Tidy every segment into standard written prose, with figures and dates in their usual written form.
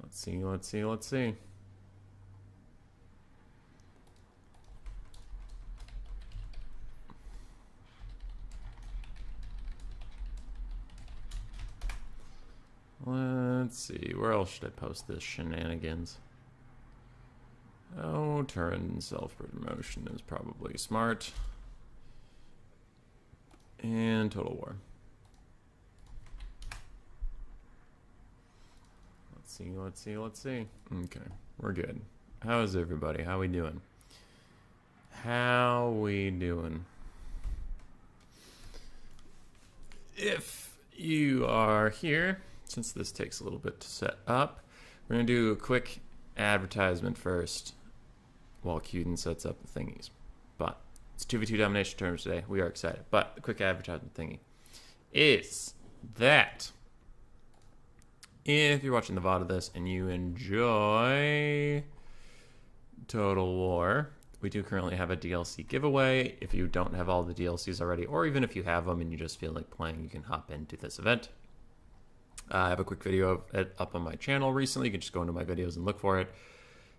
Let's see, let's see, let's see. Let's see, where else should I post this shenanigans? Oh, turn self-promotion is probably smart. And Total War. Let's see, let's see, let's see. Okay, we're good. How is everybody? How we doing? How we doing? If you are here, since this takes a little bit to set up, we're going to do a quick advertisement first while Cuden sets up the thingies. But it's 2v2 Domination Tournament today. We are excited. But the quick advertisement thingy is that if you're watching the VOD of this and you enjoy Total War, we do currently have a DLC giveaway. If you don't have all the DLCs already, or even if you have them and you just feel like playing, you can hop into this event. I have a quick video of it up on my channel recently. You can just go into my videos and look for it.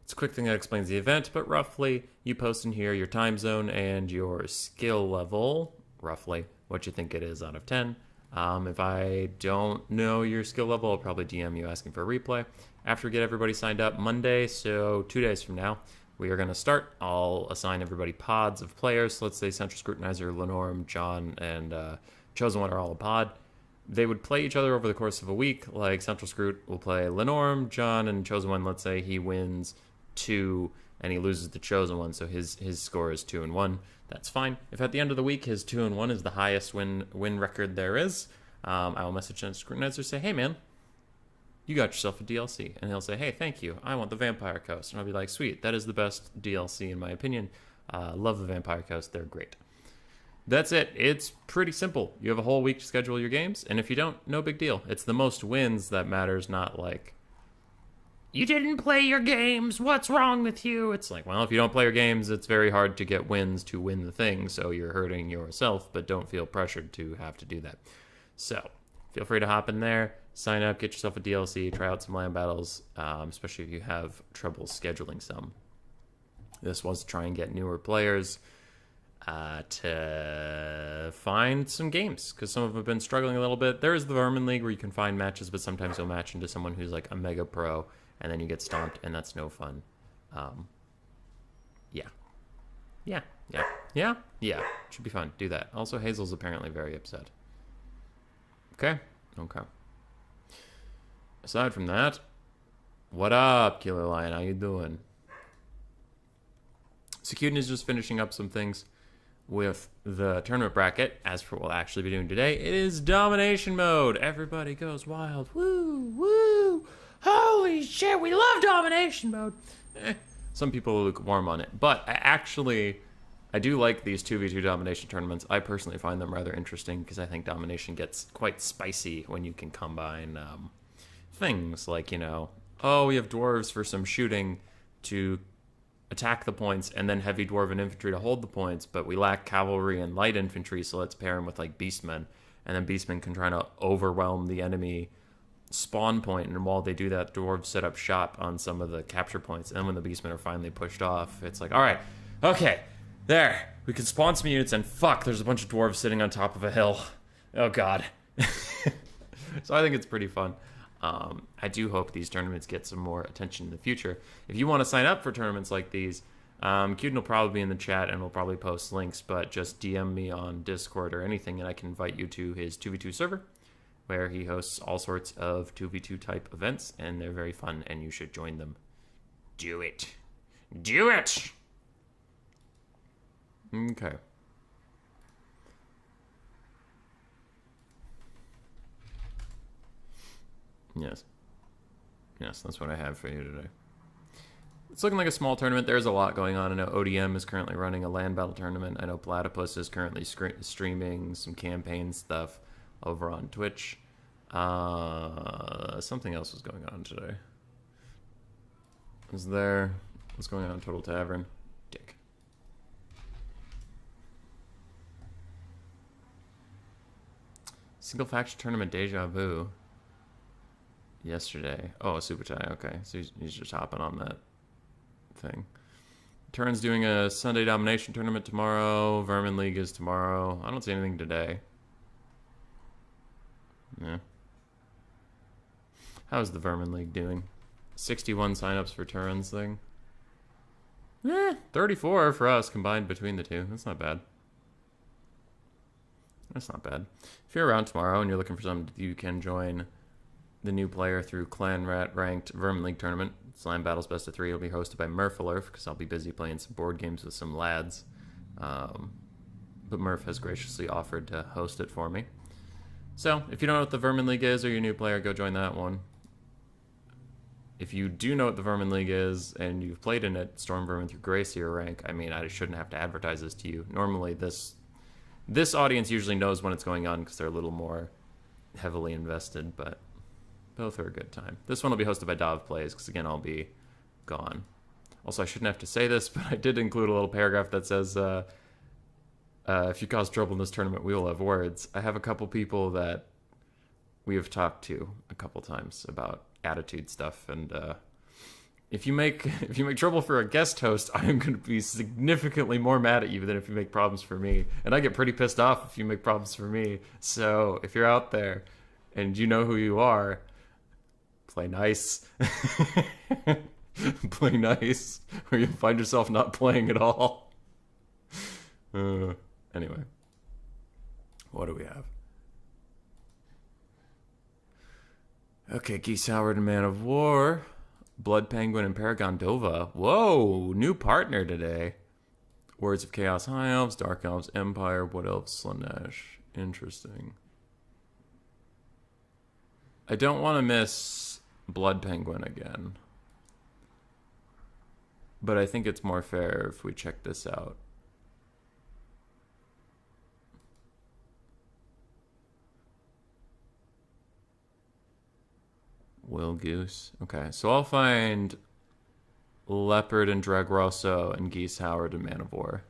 It's a quick thing that explains the event, but roughly you post in here your time zone and your skill level, roughly what you think it is out of 10. If I don't know your skill level, I'll probably DM you asking for a replay. After we get everybody signed up Monday, so 2 days from now, we are going to start. I'll assign everybody pods of players. So let's say Central Scrutinizer, Lenorum, John, and Chosen One are all a pod. They would play each other over the course of a week. Like Central Scrut will play Lenorum, John, and Chosen One. Let's say he wins 2 and he loses the Chosen One, so his score is 2-1. That's fine. If at the end of the week his 2-1 is the highest win record there is, I will message Central Scrutinizer, say, hey man, you got yourself a DLC. And he'll say, hey, thank you. I want the Vampire Coast. And I'll be like, sweet, that is the best DLC in my opinion. Love the Vampire Coast. They're great. That's it. It's pretty simple. You have a whole week to schedule your games. And if you don't, no big deal. It's the most wins that matters, not like, you didn't play your games. What's wrong with you? It's like, well, if you don't play your games, it's very hard to get wins to win the thing. So you're hurting yourself, but don't feel pressured to have to do that. So feel free to hop in there. Sign up, get yourself a DLC, try out some land battles, especially if you have trouble scheduling some. This was to try and get newer players to find some games, because some of them have been struggling a little bit. There is the Vermin League where you can find matches, but sometimes you'll match into someone who's like a mega pro, and then you get stomped, and that's no fun. Yeah. Should be fun. Do that. Also, Hazel's apparently very upset. Okay. Aside from that, what up, Killer Lion? How you doing? So Cuden is just finishing up some things with the tournament bracket. As for what we'll actually be doing today, it is domination mode. Everybody goes wild. Woo, woo. Holy shit, we love domination mode. Some people are lukewarm on it, but I do like these 2v2 domination tournaments. I personally find them rather interesting because I think domination gets quite spicy when you can combine things like, we have dwarves for some shooting to attack the points, and then heavy dwarven infantry to hold the points, but we lack cavalry and light infantry, so let's pair them with like beastmen, and then beastmen can try to overwhelm the enemy spawn point, and while they do that, dwarves set up shop on some of the capture points, and then when the beastmen are finally pushed off, it's like, all right, okay, there, we can spawn some units, and fuck, there's a bunch of dwarves sitting on top of a hill. Oh god. So I think it's pretty fun. I do hope these tournaments get some more attention in the future. If you want to sign up for tournaments like these, Cuden will probably be in the chat and we'll probably post links, but just DM me on Discord or anything and I can invite you to his 2v2 server where he hosts all sorts of 2v2 type events, and they're very fun and you should join them. Do it. Do it! Okay. Yes, that's what I have for you today. It's looking like a small tournament. There's a lot going on. I know ODM is currently running a land battle tournament. I know Platypus is currently streaming some campaign stuff over on Twitch. Something else was going on today. What's going on in Total Tavern? Dick. Single faction tournament deja vu. yesterday. Oh, a super tie. Okay, so he's just hopping on that thing. Turn's doing a Sunday Domination Tournament tomorrow. Vermin League is tomorrow. I don't see anything today. Yeah. How's the Vermin League doing? 61 signups for Turin's thing. 34 for us combined between the two. That's not bad. That's not bad. If you're around tomorrow and you're looking for something, you can join the new player through Clan Rat ranked Vermin League tournament. Slam Battles Best of 3 will be hosted by Murphalurf because I'll be busy playing some board games with some lads. But Murph has graciously offered to host it for me. So if you don't know what the Vermin League is or you're a new player, go join that one. If you do know what the Vermin League is and you've played in it, Storm Vermin through Gracier rank, I mean, I shouldn't have to advertise this to you. Normally, this audience usually knows when it's going on because they're a little more heavily invested, but both are a good time. This one will be hosted by Dav Plays because, again, I'll be gone. Also, I shouldn't have to say this, but I did include a little paragraph that says, if you cause trouble in this tournament, we will have words. I have a couple people that we have talked to a couple times about attitude stuff, and if you make trouble for a guest host, I am going to be significantly more mad at you than if you make problems for me, and I get pretty pissed off if you make problems for me. So if you're out there and you know who you are, play nice. Play nice, or you'll find yourself not playing at all. Anyway, what do we have? Okay, Geese Howard and Man of War, Blood Penguin and Paragon Dova. Whoa, new partner today. Words of Chaos, High Elves, Dark Elves, Empire, Wood Elves, Slanesh. Interesting. I don't want to miss Blood Penguin again, but I think it's more fair if we check this out. Will Goose. Okay, so I'll find Leopard and Dragrosso and Geese Howard and Man of War.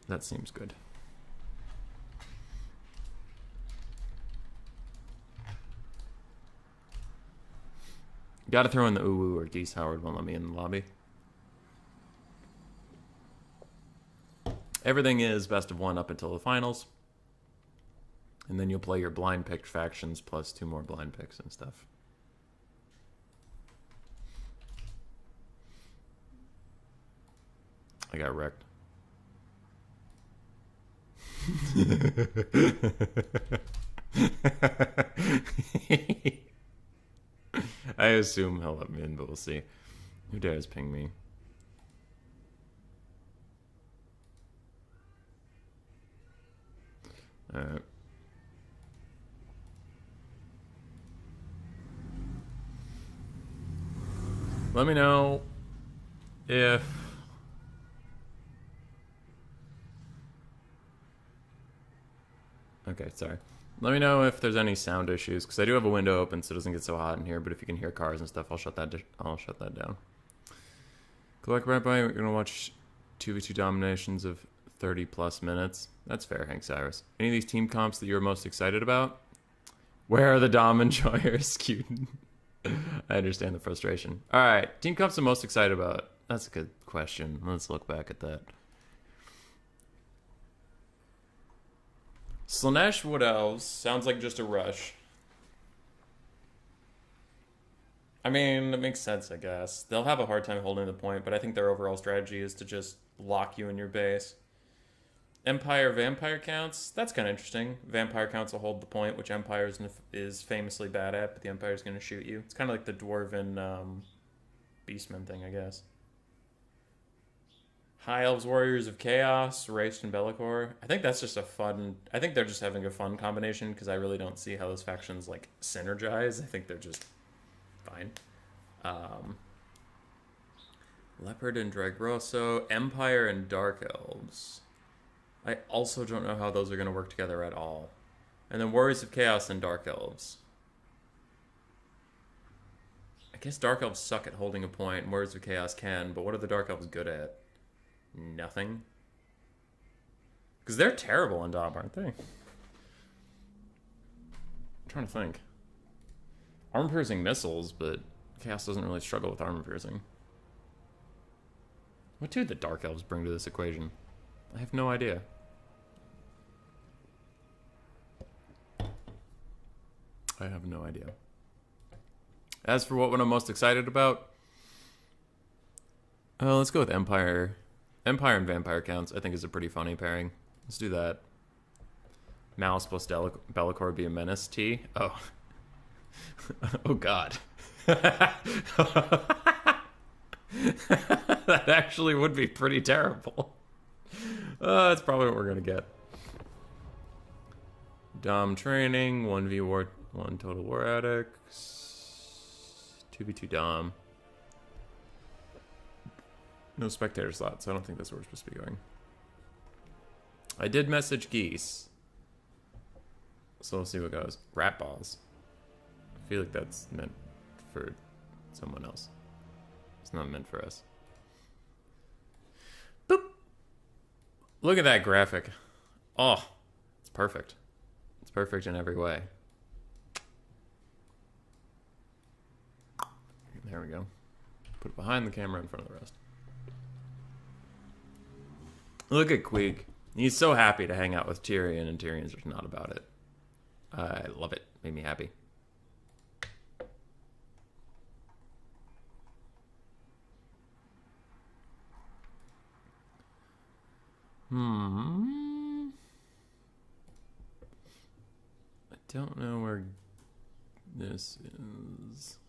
That seems good. Gotta throw in the Uwu or Geese Howard won't let me in the lobby. Everything is best of one up until the finals. And then you'll play your blind picked factions plus 2 more blind picks and stuff. I got wrecked. I assume he'll let me in, but we'll see. Who dares ping me? Alright. Let me know if okay, sorry. Let me know if there's any sound issues because I do have a window open so it doesn't get so hot in here. But if you can hear cars and stuff, I'll shut that down. Collect right by. We're gonna watch 2v2 dominations of 30+ minutes. That's fair, Hank Cyrus. Any of these team comps that you're most excited about? Where are the Dom enjoyers? Cute. I understand the frustration. All right, team comps I'm most excited about. That's a good question. Let's look back at that. Slanesh Wood Elves sounds like just a rush. I mean, it makes sense, I guess. They'll have a hard time holding the point, but I think their overall strategy is to just lock you in your base. Empire Vampire Counts, that's kind of interesting. Vampire Counts will hold the point, which Empire is famously bad at, but the Empire is going to shoot you. It's kind of like the Dwarven Beastman thing, I guess. High Elves Warriors of Chaos, Raced and Bellicor. I think that's just a fun... I think they're just having a fun combination because I really don't see how those factions like synergize. I think they're just fine. Leopard and Dragrosso, Empire and Dark Elves. I also don't know how those are going to work together at all. And then Warriors of Chaos and Dark Elves. I guess Dark Elves suck at holding a point, and Warriors of Chaos can, but what are the Dark Elves good at? Nothing. Because they're terrible in Dom, aren't they? I'm trying to think. armor-piercing missiles, but Chaos doesn't really struggle with armor-piercing. What do the Dark Elves bring to this equation? I have no idea. I have no idea. As for what I'm most excited about, let's go with Empire. Empire and Vampire counts, I think, is a pretty funny pairing. Let's do that. Malice plus Be'lakor be a menace. T. Oh. Oh, God. That actually would be pretty terrible. That's probably what we're going to get. Dom training, 1v war, 1 total war addicts, 2v2 Dom. No spectator slot, so I don't think that's where we're supposed to be going. I did message Geese, so we'll see what goes. Rat balls. I feel like that's meant for someone else. It's not meant for us. Boop. Look at that graphic. Oh, it's perfect. It's perfect in every way. There we go. Put it behind the camera in front of the rest. Look at Queeg. He's so happy to hang out with Tyrion, and Tyrion's just not about it. I love it. Made me happy. I don't know where this is.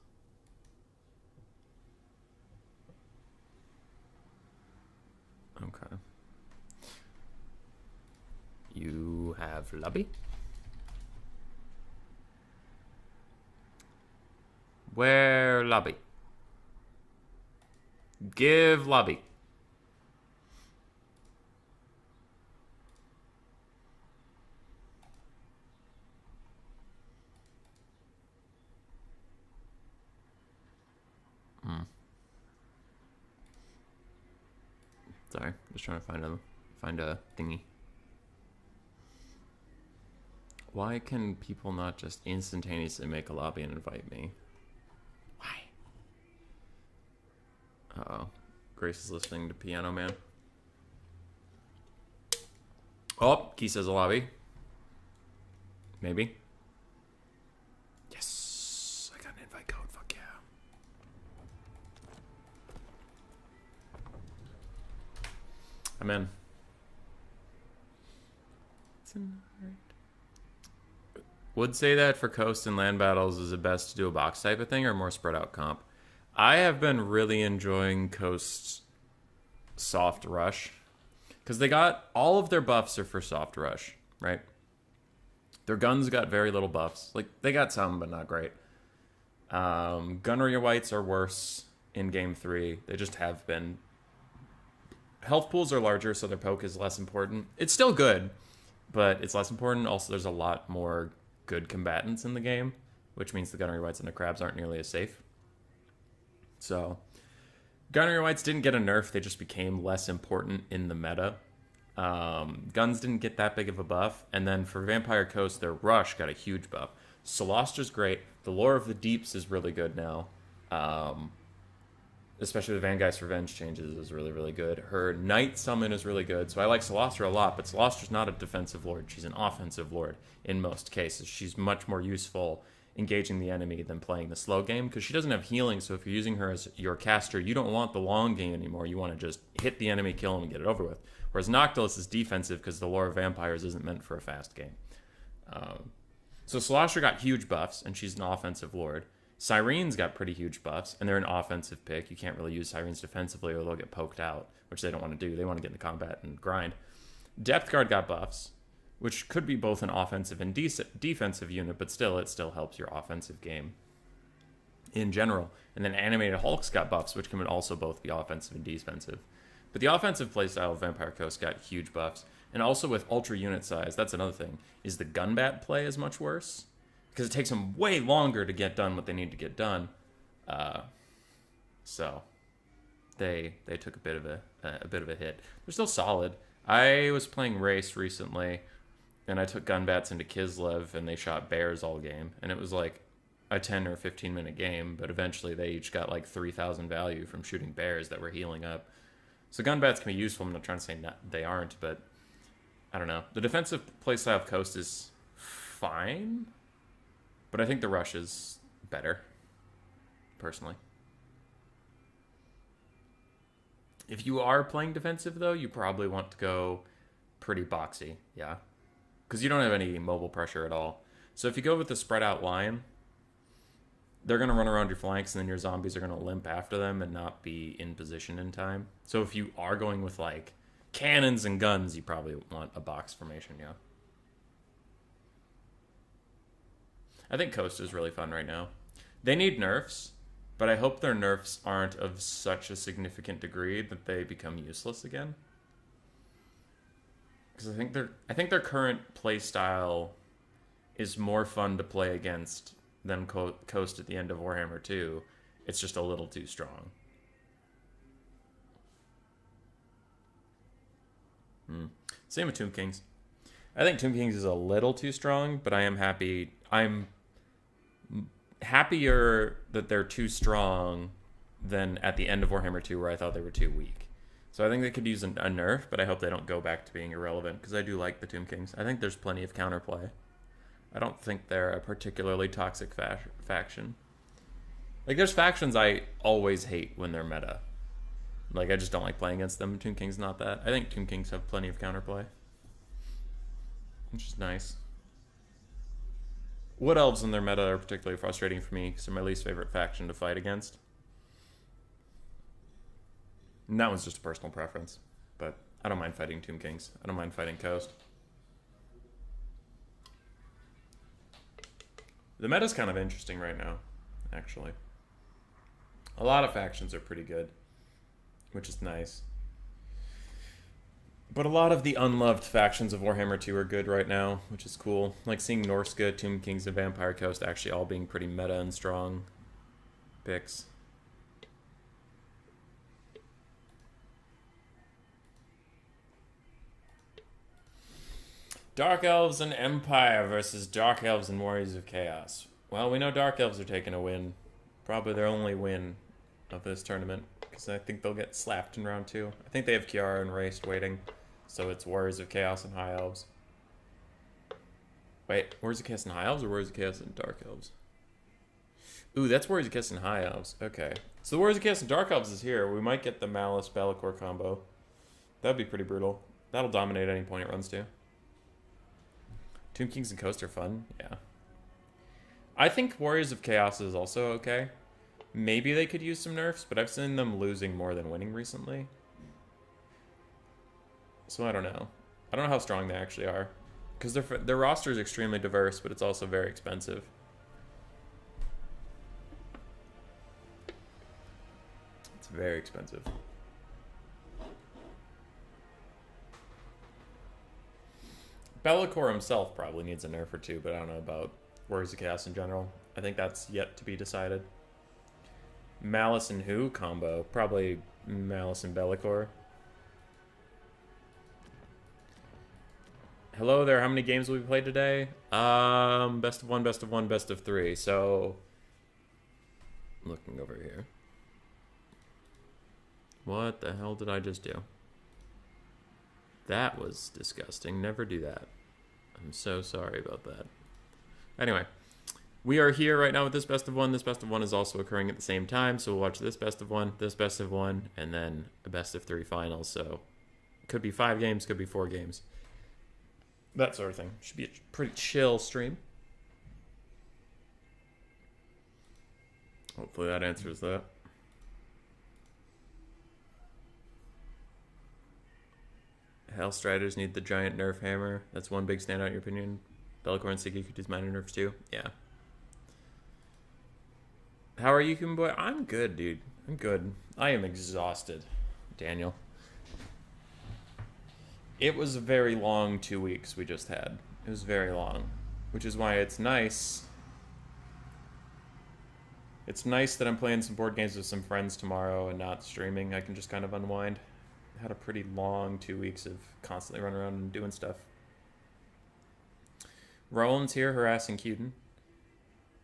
Okay. You have lobby? Where lobby? Give lobby. Sorry, just trying to find a thingy. Why can people not just instantaneously make a lobby and invite me? Why? Uh-oh. Grace is listening to Piano Man. Oh, Key says a lobby. Maybe. Yes, I got an invite code. Fuck yeah. I'm in. Would say that for coast and land battles is it best to do a box type of thing or more spread out comp? I have been really enjoying Coast's soft rush because they got all of their buffs are for soft rush, right? Their guns got very little buffs. Like they got some, but not great. Gunnery whites are worse in game 3. They just have been. Health pools are larger, so their poke is less important. It's still good, but it's less important. Also, there's a lot more good combatants in the game, which means the gunnery whites and the crabs aren't nearly as safe. So, gunnery whites didn't get a nerf. They just became less important in the meta. Guns didn't get that big of a buff. And then for Vampire Coast, their rush got a huge buff. Solostra's great. The Lore of the Deeps is really good now. Especially the Vangeist's Revenge changes is really, really good. Her Night Summon is really good. So I like Solostra a lot, but Solostra's not a defensive lord. She's an offensive lord in most cases. She's much more useful engaging the enemy than playing the slow game because she doesn't have healing. So if you're using her as your caster, you don't want the long game anymore. You want to just hit the enemy, kill him, and get it over with. Whereas Noctilus is defensive because the Lore of Vampires isn't meant for a fast game. So Solostra got huge buffs, and she's an offensive lord. Syrene's got pretty huge buffs, and they're an offensive pick. You can't really use Syrenes defensively or they'll get poked out, which they don't want to do. They want to get into combat and grind. Depth Guard got buffs, which could be both an offensive and defensive unit, but still, it still helps your offensive game in general. And then Animated Hulks got buffs, which can also both be offensive and defensive. But the offensive playstyle of Vampire Coast got huge buffs. And also with ultra unit size, that's another thing, is the Gunbat play is much worse. Because it takes them way longer to get done what they need to get done. So they took a bit of a hit. They're still solid. I was playing Race recently, and I took Gunbats into Kislev, and they shot bears all game. And it was like a 10 or 15-minute game, but eventually they each got like 3,000 value from shooting bears that were healing up. So gun bats can be useful. I'm not trying to say they aren't, but I don't know. The defensive playstyle of Coast is fine, but I think the rush is better, personally. If you are playing defensive, though, you probably want to go pretty boxy, yeah? Because you don't have any mobile pressure at all. So if you go with the spread out line, they're going to run around your flanks, and then your zombies are going to limp after them and not be in position in time. So if you are going with, like, cannons and guns, you probably want a box formation, yeah. I think Coast is really fun right now. They need nerfs, but I hope their nerfs aren't of such a significant degree that they become useless again. Because I think their current play style is more fun to play against than Coast at the end of Warhammer 2. It's just a little too strong. Same with Tomb Kings. I think Tomb Kings is a little too strong, but I am happy. I'm happier that they're too strong than at the end of Warhammer 2 where I thought they were too weak. So I think they could use a nerf, but I hope they don't go back to being irrelevant, because I do like the Tomb Kings. I think there's plenty of counterplay. I don't think they're a particularly toxic faction. Like, there's factions I always hate when they're meta. Like, I just don't like playing against them. Tomb King's not that. I think Tomb Kings have plenty of counterplay, which is nice. Wood Elves in their meta are particularly frustrating for me, because they're my least favorite faction to fight against. And that one's just a personal preference. But I don't mind fighting Tomb Kings. I don't mind fighting Coast. The meta's kind of interesting right now, actually. A lot of factions are pretty good, which is nice. But a lot of the unloved factions of Warhammer 2 are good right now, which is cool. Like seeing Norska, Tomb Kings, and Vampire Coast actually all being pretty meta and strong picks. Dark Elves and Empire versus Dark Elves and Warriors of Chaos. Well, we know Dark Elves are taking a win. Probably their only win of this tournament, because I think they'll get slapped in round 2. I think they have Kiara and Raced waiting, so it's Warriors of Chaos and High Elves. Wait, Warriors of Chaos and High Elves or Warriors of Chaos and Dark Elves? Ooh, that's Warriors of Chaos and High Elves. Okay. So the Warriors of Chaos and Dark Elves is here. We might get the Malice Be'lakor combo. That'd be pretty brutal. That'll dominate any point it runs to. Tomb Kings and Coast are fun, yeah. I think Warriors of Chaos is also okay. Maybe they could use some nerfs, but I've seen them losing more than winning recently. So I don't know. I don't know how strong they actually are. Because their roster is extremely diverse, but it's also very expensive. It's very expensive. Be'lakor himself probably needs a nerf or two, but I don't know about Warriors of Chaos in general. I think that's yet to be decided. Malice and who combo? Probably Malice and Be'lakor. Hello there, how many games will we play today? Best of one, best of one, best of three. So, looking over here. What the hell did I just do? That was disgusting. Never do that. I'm so sorry about that. Anyway, we are here right now with this best of one. This best of one is also occurring at the same time, so we'll watch this best of one, and then a best of 3 finals. So it could be 5 games, could be 4 games. That sort of thing. Should be a pretty chill stream. Hopefully that answers that. Hellstriders need the giant nerf hammer. That's one big standout in your opinion. Be'lakor and Siggy could use minor nerfs too. Yeah. How are you, Boy? I'm good, dude. I'm good. I am exhausted, Daniel. It was a very long 2 weeks we just had. It was very long, which is why it's nice. It's nice that I'm playing some board games with some friends tomorrow and not streaming. I can just kind of unwind. I had a pretty long 2 weeks of constantly running around and doing stuff. Roland's here harassing Cuden.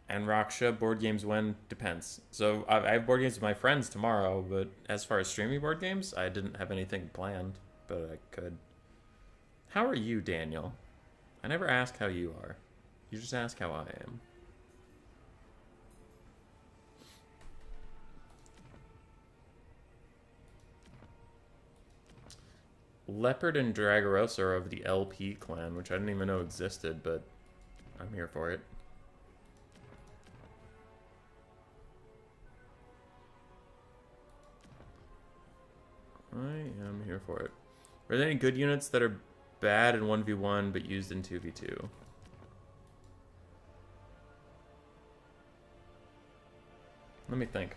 And Raksha, board games when? Depends. So I have board games with my friends tomorrow, but as far as streaming board games, I didn't have anything planned, but I could. How are you, Daniel? I never ask how you are. You just ask how I am. Leopard and Dragaros are of the LP clan, which I didn't even know existed, but I'm here for it. I am here for it. Are there any good units that are bad in 1v1 but used in 2v2? Let me think.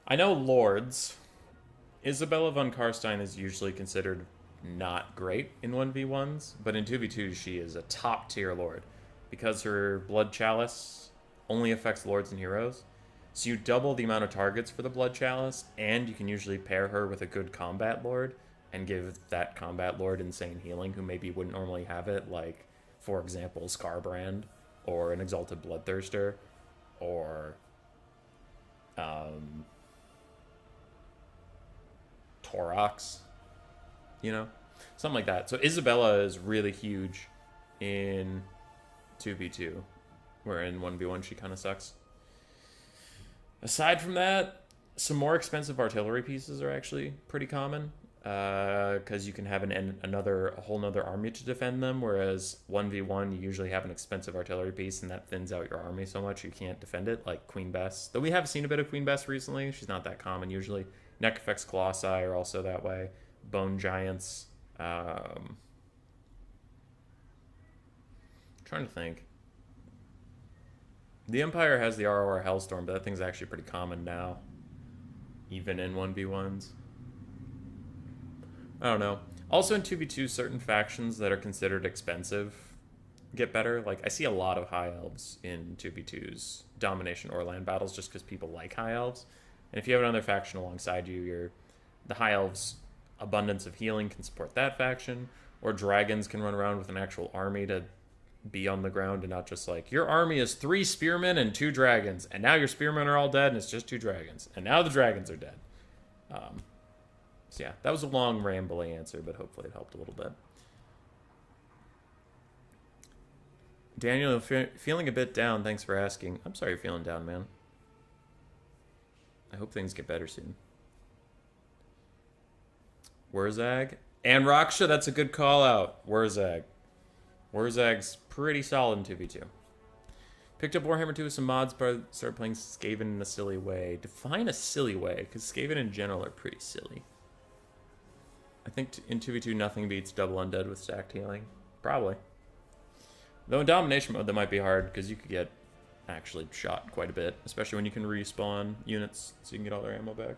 I know Lords. Isabella von Karstein is usually considered not great in 1v1s, but in 2v2 she is a top tier Lord because her Blood Chalice only affects Lords and Heroes. So you double the amount of targets for the Blood Chalice, and you can usually pair her with a good Combat Lord and give that Combat Lord insane healing who maybe wouldn't normally have it, like, for example, Scarbrand, or an Exalted Bloodthirster, or Torox, you know? Something like that. So Isabella is really huge in 2v2, where in 1v1 she kind of sucks. Aside from that, some more expensive artillery pieces are actually pretty common, because you can have a whole nother army to defend them, whereas 1v1 you usually have an expensive artillery piece and that thins out your army so much you can't defend it, like Queen Bess. Though we have seen a bit of Queen Bess recently, she's not that common usually. Neck Effects Colossi are also that way. Bone Giants. Trying to think. The Empire has the ROR Hellstorm, but that thing's actually pretty common now. Even in 1v1s. I don't know. Also in 2v2, certain factions that are considered expensive get better. Like, I see a lot of High Elves in 2v2s, Domination or Land Battles, just because people like High Elves. And if you have another faction alongside you, the High Elves' abundance of healing can support that faction, or dragons can run around with an actual army to be on the ground and not just like, your army is 3 spearmen and 2 dragons, and now your spearmen are all dead and it's just 2 dragons, and now the dragons are dead. So yeah, that was a long, rambly answer, but hopefully it helped a little bit. Daniel, feeling a bit down. Thanks for asking. I'm sorry you're feeling down, man. I hope things get better soon. Wurzag and Raksha, that's a good call out. Wurzag. Wurzag's pretty solid in 2v2. Picked up Warhammer 2 with some mods, but started playing Skaven in a silly way. Define a silly way, because Skaven in general are pretty silly. I think in 2v2 nothing beats double undead with stacked healing. Probably. Though in domination mode that might be hard, because you could get actually shot quite a bit, especially when you can respawn units so you can get all their ammo back.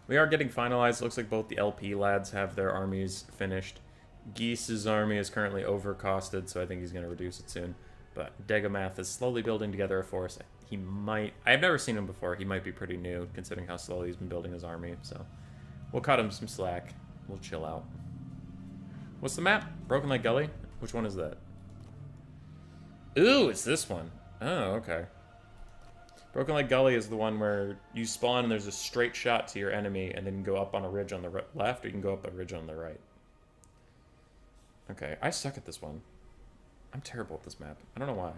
We are getting finalized. Looks like both the LP lads have their armies finished. Geese's army is currently overcosted, so I think he's going to reduce it soon. But Degamath is slowly building together a force. He might... I've never seen him before. He might be pretty new, considering how slowly he's been building his army. So we'll cut him some slack. We'll chill out. What's the map? Broken Lake Gully? Which one is that? Ooh, it's this one. Oh, okay. Broken Lake Gully is the one where you spawn and there's a straight shot to your enemy, and then you can go up on a ridge on the left, or you can go up a ridge on the right. Okay, I suck at this one. I'm terrible at this map. I don't know why.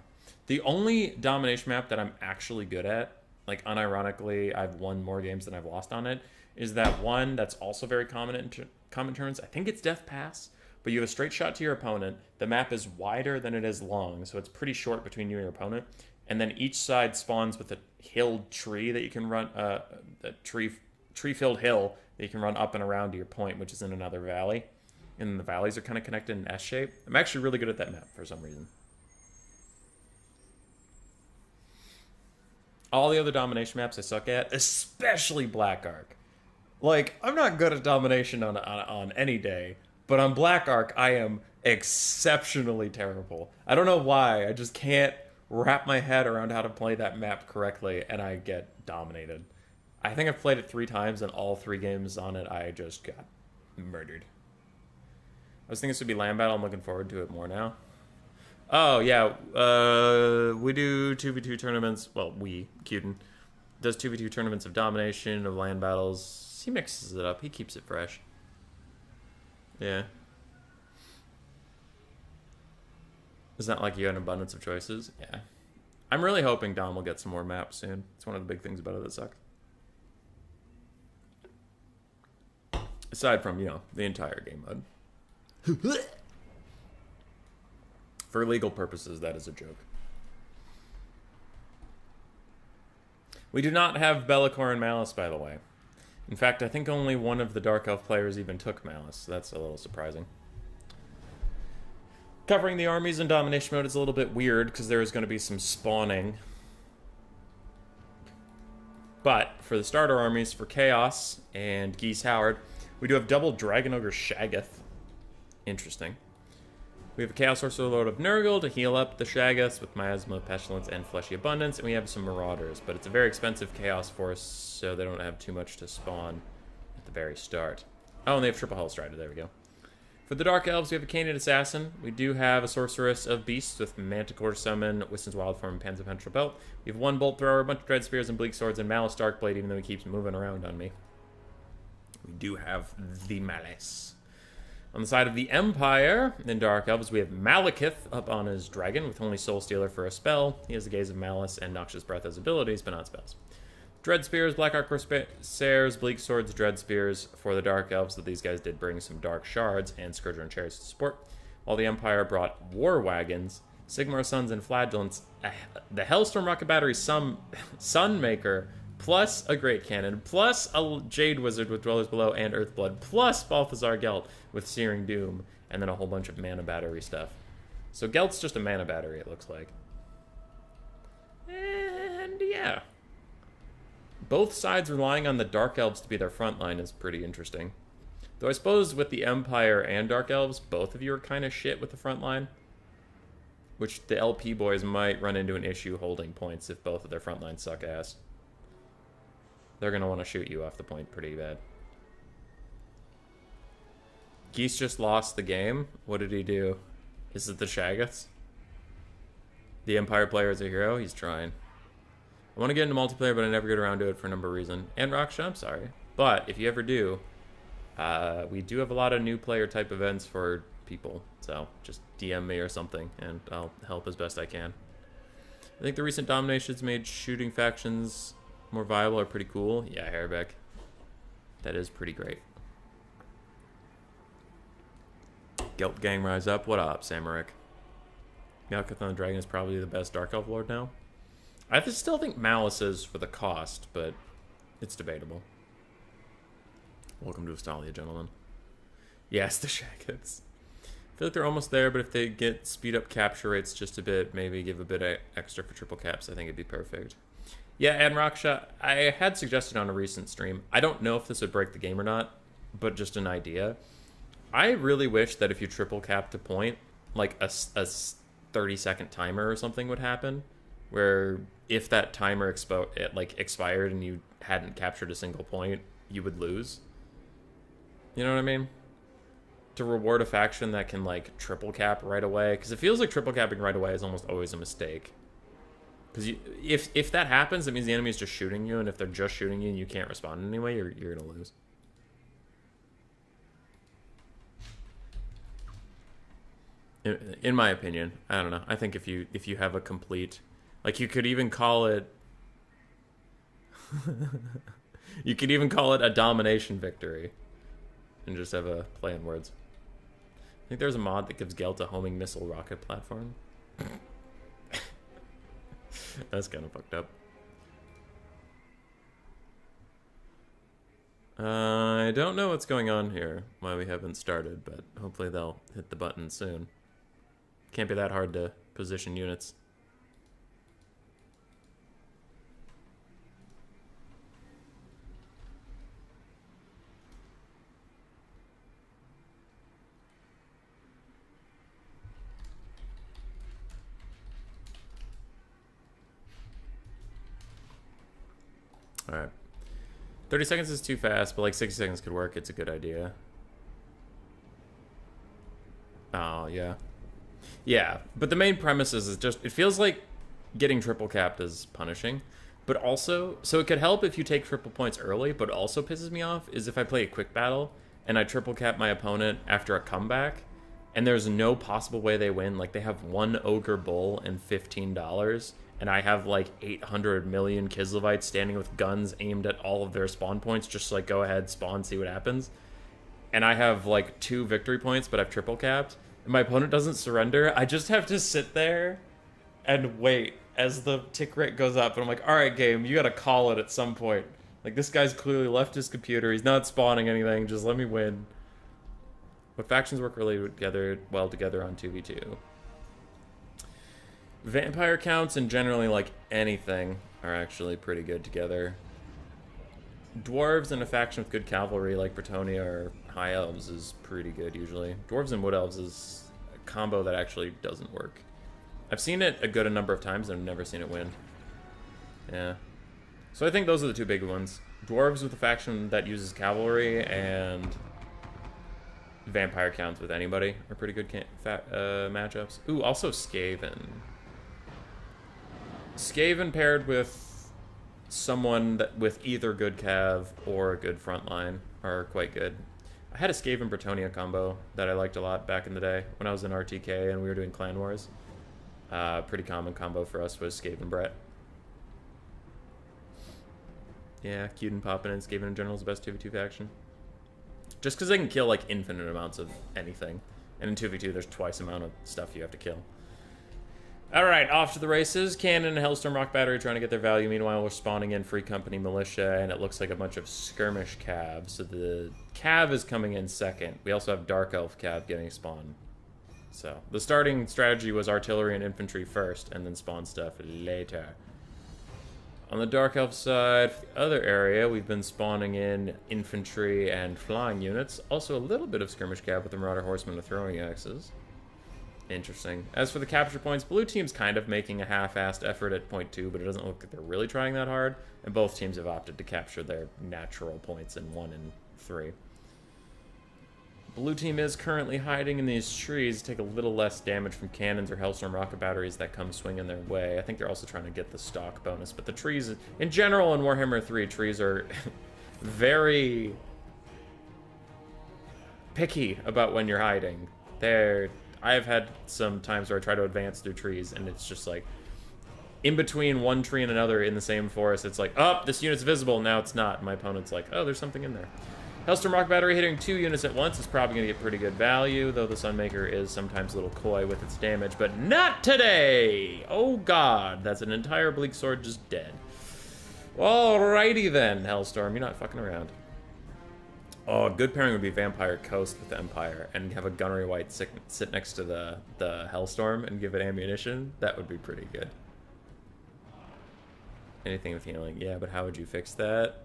The only domination map that I'm actually good at, like unironically, I've won more games than I've lost on it, is that one that's also very common in common terms. I think it's Death Pass, but you have a straight shot to your opponent. The map is wider than it is long, so it's pretty short between you and your opponent. And then each side spawns with a hilled tree that you can run, a tree-filled hill that you can run up and around to your point, which is in another valley. And the valleys are kind of connected in S-shape. I'm actually really good at that map for some reason. All the other domination maps I suck at, especially Black Ark. Like, I'm not good at domination on any day, but on Black Ark, I am exceptionally terrible. I don't know why. I just can't wrap my head around how to play that map correctly, and I get dominated. I think I've played it 3 times, and all 3 games on it, I just got murdered. I was thinking this would be land battle. I'm looking forward to it more now. Oh, yeah. We do 2v2 tournaments. Well, Cuden, does 2v2 tournaments of domination, of land battles. He mixes it up. He keeps it fresh. Yeah. It's not like you have an abundance of choices. Yeah. I'm really hoping Dom will get some more maps soon. It's one of the big things about it that sucks. Aside from, you know, the entire game mode. For legal purposes, that is a joke. We do not have Bellicor and Malice, by the way. In fact, I think only one of the Dark Elf players even took Malice. So that's a little surprising. Covering the armies in Domination mode is a little bit weird, because there is going to be some spawning. But for the starter armies, for Chaos and Geese Howard, we do have double Dragon Ogre Shaggoth. Interesting. We have a Chaos Sorcerer Lord of Nurgle to heal up the Shaggoths with Miasma, Pestilence, and Fleshy Abundance, and we have some Marauders, but it's a very expensive Chaos Force, so they don't have too much to spawn at the very start. Oh, and they have Triple Hull Strider, there we go. For the Dark Elves, we have a Canaan Assassin. We do have a Sorceress of Beasts with Manticore Summon, Wiston's Wild Form, and Panzerpenetrable Belt. We have 1 Bolt Thrower, a bunch of Dread Spears and Bleak Swords, and Malice Darkblade, even though he keeps moving around on me. We do have the Malice. On the side of the Empire, in Dark Elves, we have Malekith up on his dragon with only Soul Stealer for a spell. He has the Gaze of Malice and Noxious Breath as abilities, but not spells. Dread Spears, Black Arc Corsairs, Bleak Swords, Dread Spears for the Dark Elves, so these guys did bring some Dark Shards and Scourger and Chariots to support. While the Empire brought War Wagons, Sigmar Suns, and Flagellants, the Hellstorm Rocket Battery Sunmaker, plus a Great Cannon, plus a Jade Wizard with Dwellers Below and Earthblood, plus Balthazar Gelt with Searing Doom, and then a whole bunch of mana battery stuff. So Gelt's just a mana battery, it looks like. And yeah. Both sides relying on the Dark Elves to be their front line is pretty interesting. Though I suppose with the Empire and Dark Elves, both of you are kind of shit with the front line. Which the LP boys might run into an issue holding points if both of their front lines suck ass. They're going to want to shoot you off the point pretty bad. Geese just lost the game. What did he do? Is it the Shaggoths? The Empire player is a hero? He's trying. I want to get into multiplayer, but I never get around to it for a number of reasons. And Raksha, I'm sorry. But if you ever do, we do have a lot of new player type events for people. So just DM me or something, and I'll help as best I can. I think the recent dominations made shooting factions more viable are pretty cool. Yeah, Hairbeck. That is pretty great. Gelt Gang rise up. What up, Samaric? Malkathon the Dragon is probably the best Dark Elf Lord now. I still think Malice is for the cost, but it's debatable. Welcome to Astalia, gentlemen. Yes, the Shaggoths. I feel like they're almost there, but if they get speed up capture rates just a bit, maybe give a bit extra for triple caps, I think it'd be perfect. Yeah, and Raksha, I had suggested on a recent stream, I don't know if this would break the game or not, but just an idea. I really wish that if you triple cap to point, like a 30-second timer or something would happen, where if that timer expired and you hadn't captured a single point, you would lose. You know what I mean? To reward a faction that can like triple cap right away, because it feels like triple capping right away is almost always a mistake. Because if that happens, that means the enemy is just shooting you, and if they're just shooting you and you can't respond anyway, you're gonna lose. In my opinion, I don't know. I think if you have a complete, like you could even call it, you could even call it a domination victory, and just have a play on words. I think there's a mod that gives Gelt a homing missile rocket platform. That's kind of fucked up. I don't know what's going on here, why we haven't started, but hopefully they'll hit the button soon. Can't be that hard to position units. All right. 30 seconds is too fast, but like 60 seconds could work. It's a good idea. Oh, yeah. Yeah, but the main premise is just, it feels like getting triple capped is punishing. But also, so it could help if you take triple points early, but also pisses me off is if I play a quick battle and I triple cap my opponent after a comeback, and there's no possible way they win. Like, they have one Ogre Bull and $15, and I have like 800 million Kislevites standing with guns aimed at all of their spawn points, just like, go ahead, spawn, see what happens. And I have like 2 victory points, but I've triple capped, and my opponent doesn't surrender. I just have to sit there and wait as the tick rate goes up, and I'm like, all right, game, you gotta call it at some point. Like, this guy's clearly left his computer, he's not spawning anything, just let me win. What factions work really well together on 2v2? Vampire counts and generally like anything are actually pretty good together. Dwarves and a faction with good cavalry like Bretonnia or High Elves is pretty good usually. Dwarves and Wood Elves is a combo that actually doesn't work. I've seen it a good number of times and I've never seen it win. Yeah. So I think those are the 2 big ones. Dwarves with a faction that uses cavalry and vampire counts with anybody are pretty good matchups. Ooh, also Skaven. Skaven paired with someone that with either good cav or a good frontline are quite good. I had a Skaven Bretonnia combo that I liked a lot back in the day when I was in RTK and we were doing Clan Wars. Pretty common combo for us was Skaven Brett. Yeah, cute and poppin' and Skaven in general is the best 2v2 faction. Just because they can kill like infinite amounts of anything. And in 2v2 there's twice the amount of stuff you have to kill. Alright, off to the races. Cannon and Hellstorm Rock Battery trying to get their value. Meanwhile, we're spawning in Free Company Militia, and it looks like a bunch of skirmish Cav. So the Cav is coming in second. We also have Dark Elf Cav getting spawned. So the starting strategy was artillery and infantry first, and then spawn stuff later. On the Dark Elf side, for the other area, we've been spawning in infantry and flying units. Also a little bit of skirmish Cav with the Marauder Horsemen with throwing axes. Interesting. As for the capture points, blue team's kind of making a half-assed effort at point 2, but it doesn't look like they're really trying that hard, and both teams have opted to capture their natural points in 1 and 3. Blue team is currently hiding in these trees, take a little less damage from cannons or Hellstorm rocket batteries that come swinging their way. I think they're also trying to get the stock bonus, but the trees, in general in Warhammer 3, trees are very picky about when you're hiding. I've had some times where I try to advance through trees, and it's just like, in between one tree and another in the same forest, it's like, oh, this unit's visible, now it's not. My opponent's like, oh, there's something in there. Hellstorm Rock Battery hitting 2 units at once is probably going to get pretty good value, though the Sunmaker is sometimes a little coy with its damage, but not today! Oh god, that's an entire Bleak Sword just dead. Alrighty then, Hellstorm, you're not fucking around. Oh, a good pairing would be Vampire Coast with Empire, and have a Gunnery White sit next to the Hellstorm and give it ammunition. That would be pretty good. Anything with healing. Yeah, but how would you fix that?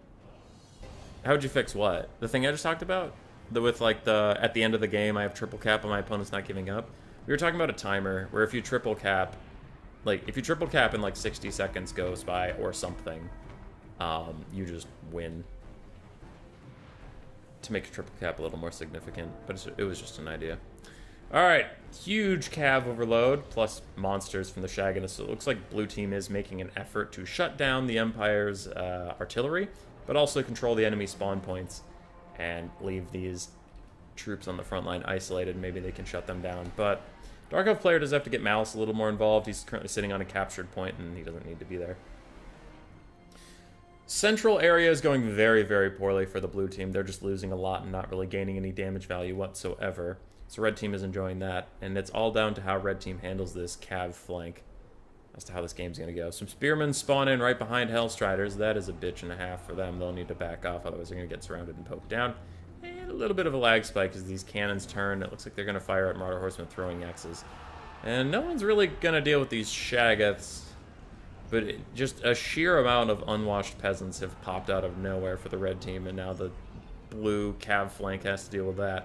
How would you fix what? The thing I just talked about? With like at the end of the game, I have triple cap and my opponent's not giving up. We were talking about a timer where if you triple cap, and like 60 seconds goes by or something, you just win. To make a triple cap a little more significant, but it was just an idea. Alright, huge cav overload, plus monsters from the Shaganus. So it looks like blue team is making an effort to shut down the Empire's artillery, but also control the enemy spawn points and leave these troops on the front line isolated. Maybe they can shut them down. But Dark Elf player does have to get Malice a little more involved. He's currently sitting on a captured point, and he doesn't need to be there. Central area is going very, very poorly for the blue team. They're just losing a lot and not really gaining any damage value whatsoever. So red team is enjoying that, and it's all down to how red team handles this cav flank as to how this game's going to go. Some spearmen spawn in right behind Hellstriders. That is a bitch and a half for them. They'll need to back off, otherwise they're going to get surrounded and poked down. And a little bit of a lag spike as these cannons turn. It looks like they're going to fire at Martyr Horsemen throwing axes. And no one's really going to deal with these Shaggoths. But just a sheer amount of unwashed peasants have popped out of nowhere for the red team, and now the blue cav flank has to deal with that.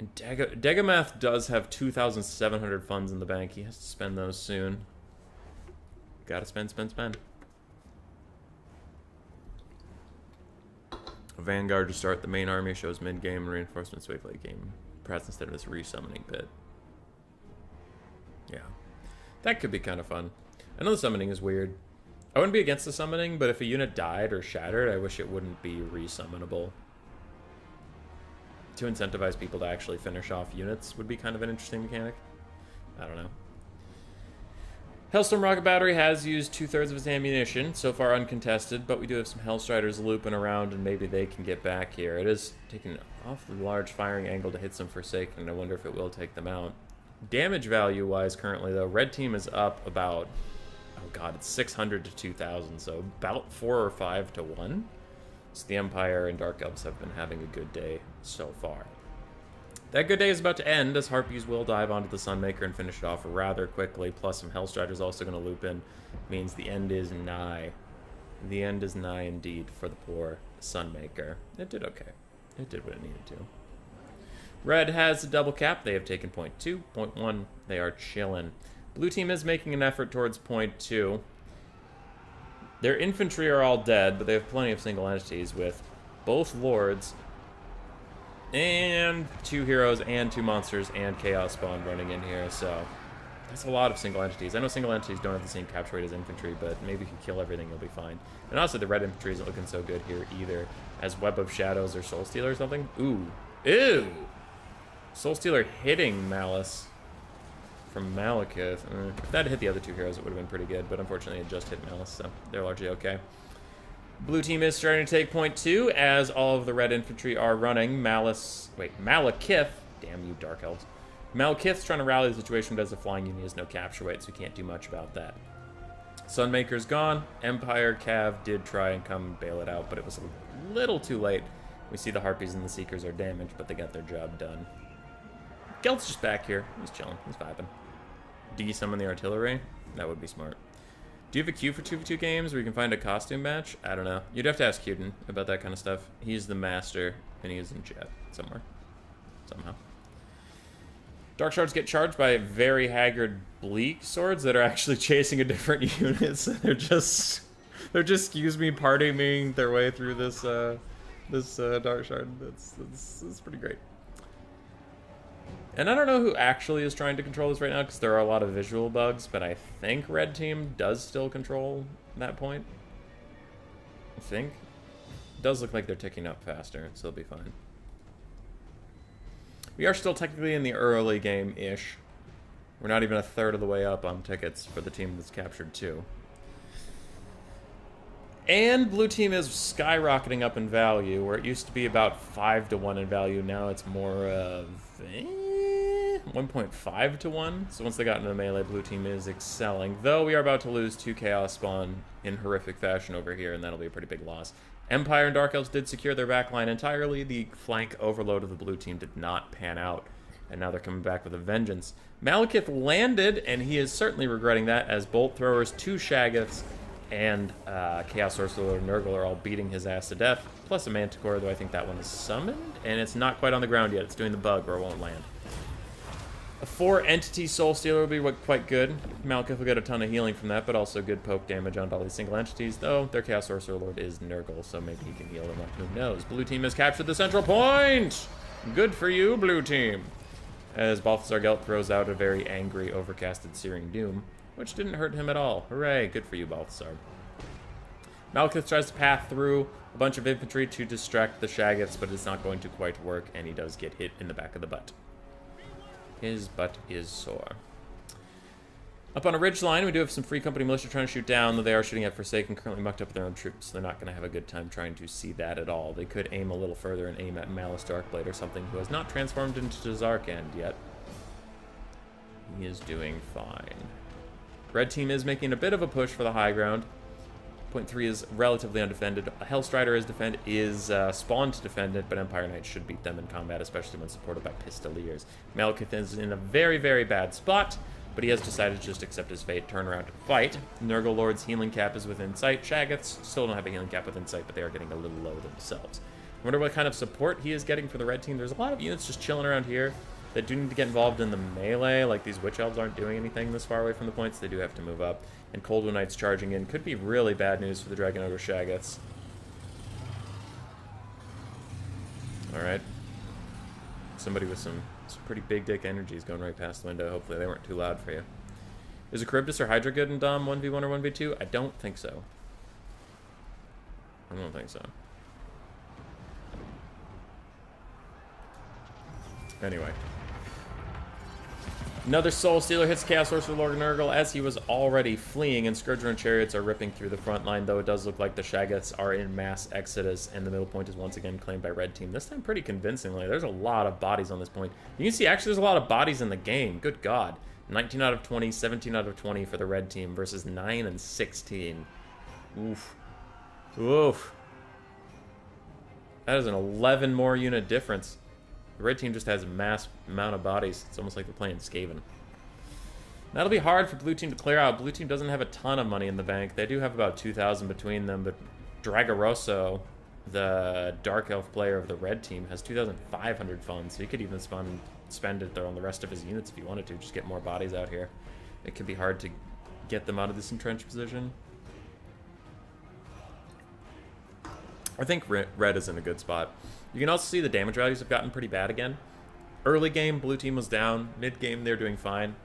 And Degamath does have 2,700 funds in the bank. He has to spend those soon. Gotta spend, spend, spend. Vanguard to start the main army, shows mid-game, and reinforcements wait late game. Perhaps instead of this resummoning bit. Yeah. That could be kind of fun. I know the summoning is weird. I wouldn't be against the summoning, but if a unit died or shattered, I wish it wouldn't be resummonable. To incentivize people to actually finish off units would be kind of an interesting mechanic. I don't know. Hellstorm Rocket Battery has used 2/3 of its ammunition, so far uncontested, but we do have some Hellstriders looping around, and maybe they can get back here. It is taking an awfully large firing angle to hit some Forsaken, and I wonder if it will take them out. Damage value-wise currently, though, red team is up about, oh god, it's 600 to 2,000, so about 4 or 5 to 1. So the Empire and Dark Elves have been having a good day so far. That good day is about to end, as Harpies will dive onto the Sunmaker and finish it off rather quickly, plus some Hellstriders also going to loop in. Means the end is nigh. The end is nigh indeed for the poor Sunmaker. It did okay. It did what it needed to. Red has a double cap. They have taken point 2, point 1. They are chillin'. Blue team is making an effort towards point 2. Their infantry are all dead, but they have plenty of single entities with both lords and 2 heroes and 2 monsters and Chaos Spawn running in here, so that's a lot of single entities. I know single entities don't have the same capture rate as infantry, but maybe if you kill everything, you'll be fine. And also, the red infantry isn't looking so good here either, as Web of Shadows or Soul Stealer or something. Ooh. Ew! Soul Stealer hitting Malice from Malekith. If that had hit the other 2 heroes, it would have been pretty good, but unfortunately it just hit Malice, so they're largely okay. Blue team is starting to take point 2, as all of the red infantry are running. Malekith. Damn you, Dark Elves. Malekith's trying to rally the situation, but as a flying unit, he has no capture weight, so we can't do much about that. Sunmaker's gone. Empire Cav did try and come and bail it out, but it was a little too late. We see the Harpies and the Seekers are damaged, but they got their job done. Gelt's just back here. He's chilling. He's vibing. De-summon the artillery? That would be smart. Do you have a queue for 2v2 games where you can find a costume match? I don't know. You'd have to ask Cuden about that kind of stuff. He's the master, and he is in chat somewhere. Somehow. Dark Shards get charged by very haggard bleak swords that are actually chasing a different unit. So they're just excuse me, party-meing their way through this Dark Shard. That's pretty great. And I don't know who actually is trying to control this right now, because there are a lot of visual bugs, but I think red team does still control that point. I think. It does look like they're ticking up faster, so they'll be fine. We are still technically in the early game-ish. We're not even a third of the way up on tickets for the team that's captured 2. And blue team is skyrocketing up in value, where it used to be about 5 to 1 in value. Now it's more of 1.5 to 1. So once they got into the melee, blue team is excelling. Though we are about to lose 2 Chaos Spawn in horrific fashion over here, and that'll be a pretty big loss. Empire and Dark Elves did secure their backline entirely. The flank overload of the blue team did not pan out, and now they're coming back with a vengeance. Malekith landed, and he is certainly regretting that, as Bolt Throwers, 2 Shaggoths, and Chaos Sorcerer Nurgle are all beating his ass to death, plus a Manticore, though I think that one is summoned, and it's not quite on the ground yet. It's doing the bug, or it won't land. A 4-entity Soul Stealer will be quite good. Malekith will get a ton of healing from that, but also good poke damage on all these single entities, though their Chaos Sorcerer Lord is Nurgle, so maybe he can heal them up. Who knows? Blue team has captured the central point! Good for you, blue team! As Balthazar Gelt throws out a very angry, overcasted Searing Doom, which didn't hurt him at all. Hooray, good for you, Balthazar. Malekith tries to path through a bunch of infantry to distract the Shaggoths, but it's not going to quite work, and he does get hit in the back of the butt. His butt is sore. Up on a ridge line, we do have some Free Company militia trying to shoot down, though they are shooting at Forsaken, currently mucked up with their own troops, so they're not going to have a good time trying to see that at all. They could aim a little further and aim at Malice Darkblade or something, who has not transformed into Zarkand yet. He is doing fine. Red team is making a bit of a push for the high ground. Point 3 is relatively undefended. Hellstrider is spawned to defend it, but Empire Knights should beat them in combat, especially when supported by Pistoliers. Malekith is in a very, very bad spot, but he has decided to just accept his fate, turn around and fight. Nurgle Lord's healing cap is within sight. Shaggoths still don't have a healing cap within sight, but they are getting a little low themselves. I wonder what kind of support he is getting for the red team. There's a lot of units just chilling around here that do need to get involved in the melee. Like, these Witch Elves aren't doing anything this far away from the points. They do have to move up. And Coldwood Knights charging in could be really bad news for the Dragon Ogre Shaggoths. Alright. Somebody with some pretty big dick energy is going right past the window. Hopefully they weren't too loud for you. Is a Charybdis or Hydra good in Dom 1v1 or 1v2? I don't think so. I don't think so. Anyway. Another Soul Stealer hits Chaos Sorcerer Lord Nurgle as he was already fleeing, and Scourger and Chariots are ripping through the front line, though it does look like the Shaggoths are in mass exodus, and the middle point is once again claimed by Red Team. This time pretty convincingly. There's a lot of bodies on this point. You can see actually there's a lot of bodies in the game. Good God. 19 out of 20, 17 out of 20 for the Red Team versus 9 and 16. Oof. Oof. That is an 11 more unit difference. The Red Team just has a mass amount of bodies. It's almost like they're playing Skaven. That'll be hard for Blue Team to clear out. Blue Team doesn't have a ton of money in the bank. They do have about 2,000 between them, but Dragarosso, the Dark Elf player of the Red Team, has 2,500 funds, so he could even spend it on the rest of his units if he wanted to, just get more bodies out here. It could be hard to get them out of this entrenched position. I think Red is in a good spot. You can also see the damage values have gotten pretty bad again. Early game, Blue Team was down. Mid game, they're doing fine.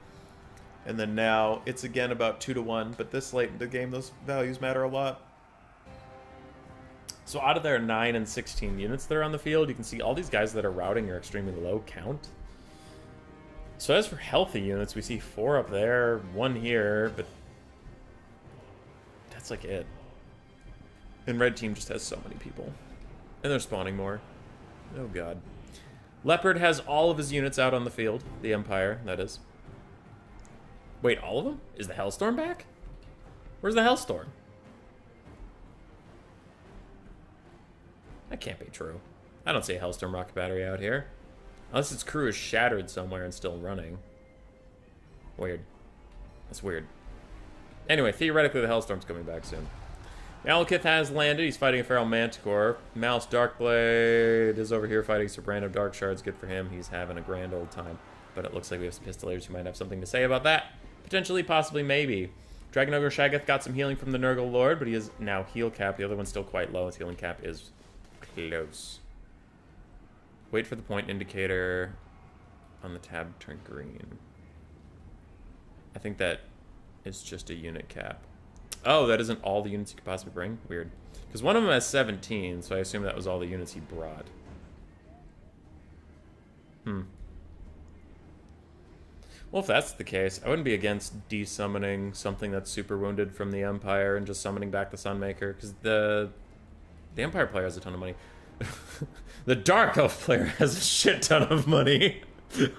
And then now, it's again about 2-1. But this late in the game, those values matter a lot. So out of their 9 and 16 units that are on the field, you can see all these guys that are routing are extremely low count. So as for healthy units, we see 4 up there, 1 here, but that's like it. And Red Team just has so many people. And they're spawning more. Oh god. Leopard has all of his units out on the field. The Empire, that is. Wait, all of them? Is the Hellstorm back? Where's the Hellstorm? That can't be true. I don't see a Hellstorm rocket battery out here. Unless its crew is shattered somewhere and still running. Weird. That's weird. Anyway, theoretically the Hellstorm's coming back soon. Malekith has landed. He's fighting a Feral Manticore. Mouse Darkblade is over here fighting some random Dark Shards. Good for him. He's having a grand old time. But it looks like we have some Pistolators who might have something to say about that. Potentially, possibly, maybe. Dragon Ogre Shaggoth got some healing from the Nurgle Lord, but he is now heal cap. The other one's still quite low. His healing cap is close. Wait for the point indicator on the tab to turn green. I think that is just a unit cap. Oh, that isn't all the units you could possibly bring? Weird. Because one of them has 17, so I assume that was all the units he brought. Well, if that's the case, I wouldn't be against desummoning something that's super wounded from the Empire and just summoning back the Sunmaker, because the Empire player has a ton of money. The Dark Elf player has a shit ton of money.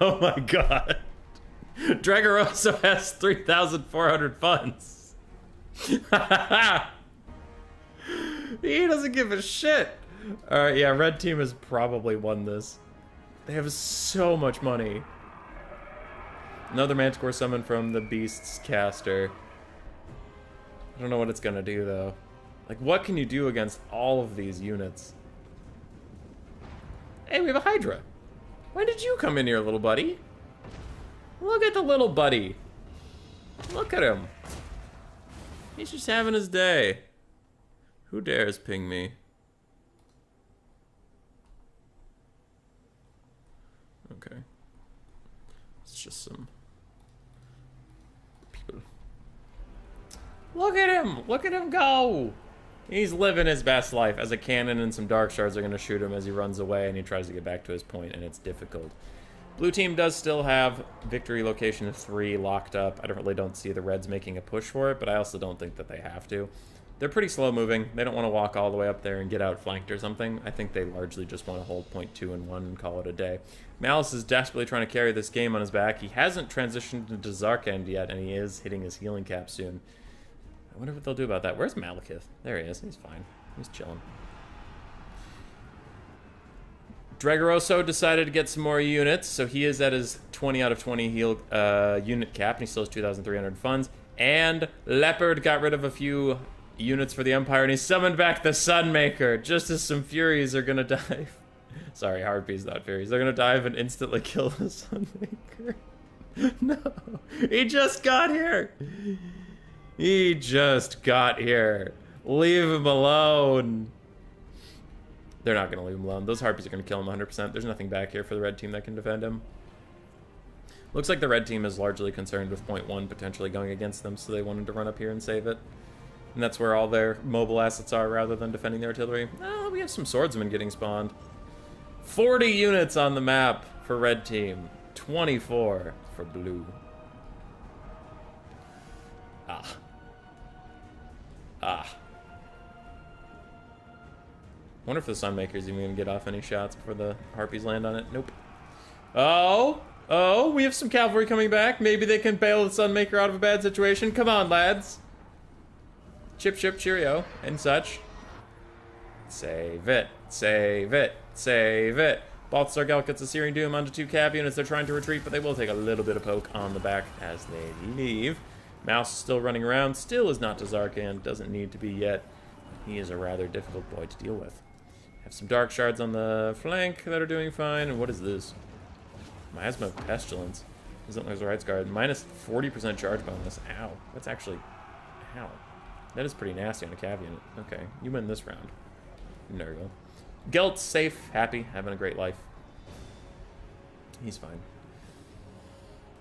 Oh my god. Dragarosso has 3,400 funds. He doesn't give a shit. Alright, yeah, Red Team has probably won this. They have so much money. Another Manticore summon from the Beast's caster. I don't know what it's gonna do, though. Like, what can you do against all of these units? Hey, we have a Hydra. When did you come in here, little buddy? Look at the little buddy. Look at him. He's just having his day. Who dares ping me? Okay. It's just some people. Look at him! Look at him go! He's living his best life as a cannon, and some Dark Shards are going to shoot him as he runs away and he tries to get back to his point, and it's difficult. Blue Team does still have Victory Location 3 locked up. I really don't see the Reds making a push for it, but I also don't think that they have to. They're pretty slow moving. They don't want to walk all the way up there and get outflanked or something. I think they largely just want to hold point 2 and 1 and call it a day. Malice is desperately trying to carry this game on his back. He hasn't transitioned into Zarkand yet, and he is hitting his healing cap soon. I wonder what they'll do about that. Where's Malekith? There he is. He's fine. He's chilling. Dragarosso decided to get some more units, so he is at his 20 out of 20 heal unit cap, and he still has 2,300 funds. And Leopard got rid of a few units for the Empire, and he summoned back the Sunmaker, just as some Furies are gonna dive. Sorry, Harpies, not Furies. They're gonna dive and instantly kill the Sunmaker. No, he just got here. He just got here. Leave him alone. They're not going to leave him alone. Those Harpies are going to kill him 100%. There's nothing back here for the red team that can defend him. Looks like the red team is largely concerned with point 1 potentially going against them, so they wanted to run up here and save it. And that's where all their mobile assets are rather than defending the artillery. Oh, we have some swordsmen getting spawned. 40 units on the map for red team. 24 for blue. Wonder if the Sunmaker's even gonna get off any shots before the Harpies land on it. Nope. Oh, we have some cavalry coming back. Maybe they can bail the Sunmaker out of a bad situation. Come on, lads. Chip, chip, cheerio, and such. Save it, save it, save it. Balthasar Gelt gets a Searing Doom onto 2 cav units. They're trying to retreat, but they will take a little bit of poke on the back as they leave. Mouse is still running around. Still is not to Zarkan. Doesn't need to be yet. He is a rather difficult boy to deal with. Have some Dark Shards on the flank that are doing fine. And what is this? Miasma of Pestilence. Isn't there's a Rights Guard. Minus 40% charge bonus. Ow. That's actually... Ow. That is pretty nasty on a cav unit. Okay, you win this round. Nurgle. Gelt's safe, happy, having a great life. He's fine.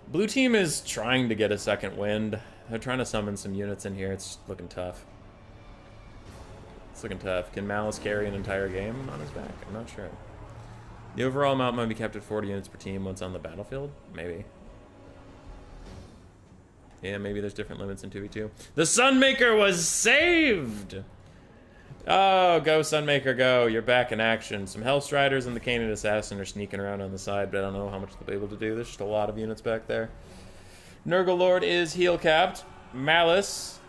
Blue team is trying to get a second wind. They're trying to summon some units in here. It's looking tough. It's looking tough. Can Malice carry an entire game on his back? I'm not sure. The overall amount might be kept at 40 units per team once on the battlefield? Maybe. Yeah, maybe there's different limits in 2v2. The Sunmaker was saved! Oh, go Sunmaker, go. You're back in action. Some Hellstriders and the Canaan Assassin are sneaking around on the side, but I don't know how much they'll be able to do. There's just a lot of units back there. Nurgle Lord is heel capped. Malice.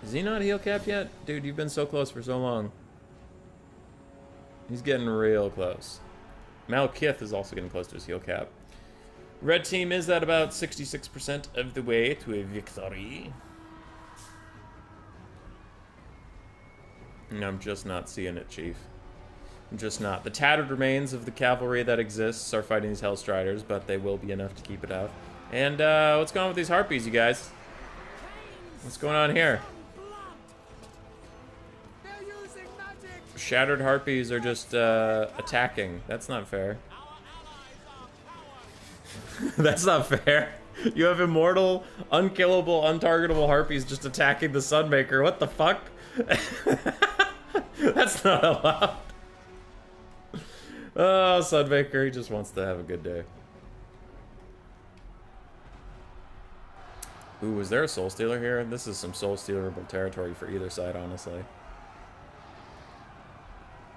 Is he not heel capped yet? Dude, you've been so close for so long. He's getting real close. Malekith is also getting close to his heel cap. Red team is at about 66% of the way to a victory. And I'm just not seeing it, Chief. I'm just not. The tattered remains of the cavalry that exists are fighting these Hellstriders, but they will be enough to keep it out. And what's going on with these Harpies, you guys? What's going on here? Shattered Harpies are just attacking. That's not fair. That's not fair. You have immortal, unkillable, untargetable Harpies just attacking the Sunmaker. What the fuck? That's not allowed. Oh, Sunmaker, he just wants to have a good day. Ooh, was there a Soul Stealer here? This is some Soul Stealerable territory for either side, honestly.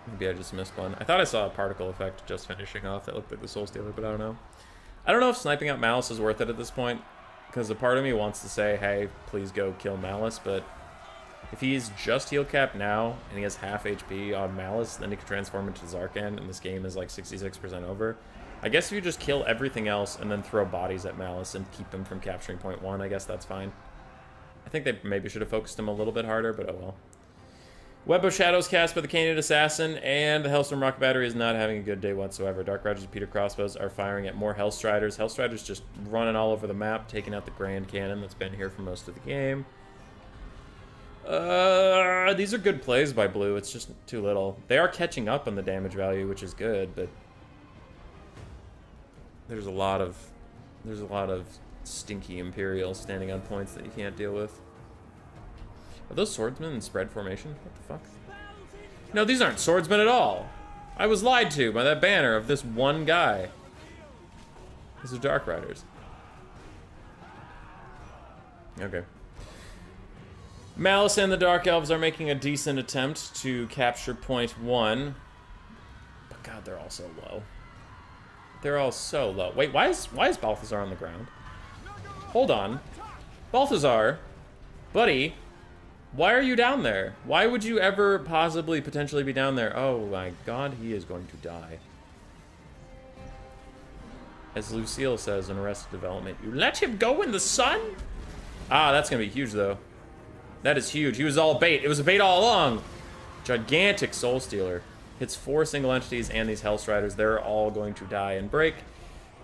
Maybe I just missed one. I thought I saw a particle effect just finishing off that looked like the Soul Stealer, but I don't know. I don't know if sniping out Malice is worth it at this point, because a part of me wants to say, hey, please go kill Malice, but if he's just heal cap now, and he has half HP on Malice, then he can transform into Zarkan, and this game is like 66% over. I guess if you just kill everything else and then throw bodies at Malice and keep him from capturing point 1, I guess that's fine. I think they maybe should have focused him a little bit harder, but oh well. Web of Shadows cast by the Canaan Assassin, and the Hellstorm Rocket Battery is not having a good day whatsoever. Dark Riders and Peter Crossbows are firing at more Hellstriders. Hellstriders just running all over the map, taking out the Grand Cannon that's been here for most of the game. These are good plays by Blue. It's just too little. They are catching up on the damage value, which is good, but there's a lot of stinky Imperials standing on points that you can't deal with. Are those swordsmen in spread formation? What the fuck? No, these aren't swordsmen at all. I was lied to by that banner of this one guy. These are Dark Riders. Okay. Malice and the Dark Elves are making a decent attempt to capture point 1. But god, they're all so low. They're all so low. Wait, why is Balthasar on the ground? Hold on. Balthasar, buddy, why are you down there? Why would you ever possibly potentially be down there? Oh my god, he is going to die. As Lucille says in Arrested Development, you let him go in the sun? Ah, that's gonna be huge though. That is huge. He was all bait. It was a bait all along. Gigantic Soul Stealer. Hits 4 single entities and these Hellstriders. They're all going to die and break.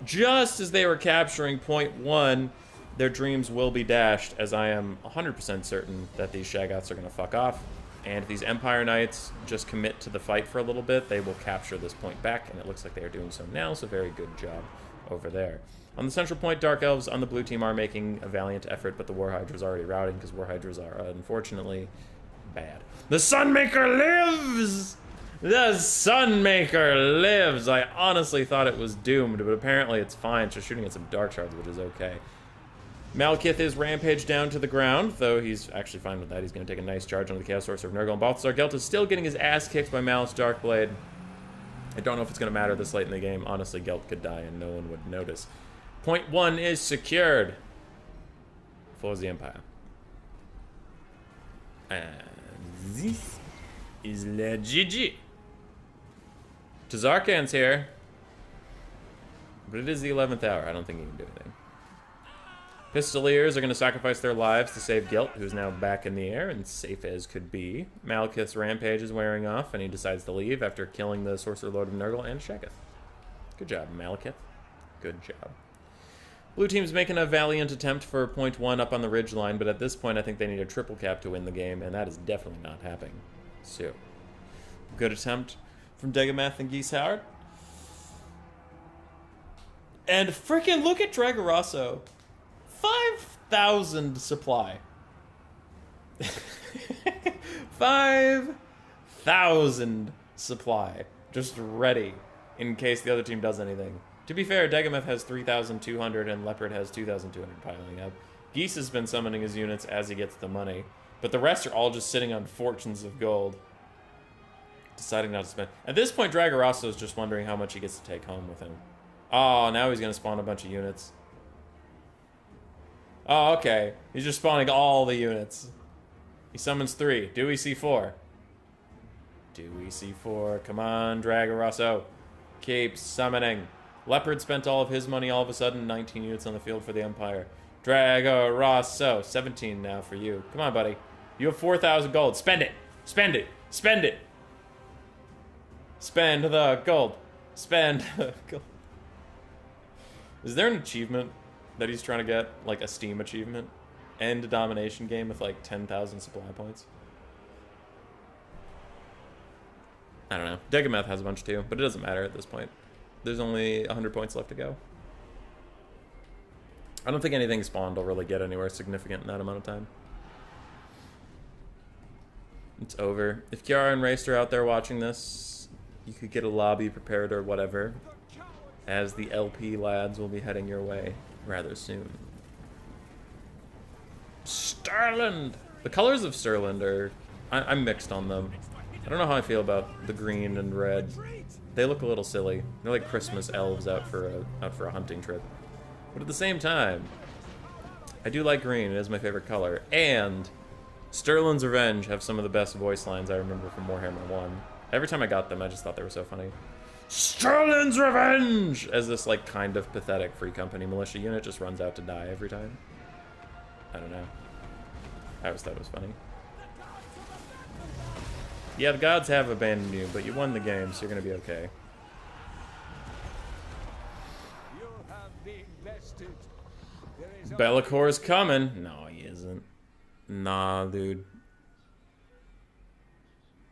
Just as they were capturing point 1, their dreams will be dashed, as I am 100% certain that these Shaggoths are going to fuck off. And if these Empire Knights just commit to the fight for a little bit, they will capture this point back, and it looks like they are doing so now, so very good job over there. On the central point, Dark Elves on the blue team are making a valiant effort, but the War Hydra's already routing, because War Hydras are, unfortunately, bad. The Sunmaker lives! The Sunmaker lives! I honestly thought it was doomed, but apparently it's fine. It's just shooting at some Dark Shards, which is okay. Malekith is rampaged down to the ground, though he's actually fine with that. He's going to take a nice charge on the Chaos Sorcerer of Nurgle. And Balthazar Gelt is still getting his ass kicked by Malice Darkblade. I don't know if it's going to matter this late in the game. Honestly, Gelt could die and no one would notice. Point 1 is secured for the Empire. And this is La GG. Tazarkan's here. But it is the 11th hour. I don't think he can do anything. Pistoliers are going to sacrifice their lives to save Gelt, who's now back in the air and safe as could be. Malekith's rampage is wearing off, and he decides to leave after killing the Sorcerer Lord of Nurgle and Sheketh. Good job, Malekith. Good job. Blue team's making a valiant attempt for point 1 up on the ridgeline, but at this point I think they need a triple cap to win the game, and that is definitely not happening. So, good attempt from Degamath and Geese-Howard. And freaking look at Dragorosso. 5,000 supply. 5,000 supply. Just ready in case the other team does anything. To be fair, Degamath has 3,200 and Leopard has 2,200 piling up. Geese has been summoning his units as he gets the money. But the rest are all just sitting on fortunes of gold. Deciding not to spend. At this point, Dragorosso is just wondering how much he gets to take home with him. Oh, now he's going to spawn a bunch of units. Oh, okay. He's just spawning all the units. He summons 3. Dewey C4. Dewey C4. Come on, Dragorosso. Keep summoning. Leopard spent all of his money all of a sudden. 19 units on the field for the Empire. Dragorosso. 17 now for you. Come on, buddy. You have 4,000 gold. Spend it. Spend it. Spend it. Spend the gold. Spend the gold. Is there an achievement that he's trying to get, like a Steam achievement? End a domination game with like 10,000 supply points? I don't know. Degamath has a bunch too, but it doesn't matter at this point. There's only 100 points left to go. I don't think anything spawned will really get anywhere significant in that amount of time. It's over. If Kiara and Race are out there watching this, you could get a lobby prepared or whatever, as the LP lads will be heading your way rather soon. Stirland! The colors of Stirland are... I'm mixed on them. I don't know how I feel about the green and red. They look a little silly. They're like Christmas elves out for a hunting trip. But at the same time, I do like green. It is my favorite color. And Stirland's Revenge have some of the best voice lines I remember from Warhammer 1. Every time I got them, I just thought they were so funny. Stirland's Revenge! As this, like, kind of pathetic Free Company militia unit just runs out to die every time. I don't know. I always thought it was funny. Yeah, the gods have abandoned you, but you won the game, so you're gonna be okay. Bellacor's coming. No, he isn't. Nah, dude.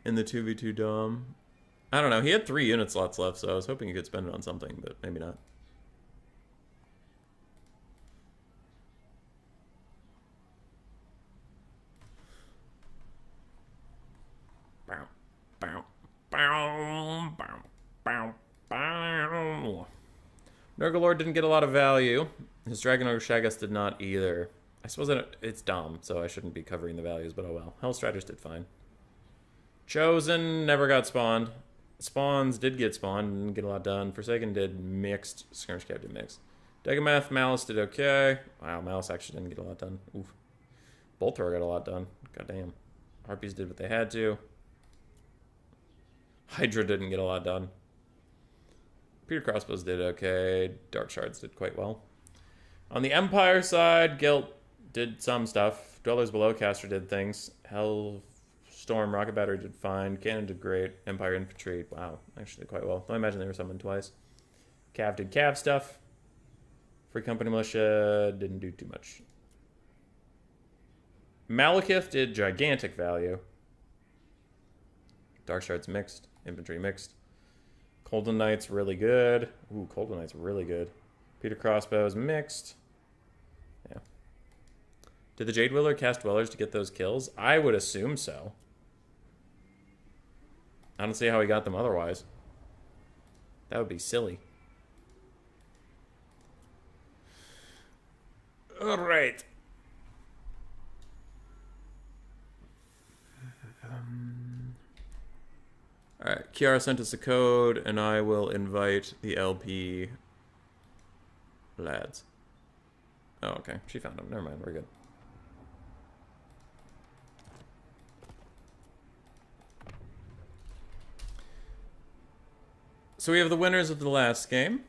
In the 2v2 Dom. I don't know. He had 3 unit slots left, so I was hoping he could spend it on something, but maybe not. Nurgle didn't get a lot of value. His Dragon Ogre Shaggus did not either. I suppose it's Dom, so I shouldn't be covering the values, but oh well. Hellstriders did fine. Chosen never got spawned. Spawns did get spawned, didn't get a lot done. Forsaken did mixed. Skirmish Cab did mixed. Degamath, Malice did okay. Wow, Malice actually didn't get a lot done. Oof. Boltor got a lot done. Goddamn. Harpies did what they had to. Hydra didn't get a lot done. Peter Crossbows did okay. Dark Shards did quite well. On the Empire side, Guilt did some stuff. Dwellers Below Caster did things. Hellstorm Rocket Battery did fine. Cannon did great. Empire Infantry, wow, actually did quite well. Don't imagine they were summoned twice. Cav did Cav stuff. Free Company Militia didn't do too much. Malekith did gigantic value. Dark Shards mixed. Infantry mixed. Golden Knight's really good. Ooh, Golden Knight's really good. Peter Crossbows mixed. Yeah. Did the Jade Wheeler cast Dwellers to get those kills? I would assume so. I don't see how he got them otherwise. That would be silly. All right. All right. Kiara sent us a code, and I will invite the LP lads. Oh, okay. She found them. Never mind. We're good. So we have the winners of the last game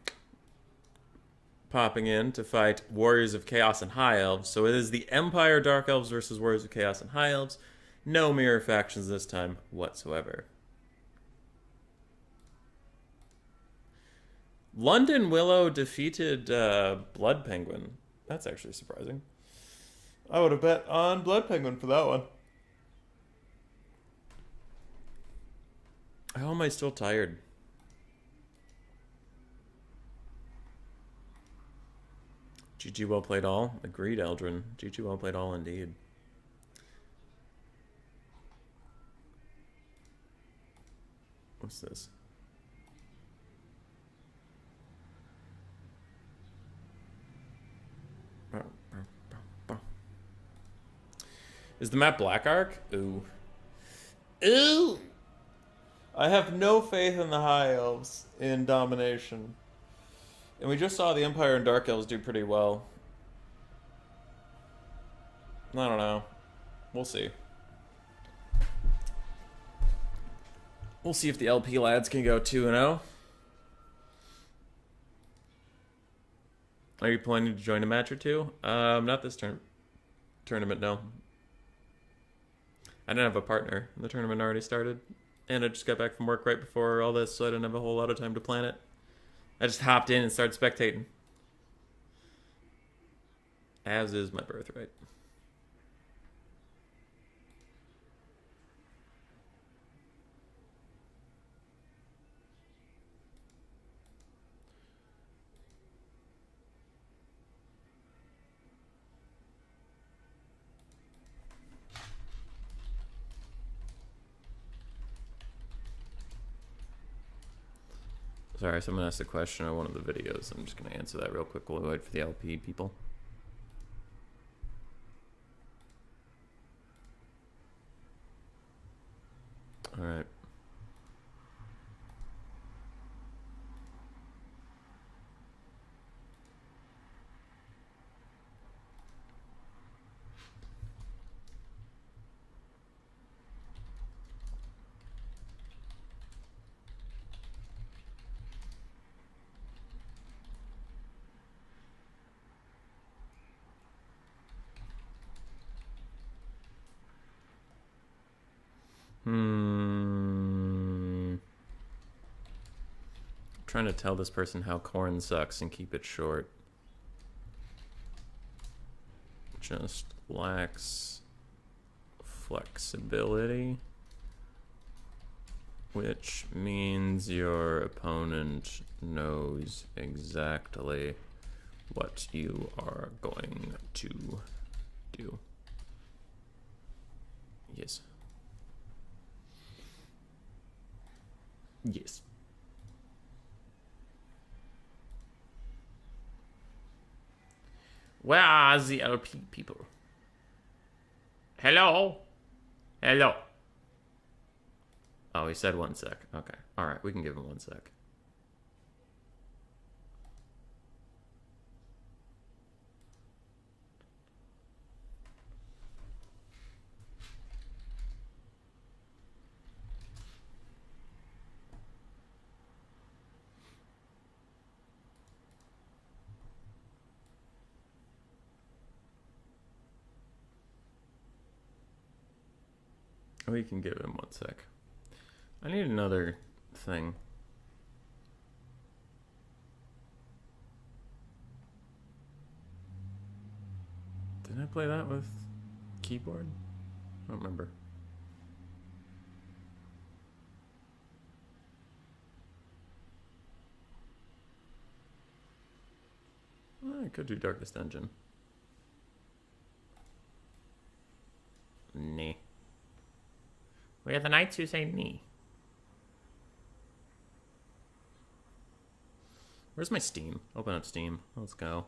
popping in to fight Warriors of Chaos and High Elves. So it is the Empire Dark Elves versus Warriors of Chaos and High Elves. No mirror factions this time whatsoever. London Willow defeated Blood Penguin. That's actually surprising. I would have bet on Blood Penguin for that one. How am I still tired? GG, well played all. Agreed, Eldrin. GG, well played all indeed. What's this? Is the map Black Ark? Ooh. Ooh! I have no faith in the High Elves in Domination. And we just saw the Empire and Dark Elves do pretty well. I don't know. We'll see. We'll see if the LP lads can go 2-0. Are you planning to join a match or two? Not this tournament, no. I didn't have a partner. The tournament already started. And I just got back from work right before all this, so I didn't have a whole lot of time to plan it. I just hopped in and started spectating. As is my birthright. Sorry, someone asked a question on one of the videos. I'm just going to answer that real quick while we wait for the LP people. All right. Trying to tell this person how corn sucks and keep it short. Just lacks flexibility, which means your opponent knows exactly what you are going to do. Yes. Yes. Where are the LP people? Hello? Hello? Oh, he said 1 sec. Okay. Alright, we can give him 1 sec. We can give him 1 sec. I need another thing. Did I play that with keyboard? I don't remember. I could do Darkest Dungeon. Nee. We are the knights who say nee. Where's my Steam? Open up Steam. Let's go.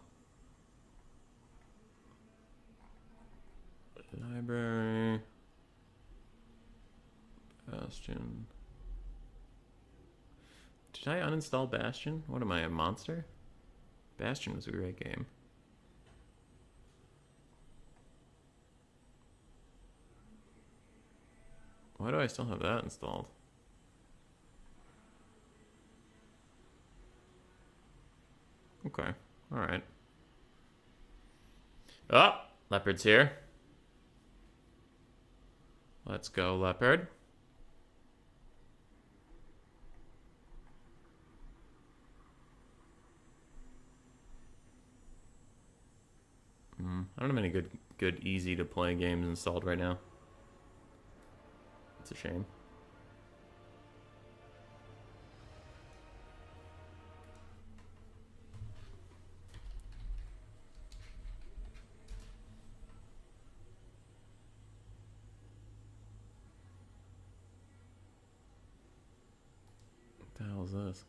Library. Bastion. Did I uninstall Bastion? What am I, a monster? Bastion was a great game. Why do I still have that installed? Okay, alright. Oh, Leopard's here. Let's go, Leopard. I don't have any good easy to play games installed right now. It's a shame. What the hell is this?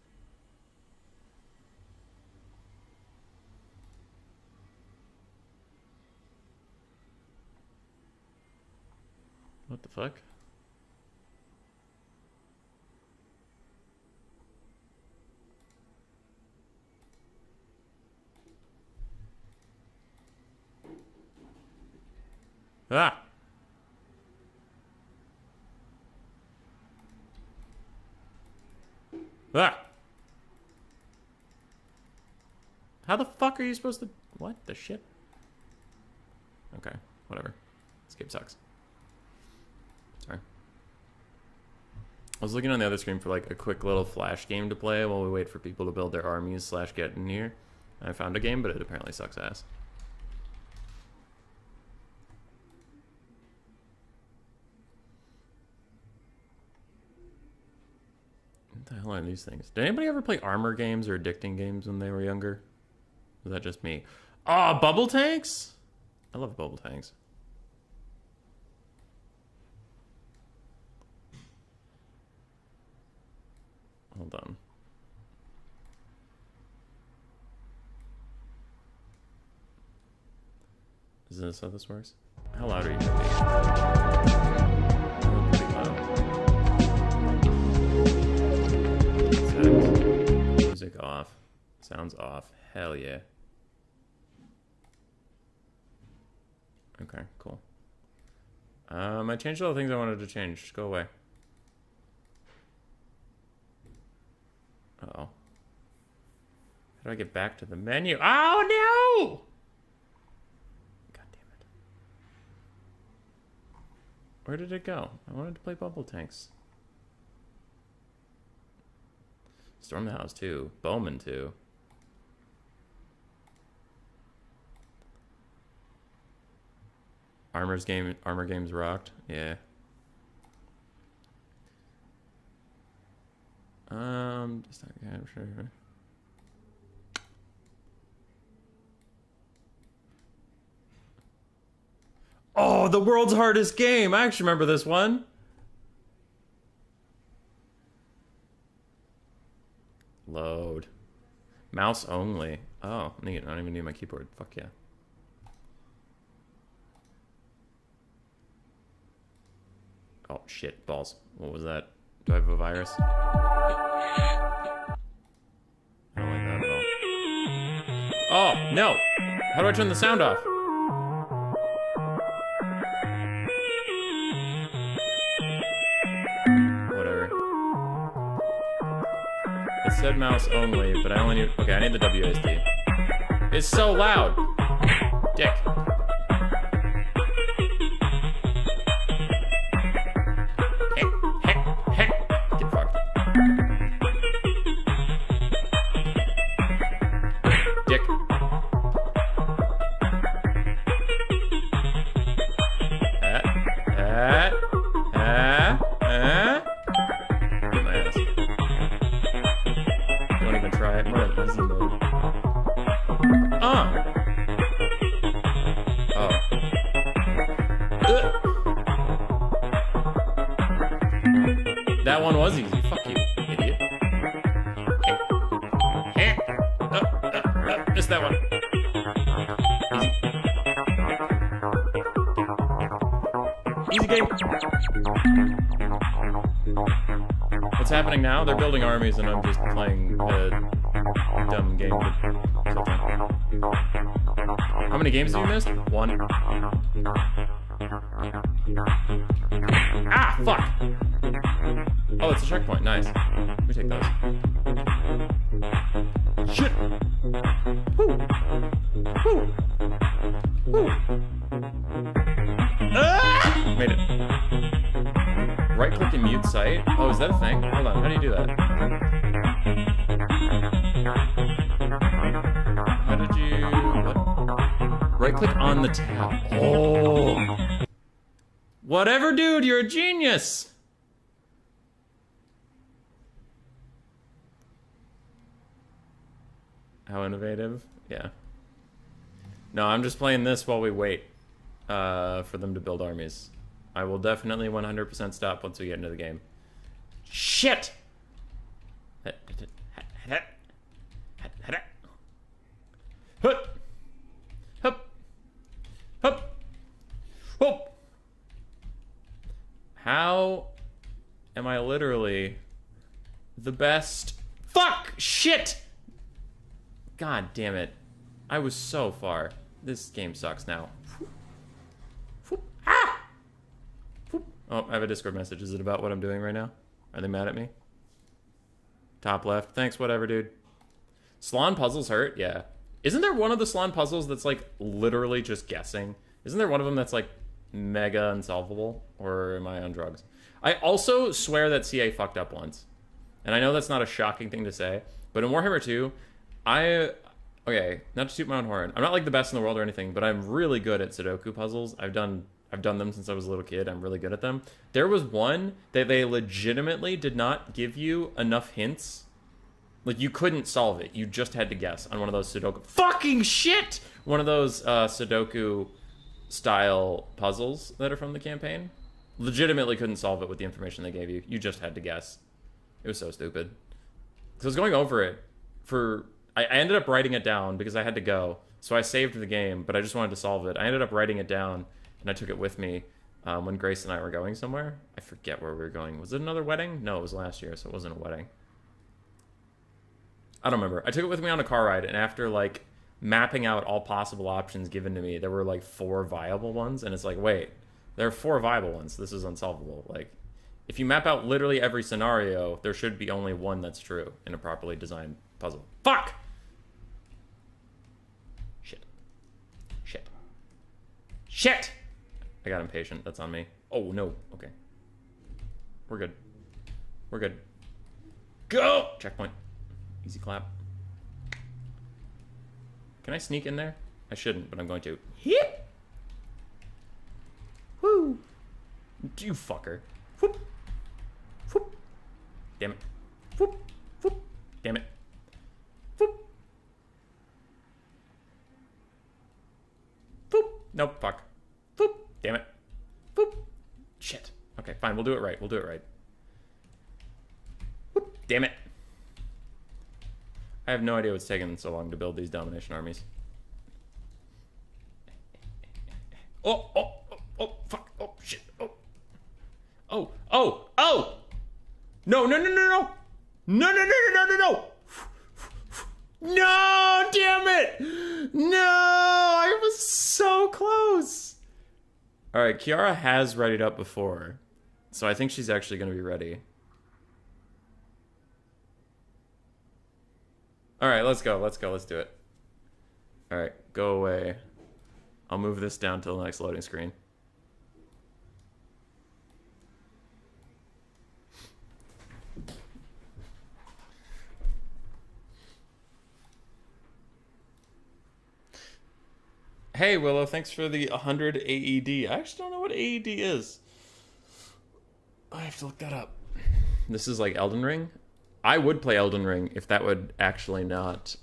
What the fuck? Ah! Ah! How the fuck are you supposed to... What the shit? Okay, whatever. This game sucks. Sorry. I was looking on the other screen for like a quick little flash game to play while we wait for people to build their armies / get in here. I found a game, but it apparently sucks ass. What the hell are these things? Did anybody ever play armor games or addicting games when they were younger? Was that just me? Oh, bubble tanks? I love bubble tanks. Hold on. Is this how this works? How loud are you gonna be? Oh, pretty loud. Settings. Music off. Sounds off. Hell yeah. Okay, cool. I changed all the things I wanted to change. Just go away. Uh-oh. How do I get back to the menu? Oh, no! God damn it. Where did it go? I wanted to play Bubble Tanks. Storm the House 2. Bowman 2. Armor games rocked. Yeah. Just not capture. Oh, the world's hardest game. I actually remember this one. Load. Mouse only. Oh, neat. I don't even need my keyboard. Fuck yeah. Oh, shit. Balls. What was that? Do I have a virus? I don't like that at all. Oh, no! How do I turn the sound off? Whatever. It said mouse only, but I only need... Okay, I need the WSD. It's so loud! Dick. Huh. Oh. Ugh. That one was easy. Fuck you, idiot. Hey. Missed that one. Easy game. What's happening now? They're building armies and I'm just playing a dumb game to kill time. How many games have you missed? One. Ah, fuck! Oh, it's a checkpoint. Nice. We take those. Shit! Woo! Woo! Woo! Ah! Made it. Right click and mute sight. Oh, is that a thing? Hold on, how do you do that? How did you... what? Right click on the tab. Oh! Whatever, dude, you're a genius! How innovative? Yeah. No, I'm just playing this while we wait for them to build armies. I will definitely 100% stop once we get into the game. Shit! Hup! Hup! Hup! Hup! How am I literally the best? Fuck! Shit! God damn it. I was so far. This game sucks now. Ah! Oh, I have a Discord message. Is it about what I'm doing right now? Are they mad at me? Top left. Thanks, whatever, dude. Salon puzzles hurt? Yeah. Isn't there one of the salon puzzles that's, like, literally just guessing? Isn't there one of them that's, like, mega unsolvable? Or am I on drugs? I also swear that CA fucked up once. And I know that's not a shocking thing to say, but in Warhammer 2, okay, not to toot my own horn. I'm not, like, the best in the world or anything, but I'm really good at Sudoku puzzles. I've done them since I was a little kid. I'm really good at them. There was one that they legitimately did not give you enough hints. Like, you couldn't solve it. You just had to guess on one of those Sudoku... Fucking shit! One of those Sudoku-style puzzles that are from the campaign. Legitimately couldn't solve it with the information they gave you. You just had to guess. It was so stupid. So I was going over it for... I ended up writing it down because I had to go. So I saved the game, but I just wanted to solve it. I ended up writing it down, and I took it with me when Grace and I were going somewhere. I forget where we were going. Was it another wedding? No, it was last year, so it wasn't a wedding. I don't remember. I took it with me on a car ride, and after, like, mapping out all possible options given to me, there were, like, 4 viable ones, and it's like, wait, there are 4 viable ones. This is unsolvable. Like, if you map out literally every scenario, there should be only one that's true in a properly designed puzzle. Fuck! Shit. Shit. Shit! I got impatient. That's on me. Oh, no. Okay. We're good. We're good. Go! Checkpoint. Easy clap. Can I sneak in there? I shouldn't, but I'm going to. Hip! Woo! You fucker. Whoop! Whoop! Damn it. Whoop! Whoop! Damn it. Whoop! Whoop! Nope, fuck. Whoop! Damn it. Whoop! Shit. Okay, fine, we'll do it right. We'll do it right. Whoop! Damn it. I have no idea what's taking so long to build these domination armies. Oh, oh, oh, oh, fuck, oh, shit, oh. Oh, oh, oh! No, no, no, no, no! No, no, no, no, no, no, no! No, damn it! No, I was so close! Alright, Kiara has readied up before, so I think she's actually going to be ready. Alright, let's go, let's go, let's do it. Alright, go away. I'll move this down to the next loading screen. Hey, Willow, thanks for the 100 AED. I actually don't know what AED is. I have to look that up. This is like Elden Ring? I would play Elden Ring if that would actually not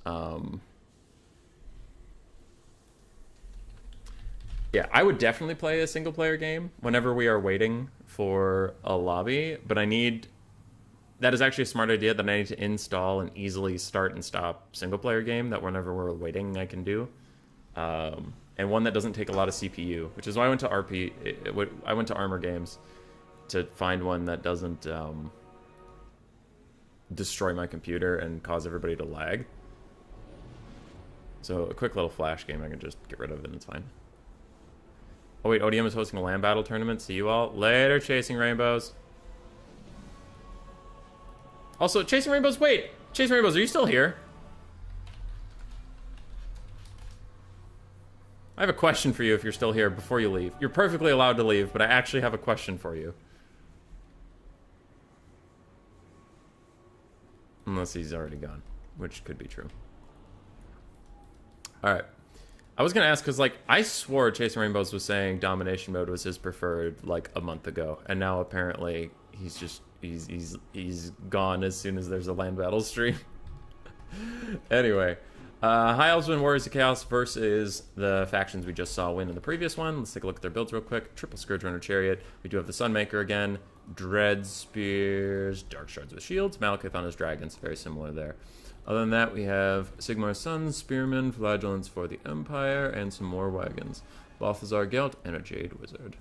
Yeah, I would definitely play a single player game whenever we are waiting for a lobby, but I need that is actually a smart idea that I need to install an easily start and stop single player game that whenever we're waiting I can do. And one that doesn't take a lot of CPU, which is why I went to I went to Armor Games to find one that doesn't destroy my computer and cause everybody to lag. So a quick little flash game I can just get rid of and it's fine. Oh wait, ODM is hosting a land battle tournament. See you all later, Chasing Rainbows. Also, Chasing Rainbows, wait! Chasing Rainbows, are you still here? I have a question for you if you're still here before you leave. You're perfectly allowed to leave, but I actually have a question for you. Unless he's already gone, which could be true. Alright. I was going to ask, because, like, I swore Chasing Rainbows was saying Domination Mode was his preferred, like, a month ago. And now, apparently, he's just... He's gone as soon as there's a land battle stream. Anyway. High Elves win Warriors of Chaos versus the factions we just saw win in the previous one. Let's take a look at their builds real quick. Triple Scourge Runner Chariot. We do have the Sunmaker again. Dread Spears. Dark Shards with Shields. Malekith on his dragons. Very similar there. Other than that, we have Sigmar's Sons, Spearmen, Flagellants for the Empire, and some more wagons. Balthazar Gelt, and a Jade Wizard.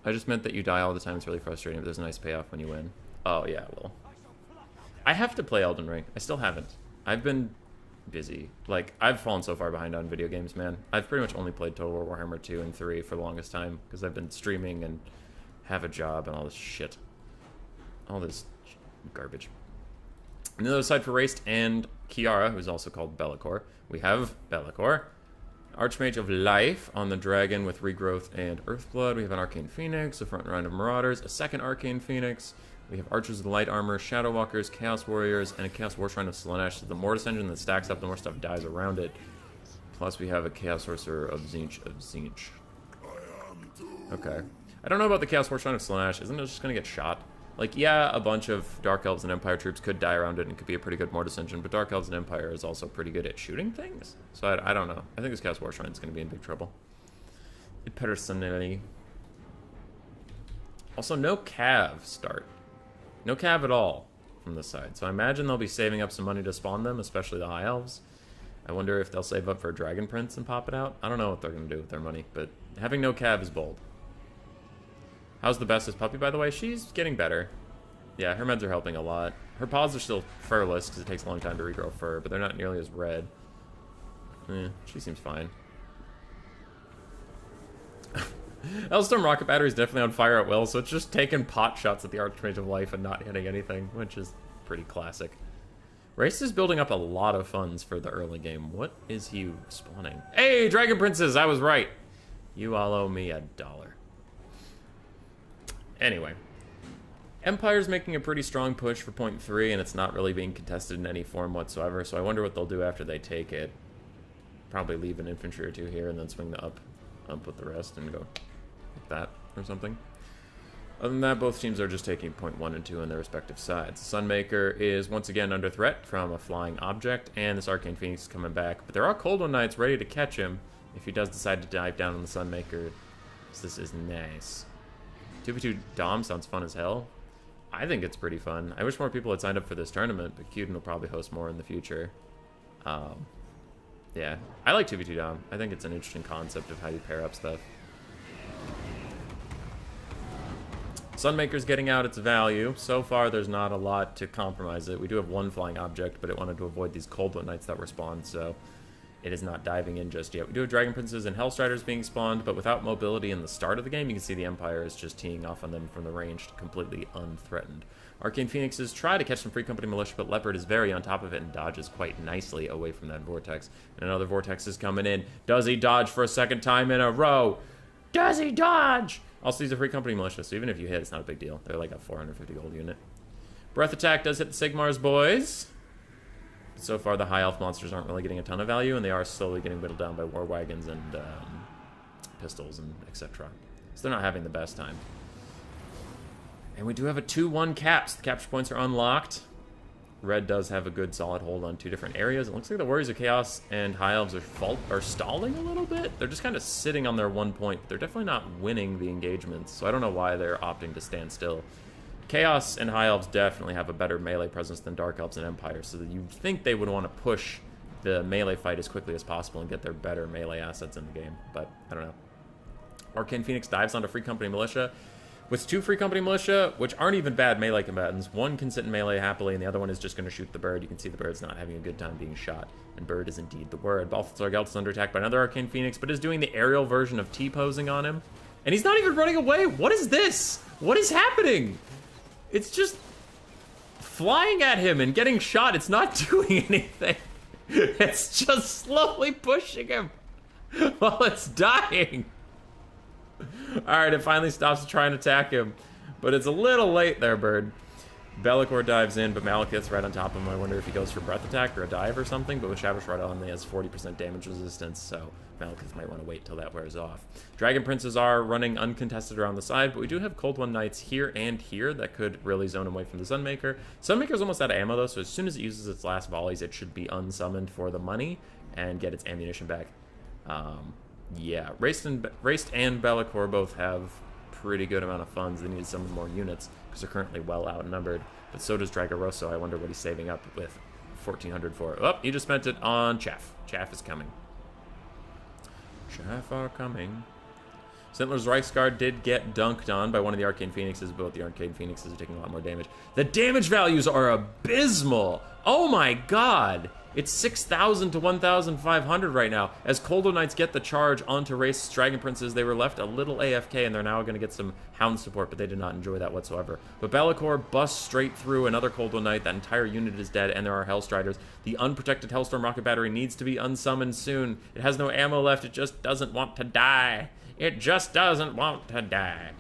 I just meant that you die all the time. It's really frustrating, but there's a nice payoff when you win. Oh, yeah, well. I have to play Elden Ring. I still haven't. I've been busy. Like, I've fallen so far behind on video games, man. I've pretty much only played Total War Warhammer 2 and 3 for the longest time, because I've been streaming and have a job and all this shit. All this garbage. On the other side for Raced and Kiara, who's also called Be'lakor, we have Be'lakor. Archmage of Life on the dragon with Regrowth and Earthblood. We have an Arcane Phoenix, a front round of Marauders, a second Arcane Phoenix. We have Archers with Light Armor, Shadow Walkers, Chaos Warriors, and a Chaos Warshrine of Slaanesh. So the Mortis engine that stacks up, the more stuff dies around it. Plus we have a Chaos Sorcerer of Tzeentch Okay. I don't know about the Chaos Warshrine of Slaanesh. Isn't it just going to get shot? Like, yeah, a bunch of Dark Elves and Empire troops could die around it and could be a pretty good Mortis engine, but Dark Elves and Empire is also pretty good at shooting things. So I don't know. I think this Chaos Warshrine is going to be in big trouble. Personally. Also, no Cav start. No Cav at all from this side. So I imagine they'll be saving up some money to spawn them, especially the High Elves. I wonder if they'll save up for a Dragon Prince and pop it out. I don't know what they're going to do with their money, but having no Cav is bold. How's the bestest puppy, by the way? She's getting better. Yeah, her meds are helping a lot. Her paws are still furless because it takes a long time to regrow fur, but they're not nearly as red. She seems fine. Elstorm Rocket Battery is definitely on fire at will, so it's just taking pot shots at the Archmage of Life and not hitting anything, which is pretty classic. Race is building up a lot of funds for the early game. What is he spawning? Hey, Dragon Princes, I was right. You all owe me $1. Anyway, Empire's making a pretty strong push for point 3, and it's not really being contested in any form whatsoever, so I wonder what they'll do after they take it. Probably leave an infantry or two here and then swing the up with the rest and go like that or something. Other than that, both teams are just taking point 1 and 2 on their respective sides. Sunmaker is once again under threat from a flying object, and this Arcane Phoenix is coming back, but there are Cold One Knights ready to catch him if he does decide to dive down on the Sunmaker. So this is nice. 2v2 Dom sounds fun as hell. I think it's pretty fun. I wish more people had signed up for this tournament, but Cuden will probably host more in the future. Yeah, I like 2v2 Dom. I think it's an interesting concept of how you pair up stuff. Sunmaker's getting out its value. So far, there's not a lot to compromise it. We do have one flying object, but it wanted to avoid these Cold Blood Knights that were spawned, so it is not diving in just yet. We do have Dragon Princes and Hellstriders being spawned, but without mobility in the start of the game, you can see the Empire is just teeing off on them from the range, completely unthreatened. Arcane Phoenixes try to catch some Free Company Militia, but Leopard is very on top of it and dodges quite nicely away from that Vortex. And another Vortex is coming in. Does he dodge for a second time in a row? Does he dodge? Also, these are Free Company Militia, so even if you hit, it's not a big deal. They're like a 450 gold unit. Breath Attack does hit the Sigmar's boys. So far, the high elf monsters aren't really getting a ton of value, and they are slowly getting whittled down by war wagons and pistols and etc. So they're not having the best time. And we do have a 2-1 caps. The capture points are unlocked. Red does have a good solid hold on 2 different areas. It looks like the Warriors of Chaos and High Elves are stalling a little bit. They're just kind of sitting on their 1 point. They're definitely not winning the engagements, so I don't know why they're opting to stand still. Chaos and High Elves definitely have a better melee presence than Dark Elves and Empire, so that you'd think they would want to push the melee fight as quickly as possible and get their better melee assets in the game, but I don't know. Arcane Phoenix dives onto Free Company Militia. With 2 Free Company Militia, which aren't even bad melee combatants, one can sit in melee happily, and the other one is just going to shoot the bird. You can see the bird's not having a good time being shot, and bird is indeed the word. Balthazar Gelt is under attack by another Arcane Phoenix, but is doing the aerial version of T-posing on him. And he's not even running away! What is this? What is happening? It's just flying at him and getting shot. It's not doing anything. It's just slowly pushing him while it's dying. Alright, it finally stops to try and attack him. But it's a little late there, bird. Be'lakor dives in, but Malekith's right on top of him. I wonder if he goes for breath attack or a dive or something, but with Shadow Shroud on, he has 40% damage resistance, so Malekith might want to wait till that wears off. Dragon Princes are running uncontested around the side, but we do have Cold One Knights here and here that could really zone him away from the Sunmaker. Sunmaker's almost out of ammo, though, so as soon as it uses its last volleys, it should be unsummoned for the money and get its ammunition back. Yeah, Raced and Be'lakor both have pretty good amount of funds. They need to summon more units because they're currently well outnumbered. But so does Dragoroso. I wonder what he's saving up with 1,400 for. Oh, he just spent it on Chaff. Chaff is coming. Chaff are coming. Sentler's Reichsguard did get dunked on by one of the Arcane Phoenixes, but the Arcane Phoenixes are taking a lot more damage. The damage values are abysmal! Oh my god! It's 6,000 to 1,500 right now. As Coldo Knights get the charge onto Race's Dragon Princes, they were left a little AFK, and they're now going to get some Hound support, but they did not enjoy that whatsoever. But Be'lakor busts straight through another Coldo Knight. That entire unit is dead, and there are Hellstriders. The unprotected Hellstorm Rocket Battery needs to be unsummoned soon. It has no ammo left. It just doesn't want to die. It just doesn't want to die.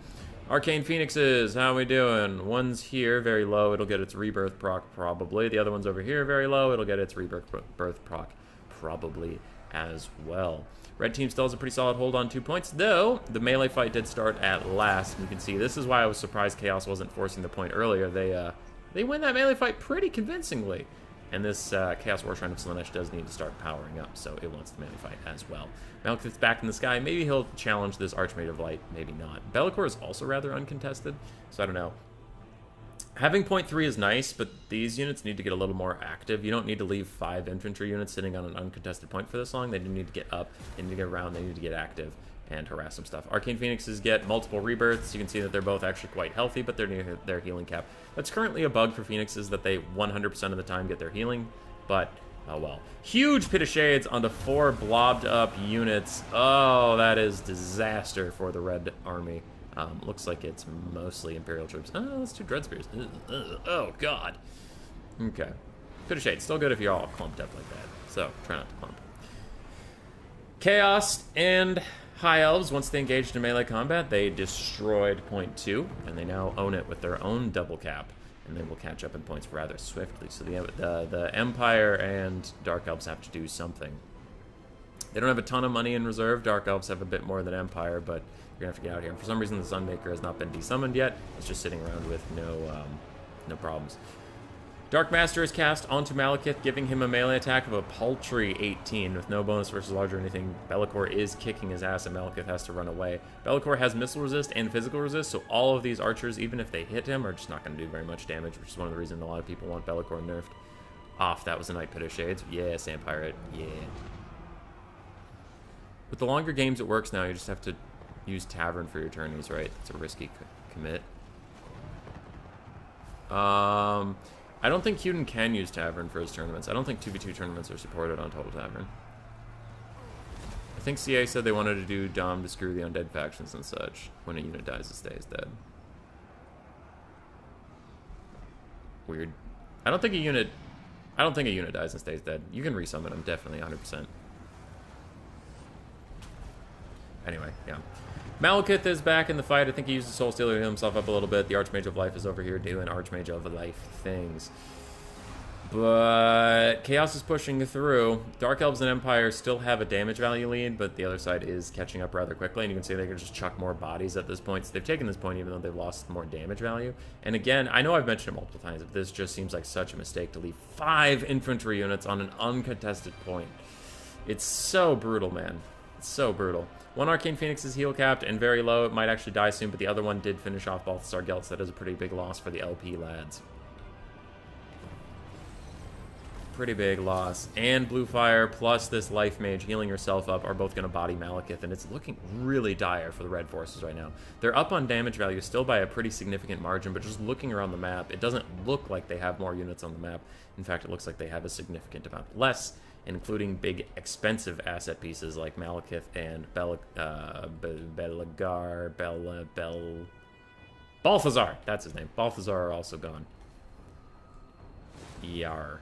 Arcane Phoenixes, how we doing? One's here, very low. It'll get its rebirth proc, probably. The other one's over here, very low. It'll get its rebirth proc, probably, as well. Red team still has a pretty solid hold on 2 points, though the melee fight did start at last. You can see this is why I was surprised Chaos wasn't forcing the point earlier. They win that melee fight pretty convincingly. And this Chaos War Shrine of Slaanesh does need to start powering up, so it wants the melee fight as well. Malekith's back in the sky. Maybe he'll challenge this Archmage of Light, maybe not. Be'lakor is also rather uncontested, so I don't know. Having point 3 is nice, but these units need to get a little more active. You don't need to leave 5 infantry units sitting on an uncontested point for this long. They need to get up, they need to get around, they need to get active and harass some stuff. Arcane Phoenixes get multiple rebirths. You can see that they're both actually quite healthy, but they're near their healing cap. That's currently a bug for Phoenixes, that they 100% of the time get their healing, but oh well. Huge Pit of Shades onto 4 blobbed up units. Oh, that is disaster for the red army. Looks like it's mostly Imperial troops. Oh, that's 2 Dread Spears. Oh, God. Okay. Pit of Shades. Still good if you're all clumped up like that. So, try not to clump. Chaos and High Elves, once they engaged in melee combat, they destroyed point 2, and they now own it with their own double cap, and they will catch up in points rather swiftly. So the Empire and Dark Elves have to do something. They don't have a ton of money in reserve. Dark Elves have a bit more than Empire, but you're going to have to get out here. And for some reason, the Sunmaker has not been desummoned yet. It's just sitting around with no problems. Dark Master is cast onto Malekith, giving him a melee attack of a paltry 18 with no bonus versus large or anything. Be'lakor is kicking his ass, and Malekith has to run away. Be'lakor has missile resist and physical resist, so all of these archers, even if they hit him, are just not going to do very much damage, which is one of the reasons a lot of people want Be'lakor nerfed. Off, that was a Night Pit of Shades. Yeah, Sand Pirate. Yeah. With the longer games, it works now. You just have to use Tavern for your tourneys, right? It's a risky commit. I don't think Huden can use Tavern for his tournaments. I don't think 2v2 tournaments are supported on Total Tavern. I think CA said they wanted to do Dom to screw the undead factions and such. When a unit dies, it stays dead. Weird. I don't think a unit dies and stays dead. You can resummon them, definitely, 100%. Anyway, yeah. Malekith is back in the fight. I think he used the Soul Stealer to heal himself up a little bit. The Archmage of Life is over here doing Archmage of Life things. But Chaos is pushing through. Dark Elves and Empire still have a damage value lead, but the other side is catching up rather quickly, and you can see they can just chuck more bodies at this point. So they've taken this point even though they've lost more damage value. And again, I know I've mentioned it multiple times, but this just seems like such a mistake to leave 5 infantry units on an uncontested point. It's so brutal, man. It's so brutal. One Arcane Phoenix is heal capped and very low. It might actually die soon, but the other one did finish off Balthasar Gelt, so that is a pretty big loss for the LP lads. Pretty big loss. And Blue Fire plus this Life Mage healing herself up are both going to body Malekith, and it's looking really dire for the red forces right now. They're up on damage value still by a pretty significant margin, but just looking around the map, it doesn't look like they have more units on the map. In fact, it looks like they have a significant amount less, including big expensive asset pieces like Malekith and Balthazar, that's his name. Balthazar are also gone. Yar.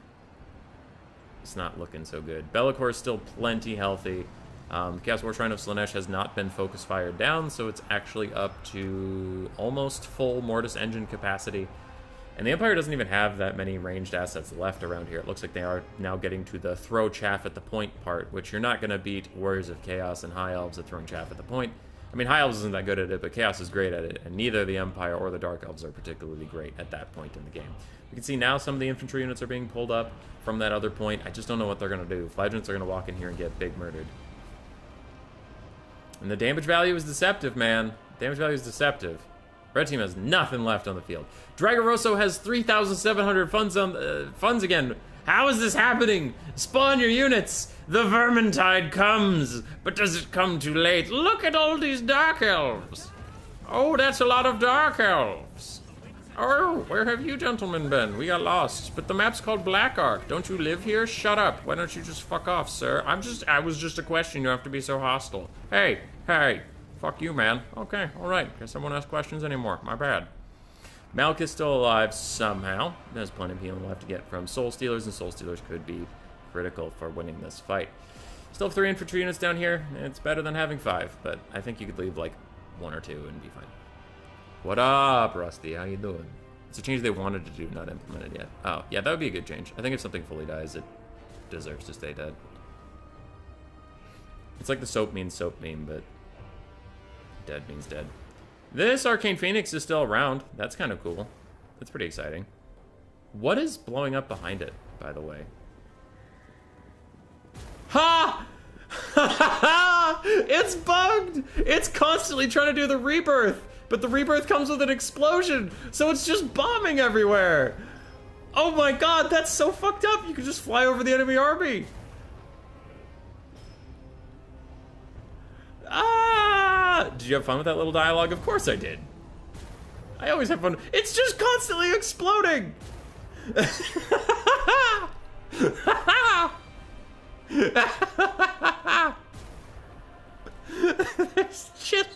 It's not looking so good. Be'lakor is still plenty healthy. Chaos War Shrine of Slaanesh has not been focus fired down, so it's actually up to almost full Mortis engine capacity. And the Empire doesn't even have that many ranged assets left around here. It looks like they are now getting to the throw chaff at the point part, which you're not going to beat Warriors of Chaos and High Elves at throwing chaff at the point. I mean, High Elves isn't that good at it, but Chaos is great at it, and neither the Empire or the Dark Elves are particularly great at that point in the game. We can see now some of the infantry units are being pulled up from that other point. I just don't know what they're going to do. Flagellants are going to walk in here and get big murdered. And the damage value is deceptive, man. Damage value is deceptive. Red team has nothing left on the field. Dragoroso has 3,700 funds again. How is this happening? Spawn your units. The Vermintide comes. But does it come too late? Look at all these Dark Elves. Oh, that's a lot of Dark Elves. Oh, where have you gentlemen been? We got lost. But the map's called Black Ark. Don't you live here? Shut up. Why don't you just fuck off, sir? I was just a question. You don't have to be so hostile. Hey. Fuck you, man. Okay, alright. Guess I won't ask questions anymore. My bad. Malekith's still alive somehow. There's plenty of healing left to get from Soul Stealers, and Soul Stealers could be critical for winning this fight. Still have 3 infantry units down here. It's better than having 5, but I think you could leave like 1 or 2 and be fine. What up, Rusty? How you doing? It's a change they wanted to do, not implemented yet. Oh, yeah, that would be a good change. I think if something fully dies, it deserves to stay dead. It's like the soap means soap meme, but dead means dead. This Arcane Phoenix is still around. That's kind of cool. That's pretty exciting. What is blowing up behind it, by the way? Ha! It's bugged! It's constantly trying to do the rebirth, but the rebirth comes with an explosion, so it's just bombing everywhere. Oh my god, that's so fucked up. You can just fly over the enemy army. Ah! Did you have fun with that little dialogue? Of course I did. I always have fun. It's just constantly exploding. There's shit.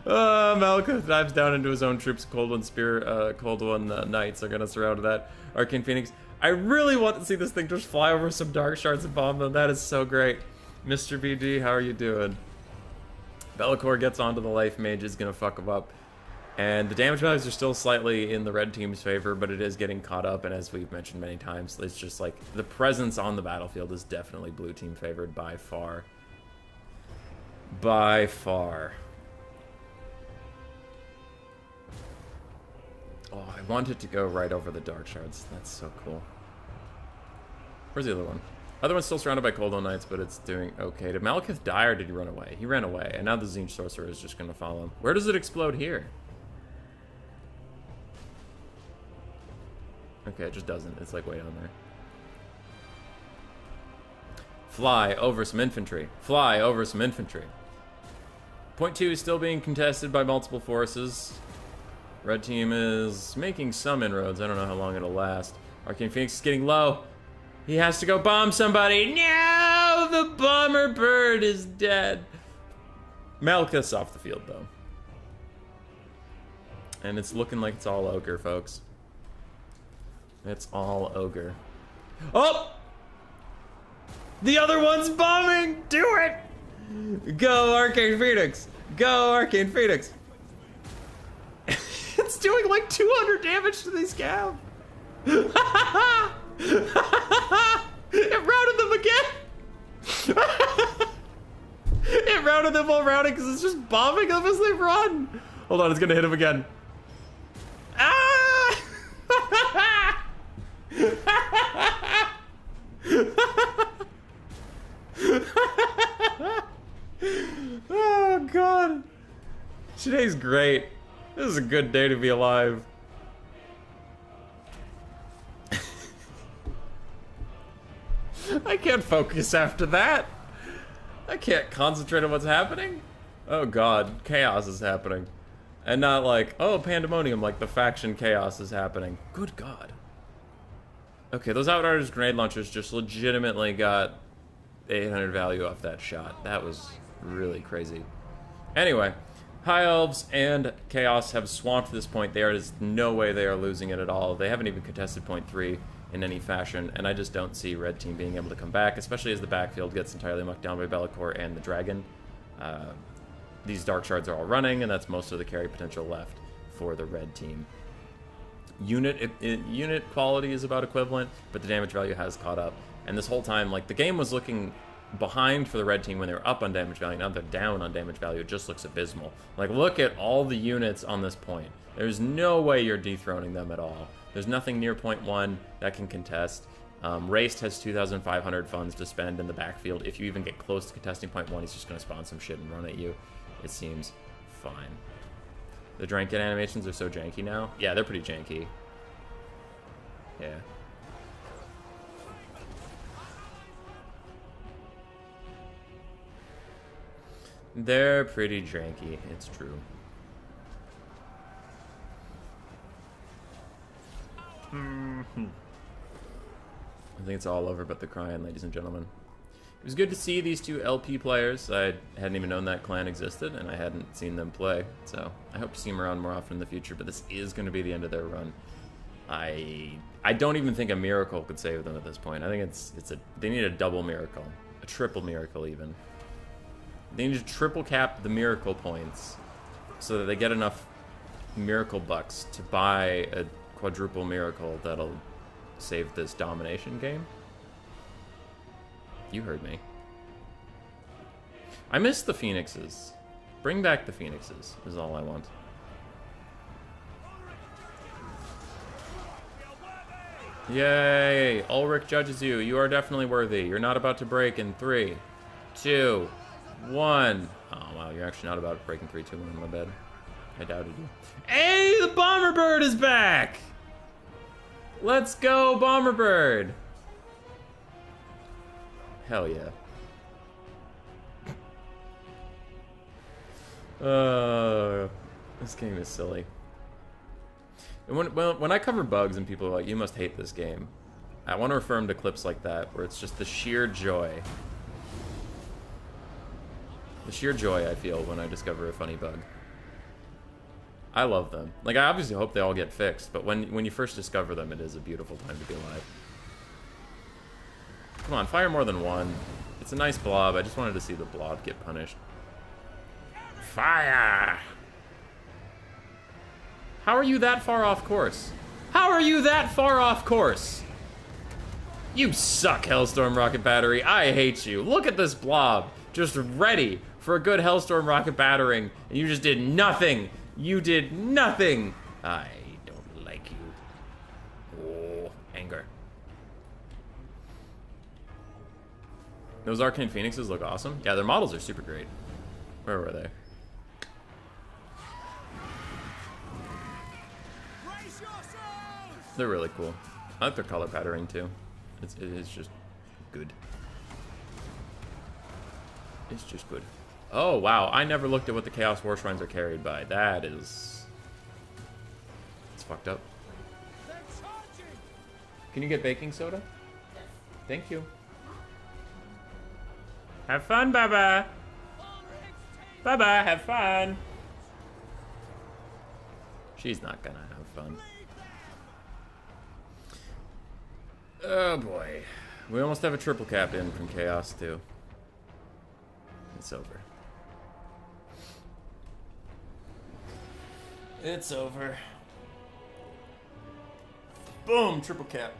Malekith dives down into his own troops. Cold One Knights are gonna surround that Arcane Phoenix. I really want to see this thing just fly over some dark shards and bomb them. That is so great. Mr. BG, how are you doing? Be'lakor gets onto the Life Mage, is gonna fuck him up. And the damage values are still slightly in the red team's favor, but it is getting caught up, and as we've mentioned many times, it's just like the presence on the battlefield is definitely blue team favored by far. By far. Oh, I want it to go right over the dark shards. That's so cool. Where's the other one? Other one's still surrounded by Cold One Knights, but it's doing okay. Did Malekith die or did he run away? He ran away, and now the Tzeentch Sorcerer is just going to follow him. Where does it explode here? Okay, it just doesn't. It's like way down there. Fly over some infantry. Fly over some infantry. Point 2 is still being contested by multiple forces. Red team is making some inroads. I don't know how long it'll last. Arcane Phoenix is getting low. He has to go bomb somebody. No! The bomber bird is dead. Malekith's off the field, though. And it's looking like it's all ogre, folks. It's all ogre. Oh! The other one's bombing! Do it! Go, Arcane Phoenix! Go, Arcane Phoenix! doing like 200 damage to these Cav. It routed them again. It routed them while routing because it's just bombing them as they run. Hold on, it's gonna hit him again. Ah! Oh god. Today's great. This is a good day to be alive. I can't focus after that. I can't concentrate on what's happening. Oh god, chaos is happening. And not like, oh, pandemonium, like the faction chaos is happening. Good god. Okay, those Outriders grenade launchers just legitimately got 800 value off that shot. That was really crazy. Anyway, High Elves and Chaos have swamped this point. There is no way they are losing it at all. They haven't even contested point 3 in any fashion, and I just don't see Red Team being able to come back, especially as the backfield gets entirely mucked down by Be'lakor and the Dragon. These Dark Shards are all running, and that's most of the carry potential left for the Red Team. Unit quality is about equivalent, but the damage value has caught up. And this whole time, like, the game was looking behind for the Red Team when they were up on damage value. Now they're down on damage value. It just looks abysmal. Like, look at all the units on this point. There's no way you're dethroning them at all. There's nothing near point 1 that can contest. Raced has 2,500 funds to spend in the backfield. If you even get close to contesting point 1, he's just going to spawn some shit and run at you. It seems fine. The Drankin animations are so janky now. Yeah, they're pretty janky. Yeah. They're pretty janky, it's true. I think it's all over but the crying, ladies and gentlemen. It was good to see these two LP players. I hadn't even known that clan existed, and I hadn't seen them play. So I hope to see them around more often in the future, but this is going to be the end of their run. I don't even think a miracle could save them at this point. I think they need a double miracle. A triple miracle, even. They need to triple cap the miracle points so that they get enough miracle bucks to buy a quadruple miracle that'll save this domination game. You heard me. I miss the Phoenixes. Bring back the Phoenixes is all I want. Yay! Ulrich judges you. You are definitely worthy. You're not about to break in 3, 2, 1. Oh, wow. You're actually not about to break in 3, 2, 1. My bad. I doubted you. Hey! The Bomber Bird is back! Let's go, Bomber Bird! Hell yeah. This game is silly. And when I cover bugs and people are like, you must hate this game, I want to refer them to clips like that, where it's just the sheer joy. The sheer joy I feel when I discover a funny bug. I love them. Like, I obviously hope they all get fixed, but when you first discover them, it is a beautiful time to be alive. Come on, fire more than one. It's a nice blob. I just wanted to see the blob get punished. Fire! How are you that far off course? How are you that far off course? You suck, Hellstorm Rocket Battery. I hate you. Look at this blob. Just ready for a good Hellstorm Rocket Battering, and you just did nothing. You did nothing. I don't like you. Oh, anger. Those Arcane Phoenixes look awesome. Yeah, their models are super great. Where were they? They're really cool. I like their color patterning too. It is just good. It's just good. Oh wow, I never looked at what the Chaos War Shrines are carried by. That is... It's fucked up. Can you get baking soda? Thank you. Have fun, Baba. Baba, have fun. She's not gonna have fun. Oh boy. We almost have a triple cap in from Chaos too. It's over. It's over. Boom, triple cap.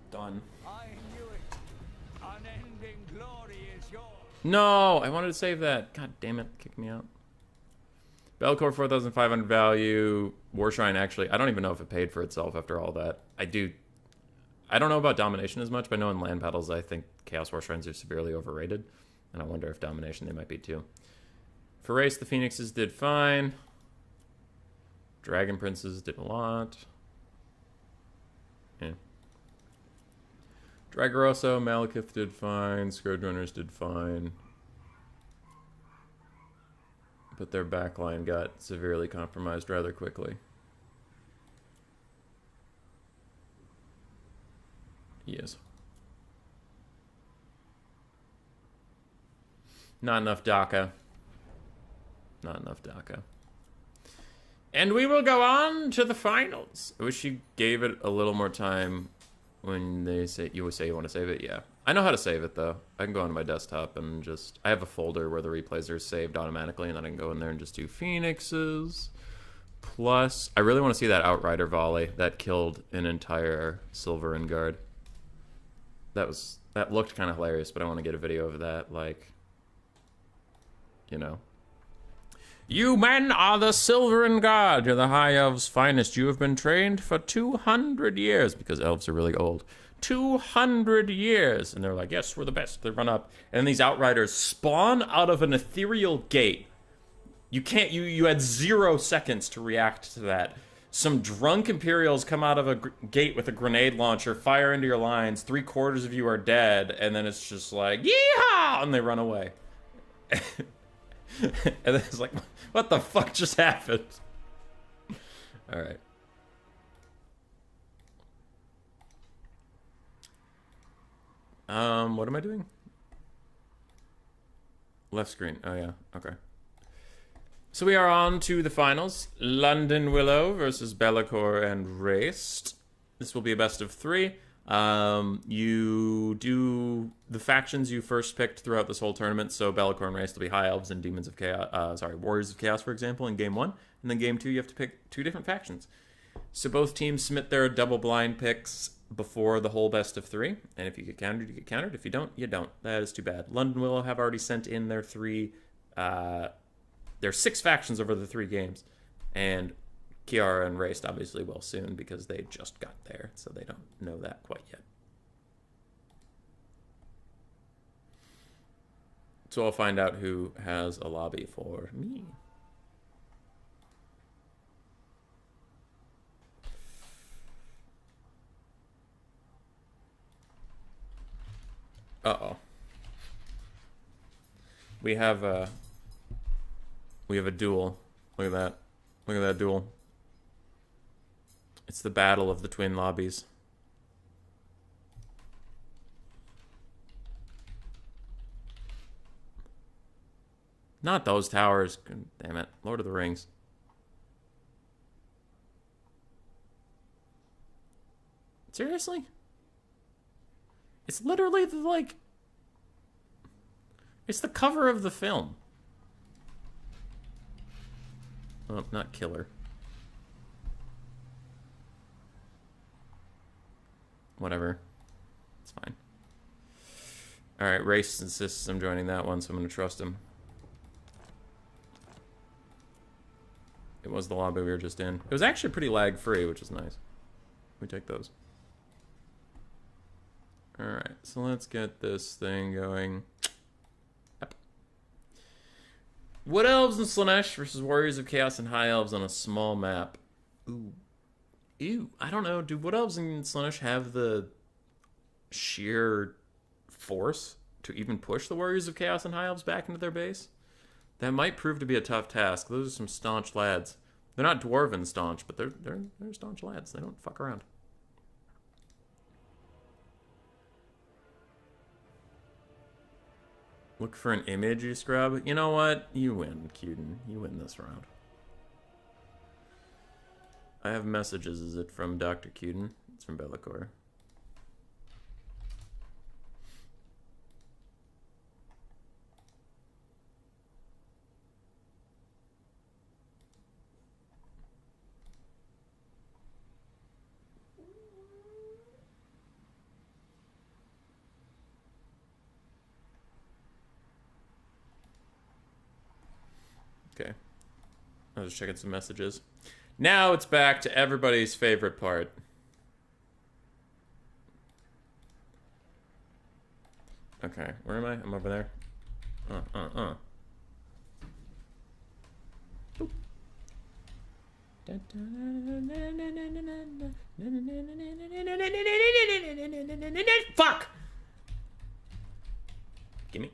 Done. I knew it. Unending glory is yours. No, I wanted to save that. God damn it, kick me out. Belcore 4,500 value. War Shrine actually, I don't even know if it paid for itself after all that. I don't know about Domination as much, but I know in land battles I think Chaos War Shrines are severely overrated. And I wonder if Domination they might be too. For race, the Phoenixes did fine. Dragon Princes did a lot. Yeah. Dragoroso, Malekith did fine. Scourge Runners did fine. But their backline got severely compromised rather quickly. Yes. Not enough DACA. Not enough DACA. And we will go on to the finals. I wish you gave it a little more time when they say you want to save it. Yeah. I know how to save it, though. I can go onto my desktop and just... I have a folder where the replays are saved automatically, and then I can go in there and just do Phoenixes. Plus, I really want to see that Outrider volley that killed an entire Silverin guard. That looked kind of hilarious, but I want to get a video of that, like... You know. You men are the Silverin Guard. You're the High Elves' finest. You have been trained for 200 years, because elves are really old. 200 years. And they're like, yes, we're the best. They run up. And these Outriders spawn out of an ethereal gate. You can't, you had 0 seconds to react to that. Some drunk Imperials come out of a gate with a grenade launcher, fire into your lines, 3/4 of you are dead, and then it's just like, yeehaw! And they run away. And then it's like, what the fuck just happened? Alright. What am I doing? Left screen. Oh, yeah. Okay. So we are on to the finals. London Willow versus Bellicor and Raced. This will be a best of 3. You do the factions you first picked throughout this whole tournament. So Bellicor and Raced will be High Elves and Demons of Chaos. Warriors of Chaos, for example, in Game 1. And then Game 2, you have to pick 2 different factions. So both teams submit their double blind picks before the whole best of 3. And if you get countered, you get countered. If you don't, you don't. That is too bad. London Willow have already sent in their 6 factions over the 3 games. And Kiara and Raced obviously will soon because they just got there. So they don't know that quite yet. So I'll find out who has a lobby for me. Uh-oh. We have a duel. Look at that. Look at that duel. It's the battle of the twin lobbies. Not those towers. Damn it. Lord of the Rings. Seriously? It's literally it's the cover of the film. Oh, not killer. Whatever. It's fine. Alright, Race insists I'm joining that one, so I'm going to trust him. It was the lobby we were just in. It was actually pretty lag-free, which is nice. We take those. Alright, so let's get this thing going. Yep. Wood Elves and Slaanesh versus Warriors of Chaos and High Elves on a small map. Ooh. Ew. I don't know. Do Wood Elves and Slaanesh have the sheer force to even push the Warriors of Chaos and High Elves back into their base? That might prove to be a tough task. Those are some staunch lads. They're not dwarven staunch, but they're staunch lads. They don't fuck around. Look for an image, you scrub. You know what? You win, Cuden. You win this round. I have messages. Is it from Dr. Cuden? It's from Bellicor. Okay. I was just checking some messages. Now it's back to everybody's favorite part. Okay, where am I? I'm over there. Boop. Fuck! Gimme.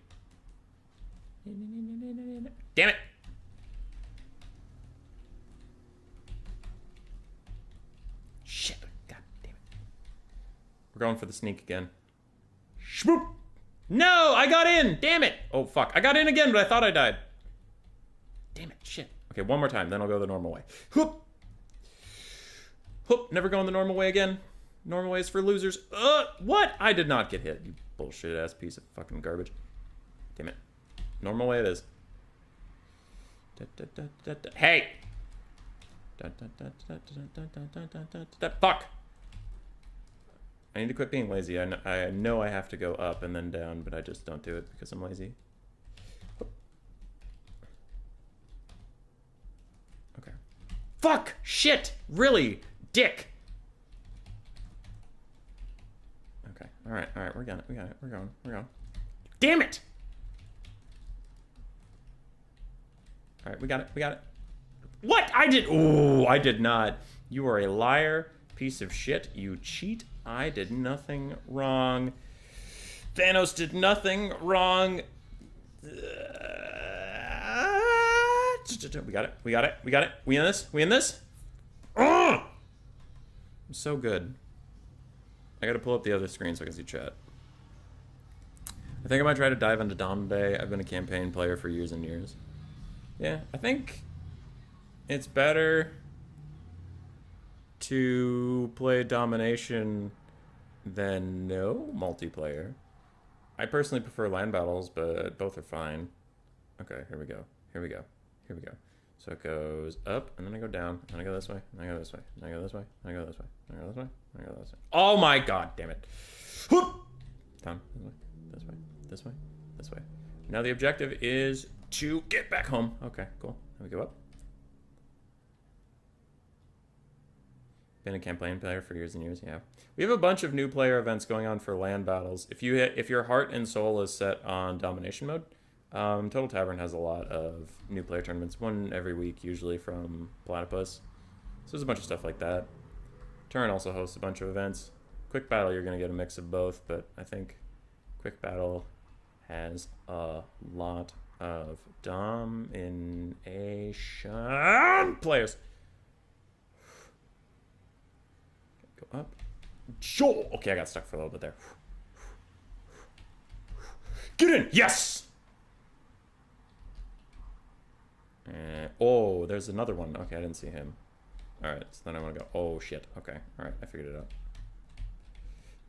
Damn it! Shit. God damn it. We're going for the sneak again. Shmoop! No! I got in! Damn it! Oh, fuck. I got in again, but I thought I died. Damn it. Shit. Okay, one more time, then I'll go the normal way. Whoop! Whoop! Never going the normal way again. Normal way is for losers. What? I did not get hit, you bullshit-ass piece of fucking garbage. Damn it. Normal way it is. Hey! Fuck! I need to quit being lazy. I know I have to go up and then down, but I just don't do it because I'm lazy. Okay. Fuck! Shit! Really? Dick! Okay. Alright, we're going. We're going. Damn it! Alright, we got it. What? I did not. You are a liar, piece of shit. You cheat. I did nothing wrong. Thanos did nothing wrong. We got it. We in this? I'm so good. I gotta pull up the other screen so I can see chat. I think I might try to dive into Dom Day. I've been a campaign player for years and years. Yeah, I think it's better to play Domination than no multiplayer. I personally prefer land battles, but both are fine. Okay, here we go. So it goes up, and then I go down, and I go this way, and I go this way, and I go this way, and I go this way, and I go this way, and I go this way. Oh my god, damn it. Whoop! Down, this way. Now the objective is to get back home. Okay, cool. Now we go up. Been a campaign player for years and years, yeah. We have a bunch of new player events going on for land battles. If your heart and soul is set on domination mode, Total Tavern has a lot of new player tournaments, one every week, usually from Platypus. So there's a bunch of stuff like that. Turn also hosts a bunch of events. Quick Battle, you're going to get a mix of both, but I think Quick Battle has a lot of domination players. Go up. Sure. Okay, I got stuck for a little bit there. Get in! Yes! Oh, there's another one. Okay, I didn't see him. Alright, so then I want to go. Oh, shit. Okay, alright, I figured it out.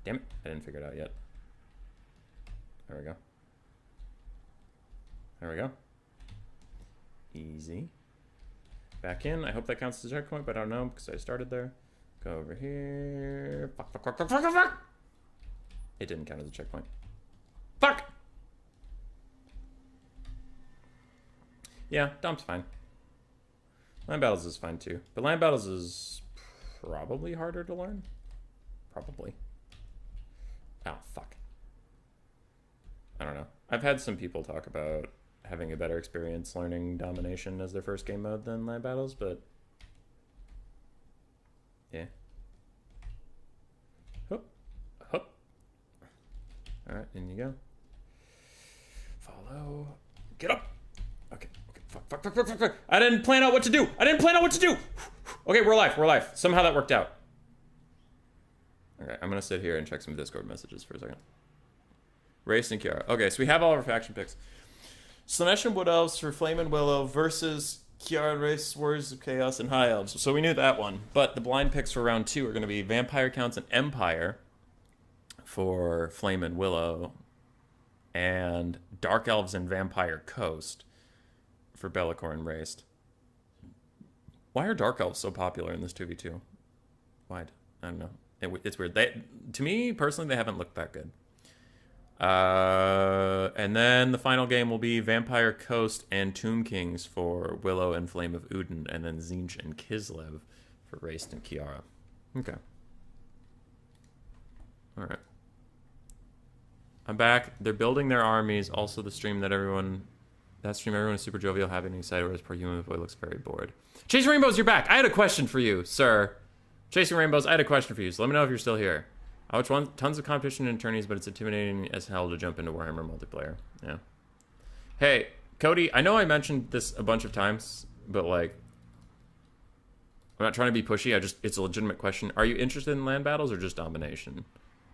Damn it, I didn't figure it out yet. There we go. Easy. Back in. I hope that counts as a checkpoint, but I don't know because I started there. Go over here. Fuck. It didn't count as a checkpoint. Fuck! Yeah, Dom's fine. Land Battles is fine too. But Land Battles is probably harder to learn. Probably. Oh, fuck. I don't know. I've had some people talk about having a better experience learning Domination as their first game mode than Land Battles, but yeah. Hup. Alright, in you go. Follow. Get up! Okay. Fuck. I didn't plan out what to do! Okay, we're alive. Somehow that worked out. Okay, I'm gonna sit here and check some Discord messages for a second. Race and Kiara. Okay, so we have all of our faction picks. Slanesh and Wood Elves for Flame and Willow versus Kiara Race, Warriors of Chaos, and High Elves. So we knew that one. But the blind picks for round 2 are going to be Vampire Counts and Empire for Flame and Willow, and Dark Elves and Vampire Coast for Be'lakor and Raced. Why are Dark Elves so popular in this 2v2? Why? I don't know. It's weird. To me, personally, they haven't looked that good. And then the final game will be Vampire Coast and Tomb Kings for Willow and Flame of Udin, and then Zinj and Kislev for Raced and Kiara. Okay. Alright. I'm back. They're building their armies. Also the stream that everyone is super jovial, happy and excited, whereas poor human boy looks very bored. Chasing Rainbows, you're back. I had a question for you, sir. Chasing Rainbows, I had a question for you, so let me know if you're still here. I watch tons of competition and attorneys, but it's intimidating as hell to jump into Warhammer multiplayer. Yeah. Hey, Cody, I know I mentioned this a bunch of times, but like, I'm not trying to be pushy. It's a legitimate question. Are you interested in land battles or just domination?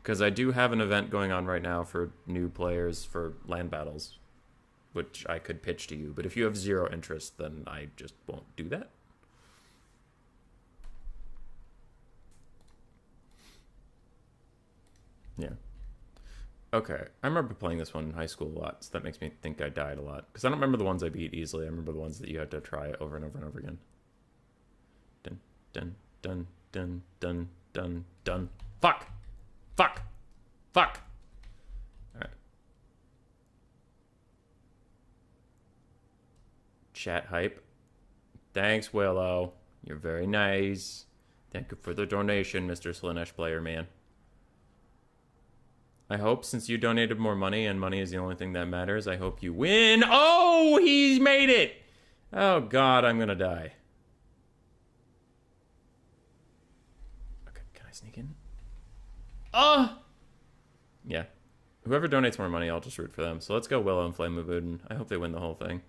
Because I do have an event going on right now for new players for land battles, which I could pitch to you. But if you have zero interest, then I just won't do that. Yeah. Okay. I remember playing this one in high school a lot, so that makes me think I died a lot. Because I don't remember the ones I beat easily. I remember the ones that you had to try over and over and over again. Dun, dun, dun, dun, dun, dun, dun. Fuck! Fuck! Fuck! Alright. Chat hype. Thanks, Willow. You're very nice. Thank you for the donation, Mr. Slanesh player, man. I hope since you donated more money, and money is the only thing that matters, I hope you win. Oh, he made it! Oh, God, I'm gonna die. Okay, can I sneak in? Oh! Yeah. Whoever donates more money, I'll just root for them. So let's go Willow and Flame of Udin. I hope they win the whole thing.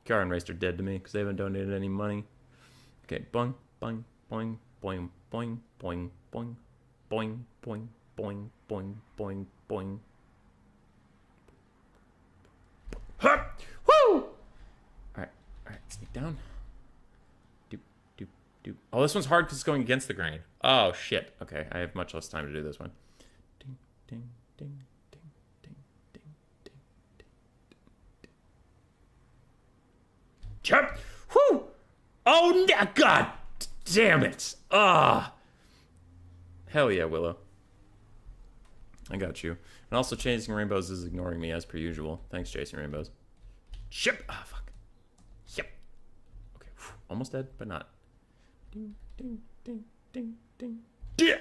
Kiara and Race are dead to me because they haven't donated any money. Okay, boing, boing, boing, boing, boing, boing, boing, boing, boing, boing, boing, boing, boing. Ha! Woo! Alright, sneak down. Doop, doop, doop. Oh, this one's hard because it's going against the grain. Oh, shit. Okay, I have much less time to do this one. Ding, ding, ding, ding, ding, ding, ding, ding, ding. Jump! Whoo! Oh, God damn it! Ah! Hell yeah, Willow. I got you. And also, Chasing Rainbows is ignoring me as per usual. Thanks, Chasing Rainbows. Ship! Ah, fuck. Yep. Okay, whew. Almost dead, but not. Ding, ding, ding, ding, ding. Yeah!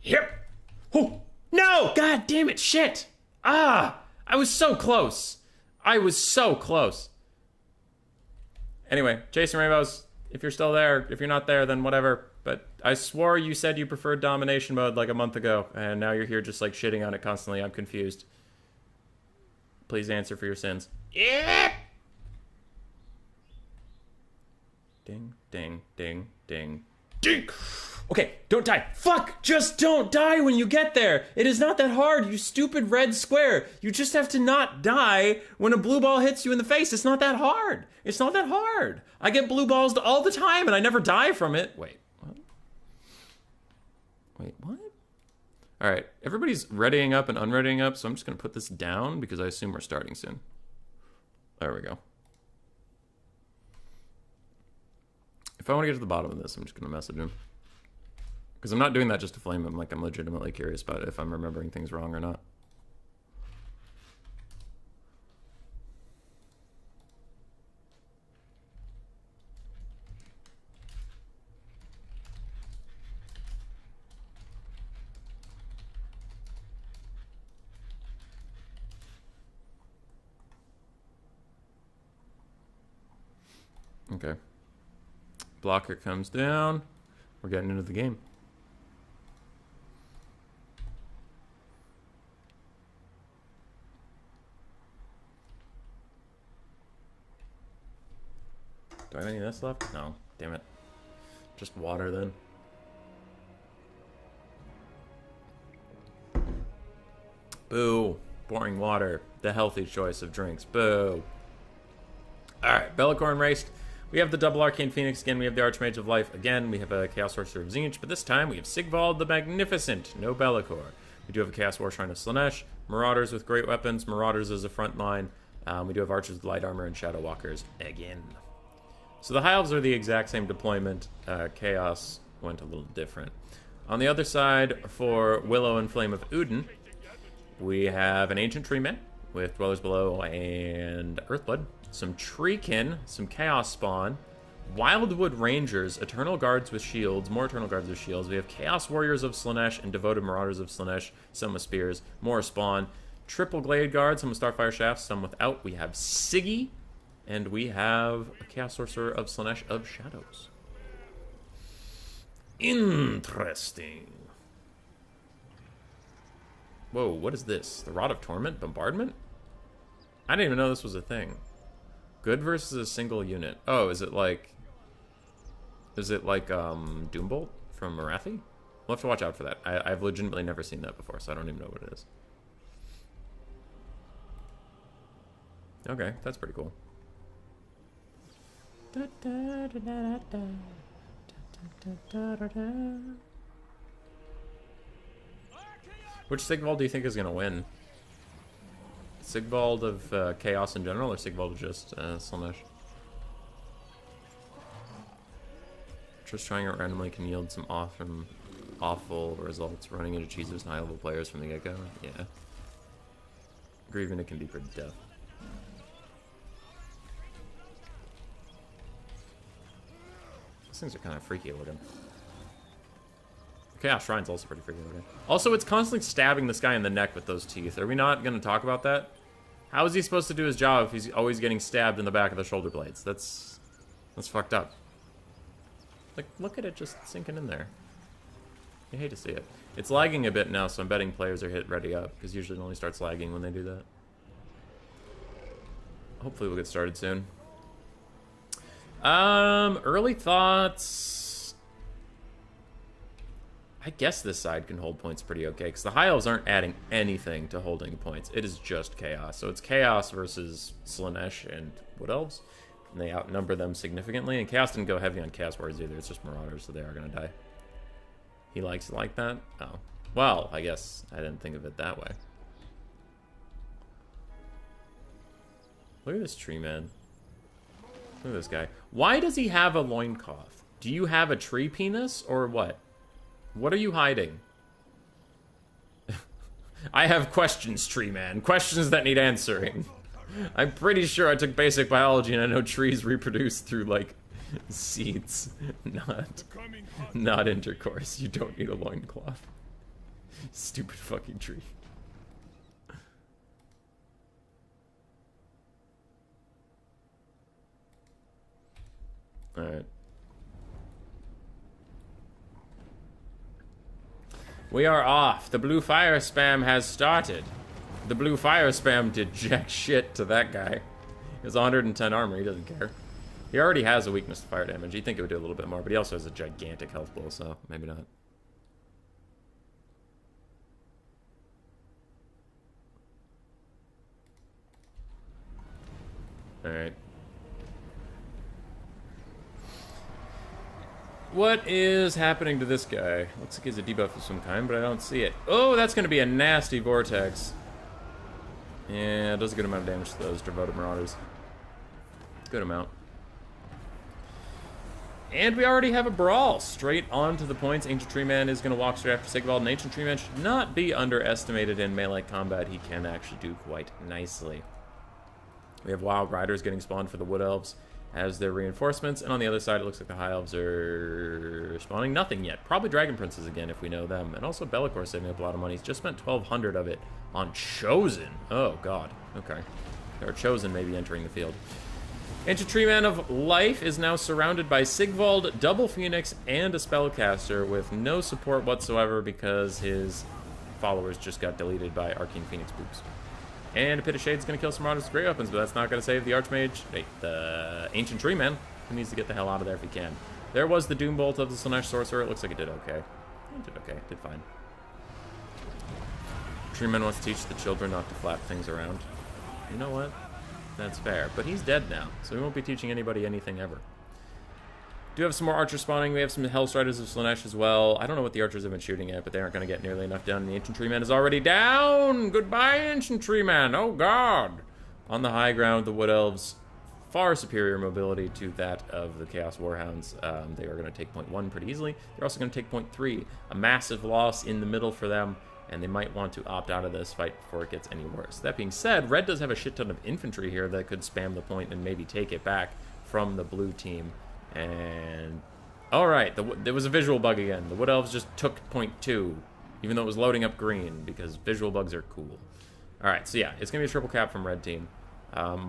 Yep! Oh! No! God damn it! Shit! Ah! I was so close! I was so close. Anyway, Chasing Rainbows, if you're still there, if you're not there, then whatever. But I swore you said you preferred domination mode like a month ago, and now you're here just like shitting on it constantly. I'm confused. Please answer for your sins. Yeah! Ding, ding, ding, ding, ding. Okay, don't die. Fuck! Just don't die when you get there. It is not that hard, you stupid red square. You just have to not die when a blue ball hits you in the face. It's not that hard. It's not that hard. I get blue balls all the time and I never die from it. Wait, what? Wait, what? All right, everybody's readying up and unreadying up, so I'm just going to put this down because I assume we're starting soon. There we go. If I want to get to the bottom of this, I'm just going to message him. Because I'm not doing that just to flame him, like I'm legitimately curious about if I'm remembering things wrong or not. Okay. Blocker comes down. We're getting into the game. Do I have any of this left? No. Damn it. Just water then. Boo. Boring water. The healthy choice of drinks. Boo. Alright, Bellacorn raced. We have the double Arcane Phoenix again. We have the Archmage of Life again. We have a Chaos Sorcerer of Zinj, but this time we have Sigvald the Magnificent. No Be'lakor. We do have a Chaos War Shrine of Slanesh. Marauders with great weapons. Marauders as a front line. We do have Archers with light armor and Shadow Walkers again. So the High Elves are the exact same deployment. Chaos went a little different. On the other side, for Willow and Flame of Uden, we have an Ancient Tree Man with Dwellers Below and Earthblood, some Treekin, some Chaos Spawn, Wildwood Rangers, Eternal Guards with shields, more Eternal Guards with shields. We have Chaos Warriors of Slaanesh and Devoted Marauders of Slaanesh, some with spears, more spawn. Triple Glade Guards, some with Starfire Shafts, some without. We have Siggy, and we have a Chaos Sorcerer of Slaanesh of Shadows. Interesting. Whoa, what is this? The Rod of Torment? Bombardment? I didn't even know this was a thing. Good versus a single unit. Oh, is it like Doombolt from Marathi? We'll have to watch out for that. I've legitimately never seen that before, so I don't even know what it is. Okay, that's pretty cool. Which Sigvald do you think is going to win? Sigvald of Chaos in general, or Sigvald of just Slaanesh? Just trying it randomly can yield some awful results. Running into cheeses and high-level players from the get-go. Yeah. Grieving it can be pretty tough. These things are kind of freaky looking. Chaos Shrine's also pretty freaky looking. Also, it's constantly stabbing this guy in the neck with those teeth. Are we not going to talk about that? How is he supposed to do his job if he's always getting stabbed in the back of the shoulder blades? That's fucked up. Like, look at it just sinking in there. You hate to see it. It's lagging a bit now, so I'm betting players are hit ready up, because usually it only starts lagging when they do that. Hopefully we'll get started soon. Early thoughts. I guess this side can hold points pretty okay, because the High Elves aren't adding anything to holding points. It is just Chaos. So it's Chaos versus Slaanesh and Wood Elves, and they outnumber them significantly. And Chaos didn't go heavy on Chaos Warriors either. It's just Marauders, so they are going to die. He likes it like that? Oh. Well, I guess I didn't think of it that way. Look at this tree, man. Look at this guy. Why does he have a loincloth? Do you have a tree penis, or what? What are you hiding? I have questions, tree man. Questions that need answering. I'm pretty sure I took basic biology and I know trees reproduce through, like, seeds. Not intercourse. You don't need a loincloth. Stupid fucking tree. Alright. We are off. The blue fire spam has started. The blue fire spam did jack shit to that guy. He has 110 armor. He doesn't care. He already has a weakness to fire damage. You'd think it would do a little bit more, but he also has a gigantic health pool, so maybe not. Alright. What is happening to this guy? Looks like he's a debuff of some kind, but I don't see it. Oh, that's going to be a nasty vortex. Yeah, it does a good amount of damage to those Devoted Marauders. Good amount. And we already have a brawl. Straight on to the points. Ancient Tree Man is going to walk straight after Sigvald, and Ancient Tree Man should not be underestimated in melee combat. He can actually do quite nicely. We have Wild Riders getting spawned for the Wood Elves as their reinforcements, and on the other side it looks like the High Elves are spawning nothing yet. Probably Dragon Princes again if we know them. And also Bellicor saving up a lot of money. He's just spent 1,200 of it on Chosen. Oh god. Okay. Or Chosen maybe entering the field. Ancient Tree Man of Life is now surrounded by Sigvald, Double Phoenix, and a Spellcaster with no support whatsoever because his followers just got deleted by Arcane Phoenix boobs. And a Pit of Shade's going to kill some Marauders with great weapons, but that's not going to save the Archmage, the Ancient Tree Man, who needs to get the hell out of there if he can. There was the Doombolt of the Slaanesh Sorcerer. It looks like it did okay. It did okay. It did fine. Tree Man wants to teach the children not to flap things around. You know what? That's fair. But he's dead now, so we won't be teaching anybody anything ever. Do have some more archers spawning. We have some Hellstriders of Slaanesh as well. I don't know what the archers have been shooting at, but they aren't going to get nearly enough done. The Ancient Tree Man is already down! Goodbye, Ancient Tree Man! Oh, God! On the high ground, the Wood Elves far superior mobility to that of the Chaos Warhounds. They are going to take point 1 pretty easily. They're also going to take point 3, a massive loss in the middle for them, and they might want to opt out of this fight before it gets any worse. That being said, red does have a shit ton of infantry here that could spam the point and maybe take it back from the blue team. And all right, there was a visual bug again. The Wood Elves just took point 2, even though it was loading up green, because visual bugs are cool. All right, so yeah, it's going to be a triple cap from red team.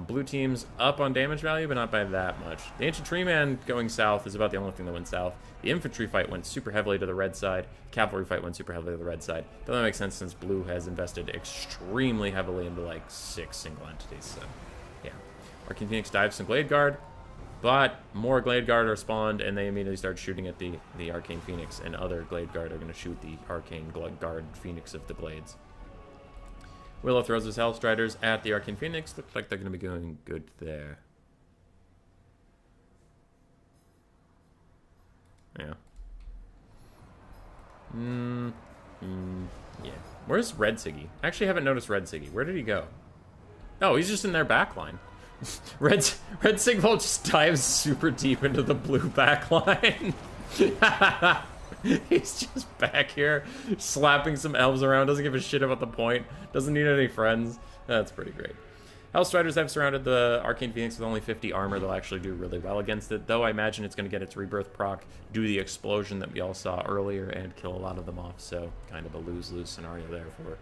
Blue team's up on damage value, but not by that much. The Ancient Tree Man going south is about the only thing that went south. The infantry fight went super heavily to the red side. Cavalry fight went super heavily to the red side. Doesn't make sense since blue has invested extremely heavily into like 6 single entities. So, yeah. Arcane Phoenix dives some Glade Guard, but more Glade Guard are spawned, and they immediately start shooting at the Arcane Phoenix, and other Glade Guard are going to shoot the Arcane Guard Phoenix of the Glades. Willow throws his Hellstriders at the Arcane Phoenix. Looks like they're going to be going good there. Yeah. Yeah. Where's Red Siggy? I actually haven't noticed Red Siggy. Where did he go? Oh, he's just in their backline. Red Sigvold just dives super deep into the blue backline. He's just back here slapping some elves around, doesn't give a shit about the point, doesn't need any friends. That's pretty great. Hellstriders have surrounded the Arcane Phoenix with only 50 armor. They'll actually do really well against it, though I imagine it's going to get its rebirth proc, do the explosion that we all saw earlier, and kill a lot of them off, so kind of a lose-lose scenario there for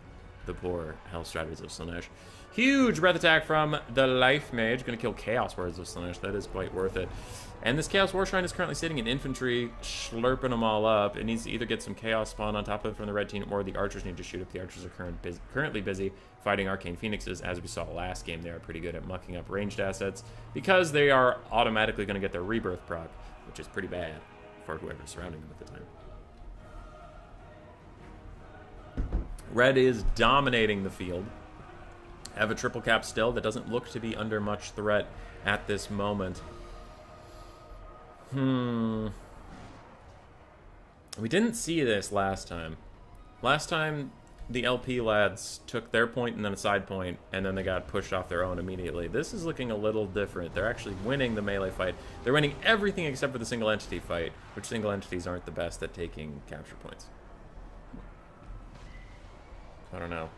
the poor Hellstriders of Slaanesh. Huge breath attack from the Life Mage, going to kill Chaos Warriors of Slaanesh. That is quite worth it. And this Chaos War Shrine is currently sitting in infantry, slurping them all up. It needs to either get some Chaos spawn on top of it from the red team, or the archers need to shoot up. The archers are currently busy fighting Arcane Phoenixes. As we saw last game, they are pretty good at mucking up ranged assets because they are automatically going to get their rebirth proc, which is pretty bad for whoever's surrounding them at the time. Red is dominating the field. Have a triple cap still that doesn't look to be under much threat at this moment. We didn't see this last time. Last time, the LP lads took their point and then a side point, and then they got pushed off their own immediately. This is looking a little different. They're actually winning the melee fight. They're winning everything except for the single entity fight, which single entities aren't the best at taking capture points. I don't know.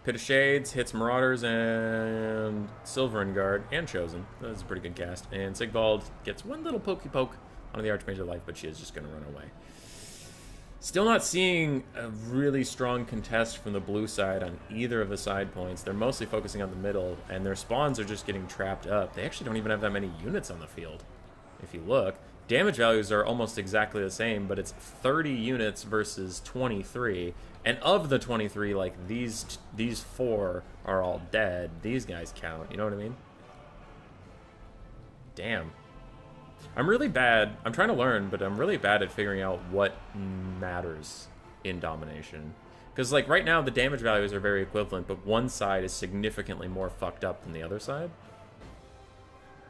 Pit of Shades hits Marauders and Silverin Guard and Chosen. That's a pretty good cast. And Sigvald gets one little pokey poke on the Archmage of Life, but she is just going to run away. Still not seeing a really strong contest from the blue side on either of the side points. They're mostly focusing on the middle, and their spawns are just getting trapped up. They actually don't even have that many units on the field, if you look. Damage values are almost exactly the same, but it's 30 units versus 23. And of the 23, like, these 4 are all dead. These guys count, you know what I mean? Damn. I'm really bad. I'm trying to learn, but I'm really bad at figuring out what matters in Domination. Because, like, right now, the damage values are very equivalent, but one side is significantly more fucked up than the other side.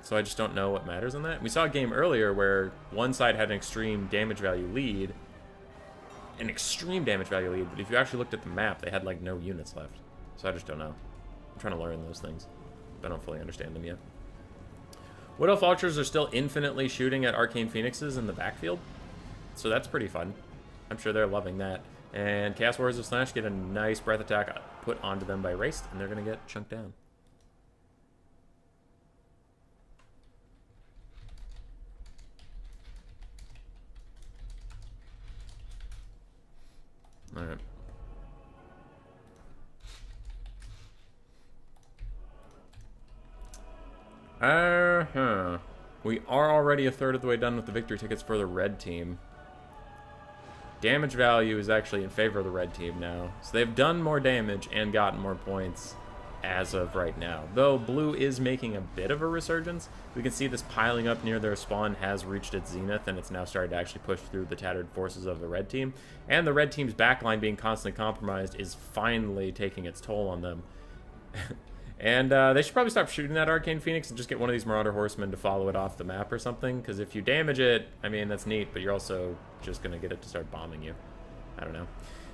So I just don't know what matters in that. We saw a game earlier where one side had an extreme damage value lead, but if you actually looked at the map, they had, like, no units left. So I just don't know. I'm trying to learn those things, but I don't fully understand them yet. Wood Elf Archers are still infinitely shooting at Arcane Phoenixes in the backfield, so that's pretty fun. I'm sure they're loving that. And Chaos Warriors of Slaanesh get a nice breath attack put onto them by Raced, and they're going to get chunked down. Alright. We are already a third of the way done with the victory tickets for the red team. Damage value is actually in favor of the red team now. So they've done more damage and gotten more points as of right now. Though blue is making a bit of a resurgence. We can see this piling up near their spawn has reached its zenith, and it's now started to actually push through the tattered forces of the red team. And the red team's backline being constantly compromised is finally taking its toll on them. And they should probably stop shooting that Arcane Phoenix and just get one of these Marauder Horsemen to follow it off the map or something. Because if you damage it, I mean, that's neat, but you're also just going to get it to start bombing you. I don't know.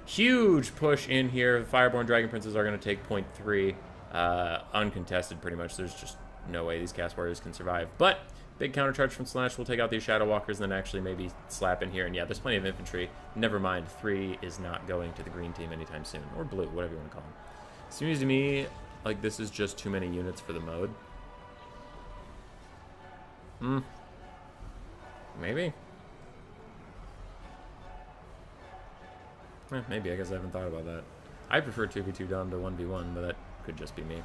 Huge push in here. The Fireborn Dragon Princes are going to take point 3. Uncontested, pretty much. There's just no way these Chaos Warriors can survive. But big counter charge from Slanesh will take out these Shadow Walkers and then actually maybe slap in here. And yeah, there's plenty of infantry. Never mind, 3 is not going to the green team anytime soon. Or blue, whatever you want to call them. Seems to me like this is just too many units for the mode. Maybe. Maybe, I guess I haven't thought about that. I prefer 2v2 Dom to 1v1, but that could just be me.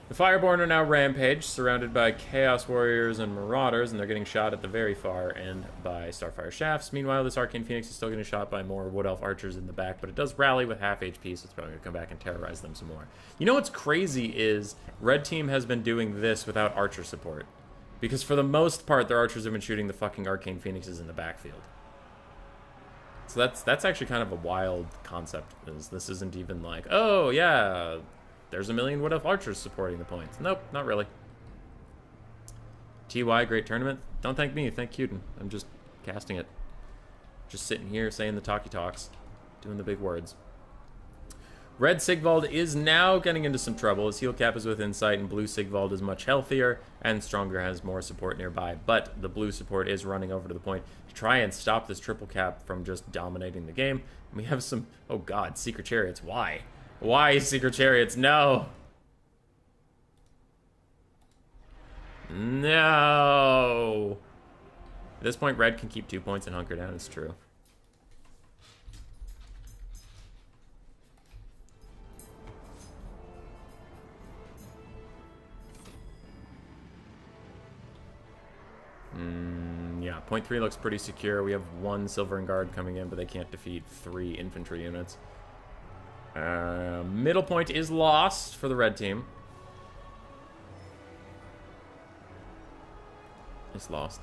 The Fireborn are now rampage, surrounded by Chaos Warriors and Marauders, and they're getting shot at the very far end by Starfire Shafts. Meanwhile, this Arcane Phoenix is still getting shot by more Wood Elf Archers in the back, but it does rally with half HP, so it's probably going to come back and terrorize them some more. You know what's crazy is Red Team has been doing this without Archer support. Because for the most part, their Archers have been shooting the fucking Arcane Phoenixes in the backfield. So that's actually kind of a wild concept. Is this isn't even like, oh yeah, there's a million Wood Elf Archers supporting the points. Nope, not really. TY, great tournament. Don't thank me, thank Cuden. I'm just casting it. Just sitting here saying the talky talks. Doing the big words. Red Sigvald is now getting into some trouble. His heal cap is with Insight, and blue Sigvald is much healthier and stronger, has more support nearby. But the blue support is running over to the point to try and stop this triple cap from just dominating the game. And we have some, oh god, Secret Chariots. Why? Why Secret Chariots? No! No! At this point, red can keep 2 points and hunker down, it's true. Yeah, point 3 looks pretty secure. We have 1 Silver and Guard coming in, but they can't defeat 3 infantry units. Middle point is lost for the red team. It's lost.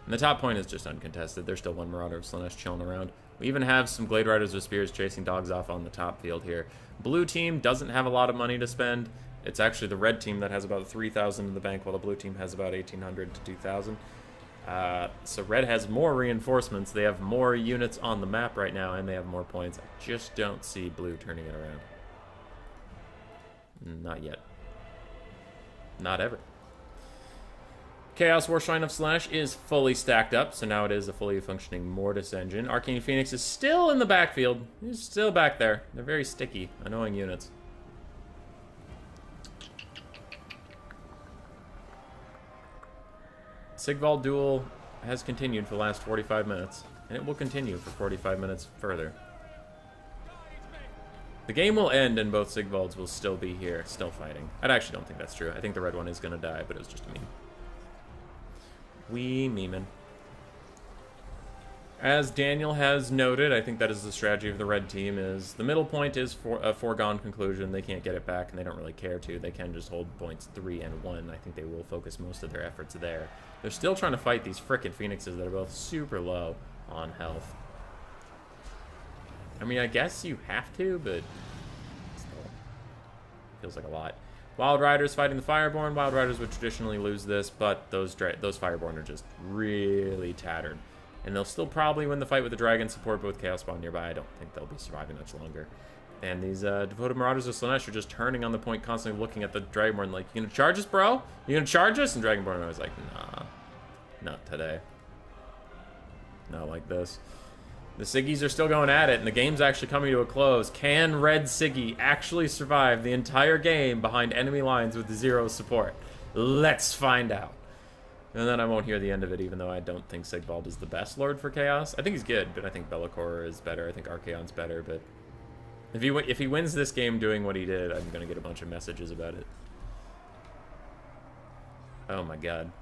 And the top point is just uncontested. There's still 1 Marauder of Slanesh chilling around. We even have some Glade Riders with Spears chasing dogs off on the top field here. Blue team doesn't have a lot of money to spend. It's actually the red team that has about 3,000 in the bank, while the blue team has about 1,800 to 2,000. So red has more reinforcements. They have more units on the map right now, and they have more points. I just don't see blue turning it around. Not yet. Not ever. Chaos Warshrine of Slanesh is fully stacked up, so now it is a fully functioning Mortis engine. Arcane Phoenix is still in the backfield. He's still back there. They're very sticky, annoying units. Sigvald duel has continued for the last 45 minutes, and it will continue for 45 minutes further. The game will end and both Sigvalds will still be here, still fighting. I actually don't think that's true. I think the red one is going to die, but it was just a meme. Wee memeing. As Daniel has noted, I think that is the strategy of the red team, is the middle point is for a foregone conclusion. They can't get it back, and they don't really care to. They can just hold points 3 and 1. I think they will focus most of their efforts there. They're still trying to fight these frickin' Phoenixes that are both super low on health. I mean, I guess you have to, but still feels like a lot. Wild Riders fighting the Fireborn. Wild Riders would traditionally lose this, but those Fireborn are just really tattered. And they'll still probably win the fight with the Dragon support, but with Chaos Spawn nearby, I don't think they'll be surviving much longer. And these Devoted Marauders of Slanesh are just turning on the point, constantly looking at the Dragonborn like, you gonna charge us, bro? You gonna charge us? And Dragonborn was like, nah, not today. Not like this. The Siggies are still going at it, and the game's actually coming to a close. Can Red Siggy actually survive the entire game behind enemy lines with 0 support? Let's find out. And then I won't hear the end of it, even though I don't think Sigvald is the best Lord for Chaos. I think he's good, but I think Be'lakor is better. I think Archaon's better, but if he wins this game doing what he did, I'm going to get a bunch of messages about it. Oh my god.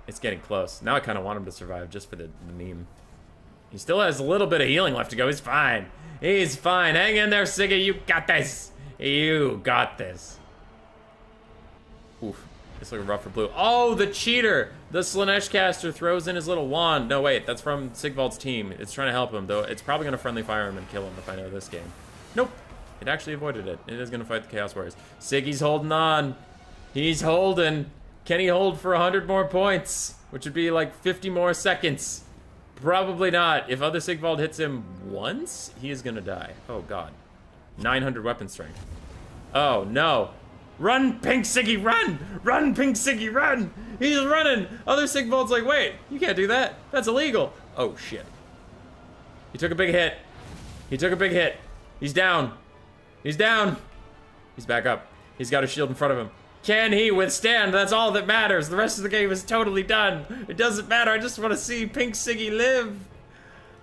It's getting close. Now I kind of want him to survive just for the meme. He still has a little bit of healing left to go. He's fine. He's fine. Hang in there, Siggy. You got this. You got this. Oof. It's looking rough for blue. Oh, the cheater! The Slanesh caster throws in his little wand. No, wait, that's from Sigvald's team. It's trying to help him, though. It's probably going to friendly fire him and kill him if I know this game. Nope. It actually avoided it. It is going to fight the Chaos Warriors. Siggy's holding on. He's holding. Can he hold for 100 more points? Which would be like 50 more seconds. Probably not. If other Sigvald hits him once, he is going to die. Oh, God. 900 weapon strength. Oh, no. Run, Pink Siggy, run! Run, Pink Siggy, run! He's running! Other Sigvald's like, wait, you can't do that. That's illegal. Oh, shit. He took a big hit. He took a big hit. He's down. He's down. He's back up. He's got a shield in front of him. Can he withstand? That's all that matters. The rest of the game is totally done. It doesn't matter. I just want to see Pink Siggy live.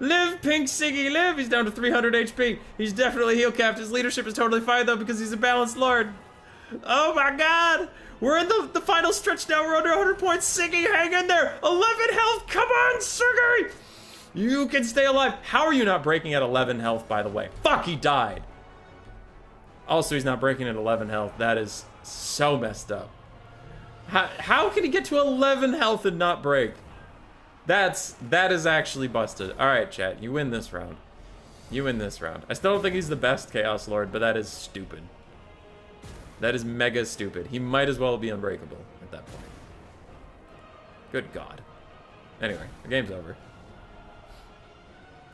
Live, Pink Siggy, live! He's down to 300 HP. He's definitely heal capped. His leadership is totally fine, though, because he's a balanced lord. Oh, my God! We're in the final stretch now. We're under 100 points. Siggy, hang in there! 11 health! Come on, Siggy! You can stay alive. How are you not breaking at 11 health, by the way? Fuck, he died. Also, he's not breaking at 11 health. That is so messed up. How can he get to 11 health and not break? That is actually busted. All right, chat, you win this round. You win this round. I still don't think he's the best Chaos Lord, but that is stupid. That is mega stupid. He might as well be unbreakable at that point. Good God. Anyway, the game's over.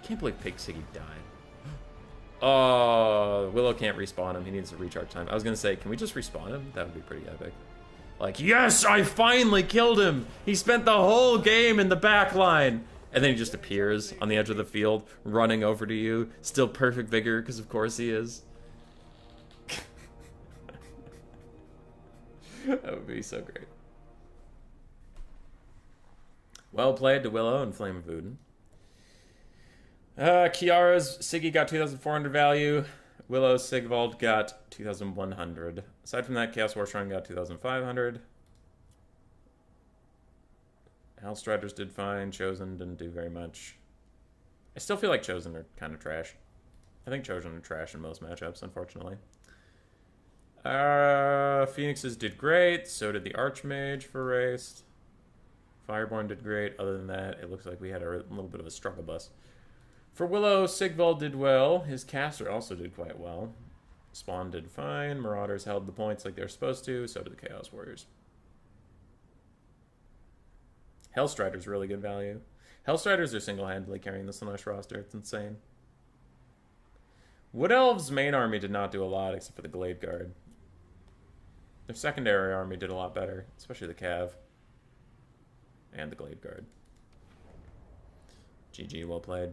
Can't believe Pig Siggy died. Oh, Willow can't respawn him. He needs a recharge time. I was gonna say, can we just respawn him? That would be pretty epic. Like, yes, I finally killed him! He spent the whole game in the back line! And then he just appears on the edge of the field, running over to you. Still perfect vigor, because of course he is. That would be so great. Well played to Willow and Flame of Odin. Kiara's Siggy got 2,400 value. Willow's Sigvald got 2,100. Aside from that, Chaos War Shrine got 2,500. Hellstriders did fine. Chosen didn't do very much. I still feel like Chosen are kind of trash. I think Chosen are trash in most matchups, unfortunately. Phoenixes did great. So did the Archmage for race. Fireborn did great. Other than that, it looks like we had a little bit of a struggle bus. For Willow, Sigvald did well. His caster also did quite well. Spawn did fine. Marauders held the points like they're supposed to. So did the Chaos Warriors. Hellstriders really good value. Hellstriders are single-handedly carrying the Slaanesh roster. It's insane. Wood Elves' main army did not do a lot except for the Glade Guard. Their secondary army did a lot better, especially the Cav. And the Glade Guard. GG, well played.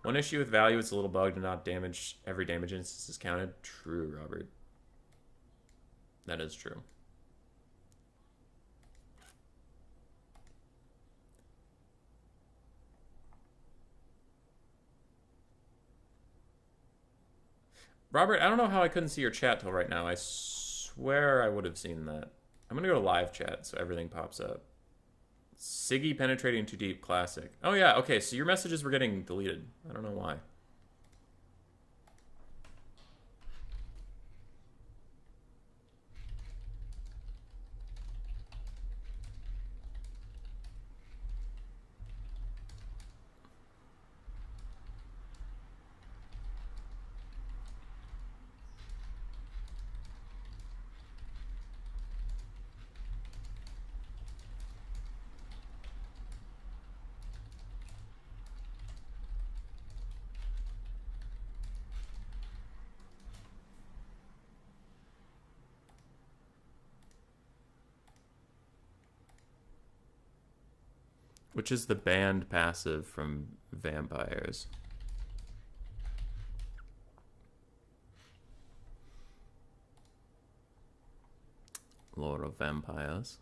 One issue with value, it's a little bugged and not damage. Every damage instance is counted. True, Robert. That is true. Robert, I don't know how I couldn't see your chat till right now. I swear I would have seen that. I'm gonna go to live chat so everything pops up. Siggy penetrating too deep, classic. Oh yeah, okay, so your messages were getting deleted. I don't know why. Which is the banned passive from vampires? Lord of Vampires.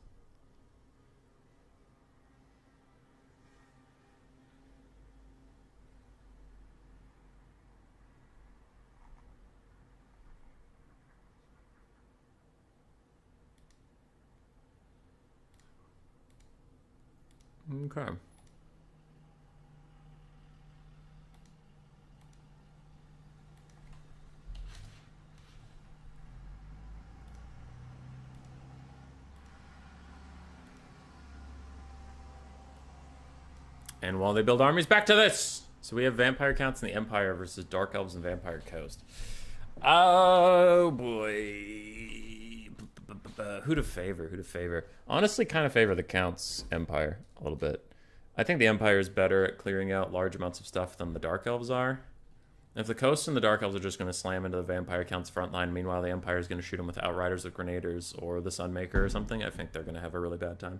Okay. And while they build armies, back to this! So we have vampire counts in the Empire versus Dark Elves and Vampire Coast. Oh boy. Who to favor? Who to favor? Honestly, kind of favor the Counts Empire a little bit. I think the Empire is better at clearing out large amounts of stuff than the Dark Elves are. If the Coast and the Dark Elves are just going to slam into the Vampire Count's front line, meanwhile the Empire is going to shoot them with Outriders with Grenadiers or the Sunmaker or something, I think they're going to have a really bad time.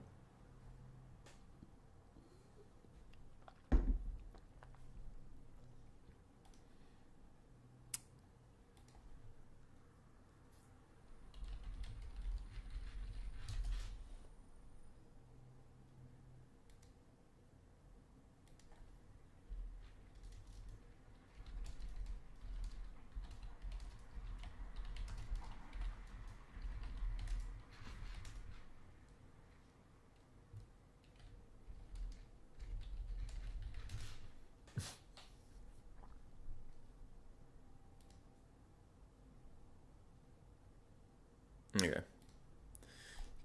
Okay.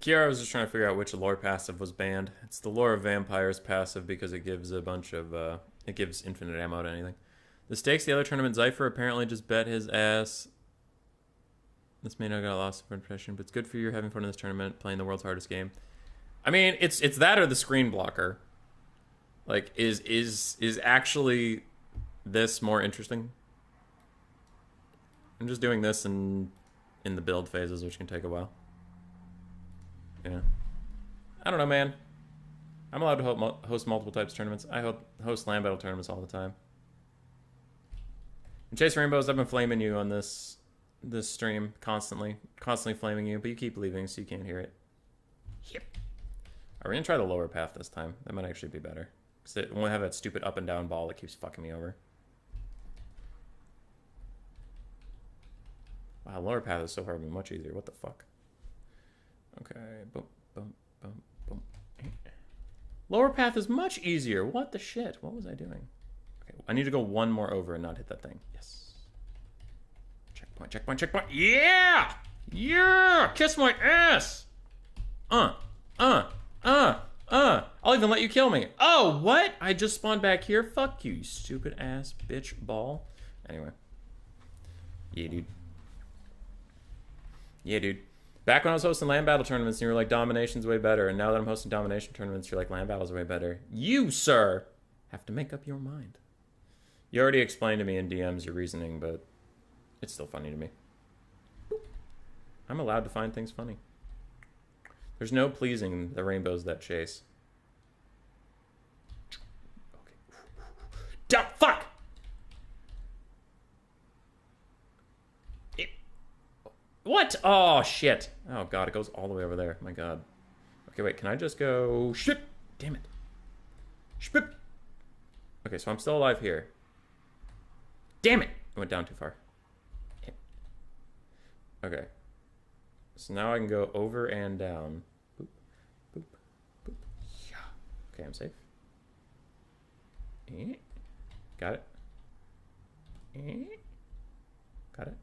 Kiara was just trying to figure out which lore passive was banned. It's the Lore of Vampires passive because it gives a bunch of, it gives infinite ammo to anything. The stakes the other tournament, Zypher apparently just bet his ass. This may not got lost of impression, but it's good for you having fun in this tournament, playing the world's hardest game. I mean, it's that or the screen blocker. Like, is actually this more interesting? I'm just doing this in the build phases, which can take a while. Yeah. I don't know, man. I'm allowed to host multiple types of tournaments. I host land battle tournaments all the time. And Chase Rainbows, I've been flaming you on this stream constantly flaming you, but you keep leaving, so you can't hear it. Yep. Are we gonna try the lower path this time? That might actually be better, because it won't have that stupid up and down ball that keeps fucking me over. Wow, lower path is so far been much easier. What the fuck? Okay, boom, boom, boom, boom. Lower path is much easier. What the shit? What was I doing? Okay, I need to go one more over and not hit that thing. Yes. Checkpoint, checkpoint, checkpoint. Yeah! Yeah! Kiss my ass! I'll even let you kill me. Oh, what? I just spawned back here? Fuck you, you stupid ass bitch ball. Anyway. Yeah, dude. Yeah, dude. Back when I was hosting land battle tournaments, you were like, Domination's way better. And now that I'm hosting Domination tournaments, you're like, land battle's way better. You, sir, have to make up your mind. You already explained to me in DMs your reasoning, but it's still funny to me. I'm allowed to find things funny. There's no pleasing the rainbows that chase. Okay. Fuck! What? Oh, shit. Oh, God, it goes all the way over there. My God. Okay, wait, can I just go... Shit! Damn it. Shpip! Okay, so I'm still alive here. Damn it! I went down too far. Okay. So now I can go over and down. Boop, boop, boop. Yeah. Okay, I'm safe. Got it. Got it.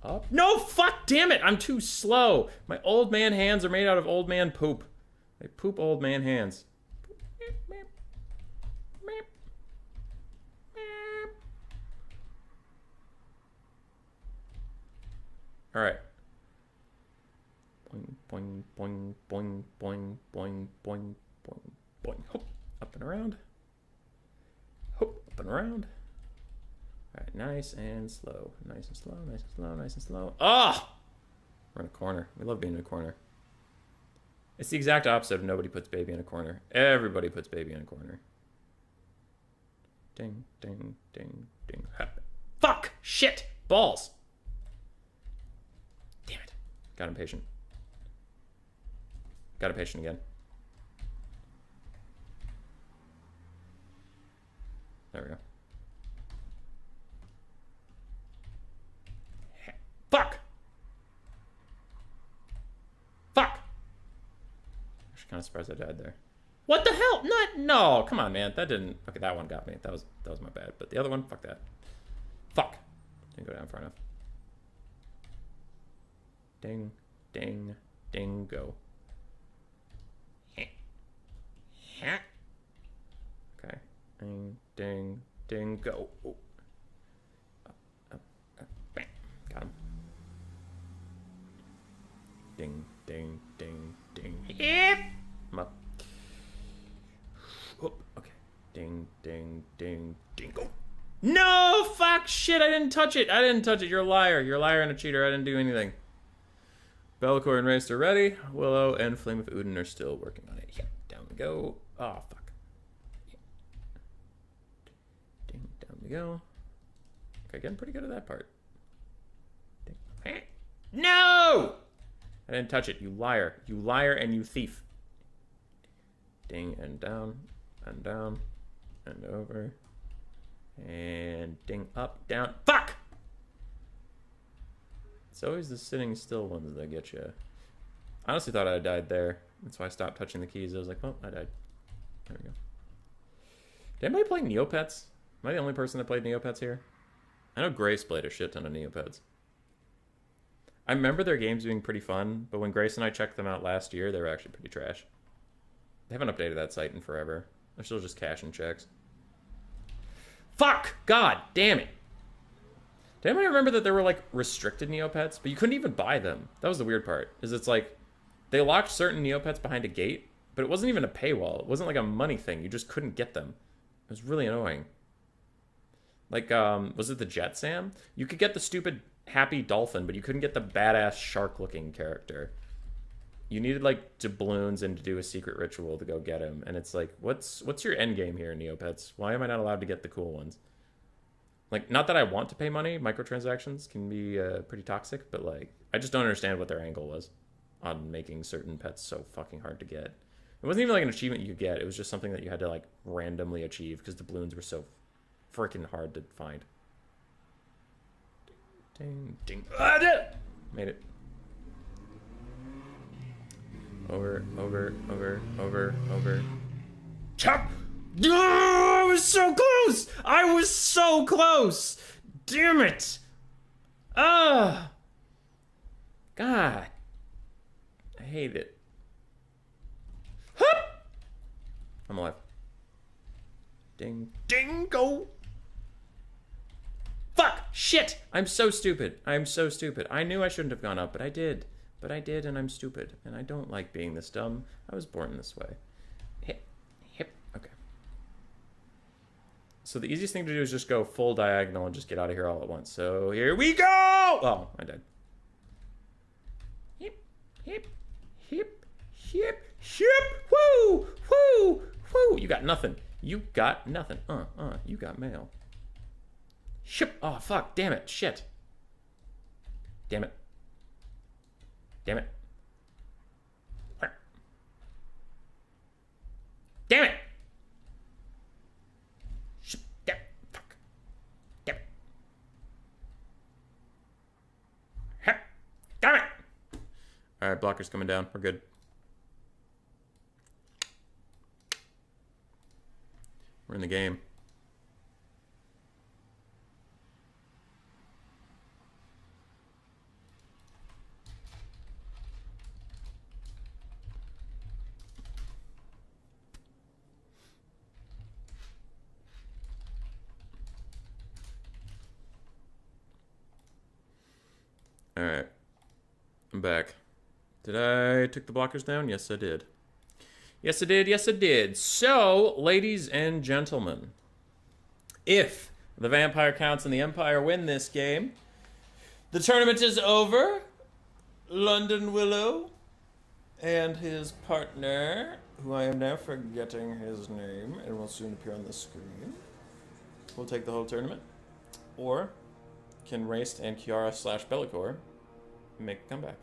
Up. No, fuck, damn it, I'm too slow. My old man hands are made out of old man poop. They poop old man hands. All right. Boing, boing, boing, boing, boing, boing, boing, boing, boing. Hop, up and around. Hop, up and around. All right, nice and slow. Nice and slow, nice and slow, nice and slow. Ah! We're in a corner. We love being in a corner. It's the exact opposite of nobody puts baby in a corner. Everybody puts baby in a corner. Ding, ding, ding, ding. Fuck! Shit! Balls! Damn it. Got impatient. Got impatient again. There we go. Fuck! Fuck! Actually, kind of surprised I died there. What the hell? No, come on, man. That didn't... Okay, that one got me. That was my bad. But the other one, fuck that. Fuck. Didn't go down far enough. Ding, ding, ding, go. Okay. Ding, ding, ding, go. Ooh. Up, bam. Got him. Ding, ding, ding, ding. Yep. I'm up. Oh. ding, ding. Go. No! Fuck! Shit, I didn't touch it. I didn't touch it. You're a liar. You're a liar and a cheater. I didn't do anything. Bellicor and Race are ready. Willow and Flame of Udin are still working on it. Yeah, down we go. Oh, fuck. Ding, down we go. Okay, getting pretty good at that part. Ding. No! I didn't touch it, you liar. You liar and you thief. Ding, and down, and down, and over. And ding, up, down. Fuck! It's always the sitting still ones that get you. I honestly thought I died there. That's why I stopped touching the keys. I was like, well, I died. There we go. Did anybody play Neopets? Am I the only person that played Neopets here? I know Grace played a shit ton of Neopets. I remember their games being pretty fun, but when Grace and I checked them out last year, they were actually pretty trash. They haven't updated that site in forever. They're still just cashing checks. Fuck! God damn it! Did anybody remember that there were, like, restricted Neopets? But you couldn't even buy them. That was the weird part. Is it's like, they locked certain Neopets behind a gate, but it wasn't even a paywall. It wasn't like a money thing. You just couldn't get them. It was really annoying. Like, was it the Jet Sam? You could get the stupid happy dolphin, but you couldn't get the badass shark-looking character. You needed, like, doubloons and to do a secret ritual to go get him. And it's like, what's your end game here, Neopets? Why am I not allowed to get the cool ones? Like, not that I want to pay money. Microtransactions can be pretty toxic, but, like, I just don't understand what their angle was on making certain pets so fucking hard to get. It wasn't even, like, an achievement you could get. It was just something that you had to, like, randomly achieve because the balloons were so freaking hard to find. Ding, ding. Made it. Over, over, over, over, over. Chop! Oh, I was so close! I was so close! Damn it! Ah! God. I hate it. Hup! I'm alive. Ding. Ding, go! Fuck! Shit! I'm so stupid. I'm so stupid. I knew I shouldn't have gone up, but I did. But I did, and I'm stupid. And I don't like being this dumb. I was born this way. Hip. Hip. Okay. So the easiest thing to do is just go full diagonal and just get out of here all at once. So here we go! Oh, I died. Hip. Hip. Hip. Hip. Hip. Woo! Woo! Woo! You got nothing. You got nothing. You got mail. Ship. Oh, fuck. Damn it. Shit. Damn it. Damn it. Damn it. Ship. Damn it. Fuck. Damn it. Hep. Damn it. Alright, blocker's coming down. We're good. We're in the game. Alright. I'm back. Did I take the blockers down? Yes, I did. Yes, I did. Yes, I did. So, ladies and gentlemen, if the Vampire Counts and the Empire win this game, the tournament is over. London Willow and his partner, who I am now forgetting his name and will soon appear on the screen, will take the whole tournament. Or can Race and Kiara / Bellicor make a comeback?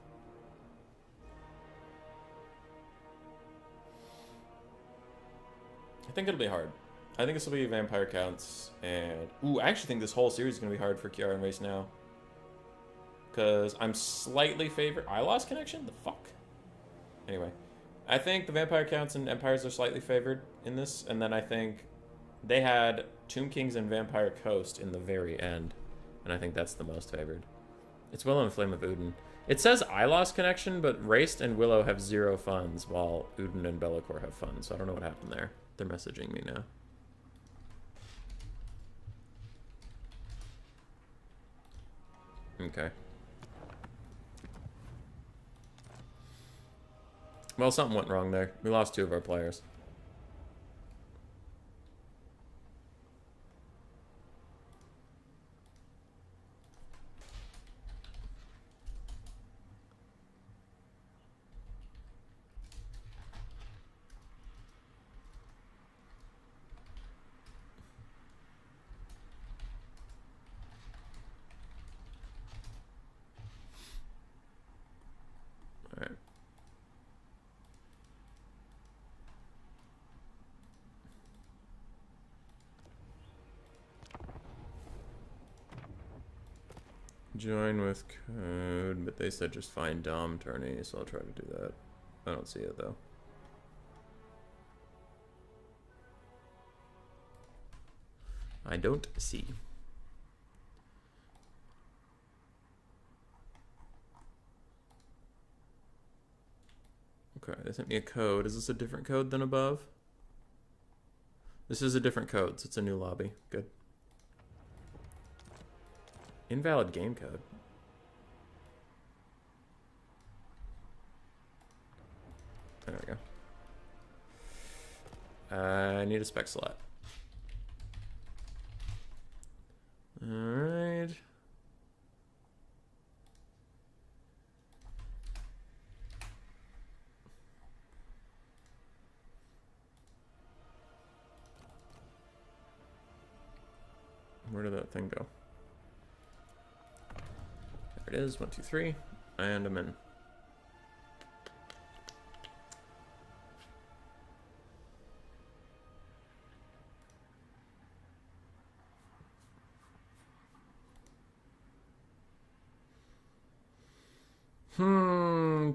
I think it'll be hard. I think this will be Vampire Counts, and... Ooh, I actually think this whole series is going to be hard for Kiara and Race now. Because I'm slightly favored... I lost connection? The fuck? Anyway. I think the Vampire Counts and Empires are slightly favored in this, and then I think they had Tomb Kings and Vampire Coast in the very end. And I think that's the most favored. It's Willow and Flame of Udin. It says I lost connection, but Race and Willow have 0 funds, while Udin and Bellicor have funds. So I don't know what happened there. They're messaging me now. Okay. Well, something went wrong there. We lost 2 of our players. Join with code, but they said just find Dom tourney, so I'll try to do that. I don't see it though. I don't see. Okay, they sent me a code. Is this a different code than above? This is a different code, so it's a new lobby. Good. Invalid game code. There we go. I need a spec slot. Alright. Where did that thing go? There it is. 1, 2, 3. And I'm in.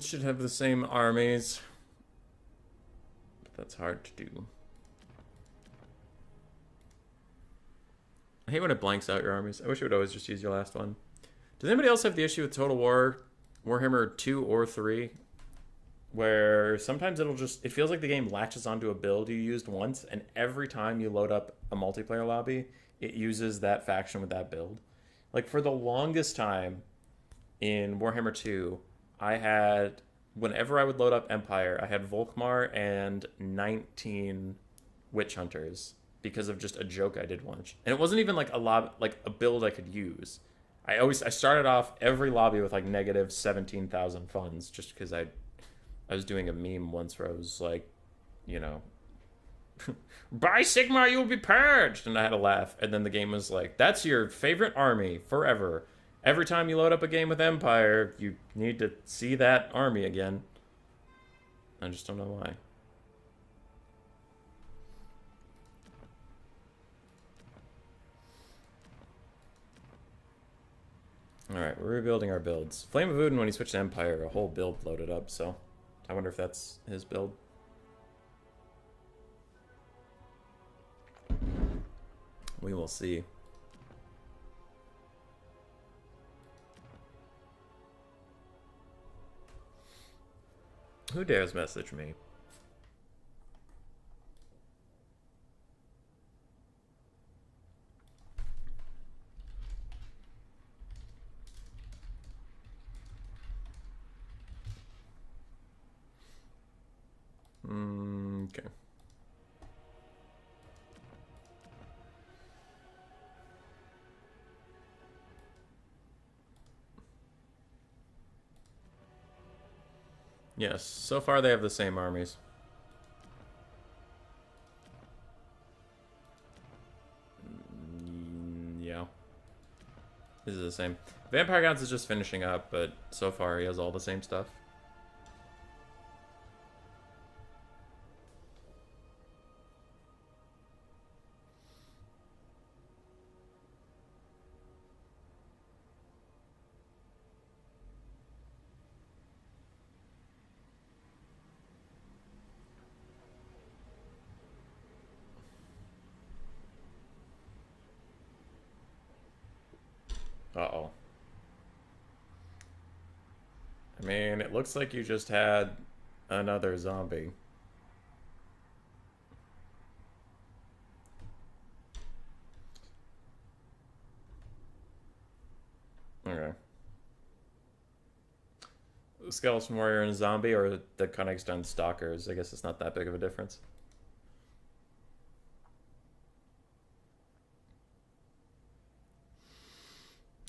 Should have the same armies. But that's hard to do. I hate when it blanks out your armies. I wish it would always just use your last one. Does anybody else have the issue with Total War, Warhammer 2 or 3? Where sometimes it feels like the game latches onto a build you used once, and every time you load up a multiplayer lobby, it uses that faction with that build. Like, for the longest time in Warhammer 2, I had, whenever I would load up Empire, I had Volkmar and 19 Witch Hunters because of just a joke I did once. And it wasn't even like a build I could use. I started off every lobby with like negative 17,000 funds just because I was doing a meme once where I was like, you know, by Sigma you will be purged, and I had a laugh, and then the game was like, that's your favorite army forever. Every time you load up a game with Empire, you need to see that army again. I just don't know why. Alright, we're rebuilding our builds. Flame of Odin, when he switched to Empire, a whole build loaded up, so I wonder if that's his build. We will see. Who dares message me? Okay. Yes, so far they have the same armies. Yeah. This is the same. Vampire Gods is just finishing up, but so far he has all the same stuff. Uh-oh. I mean, it looks like you just had another zombie. Okay. Skeleton Warrior and a zombie, or the Koenig's done Stalkers? I guess it's not that big of a difference.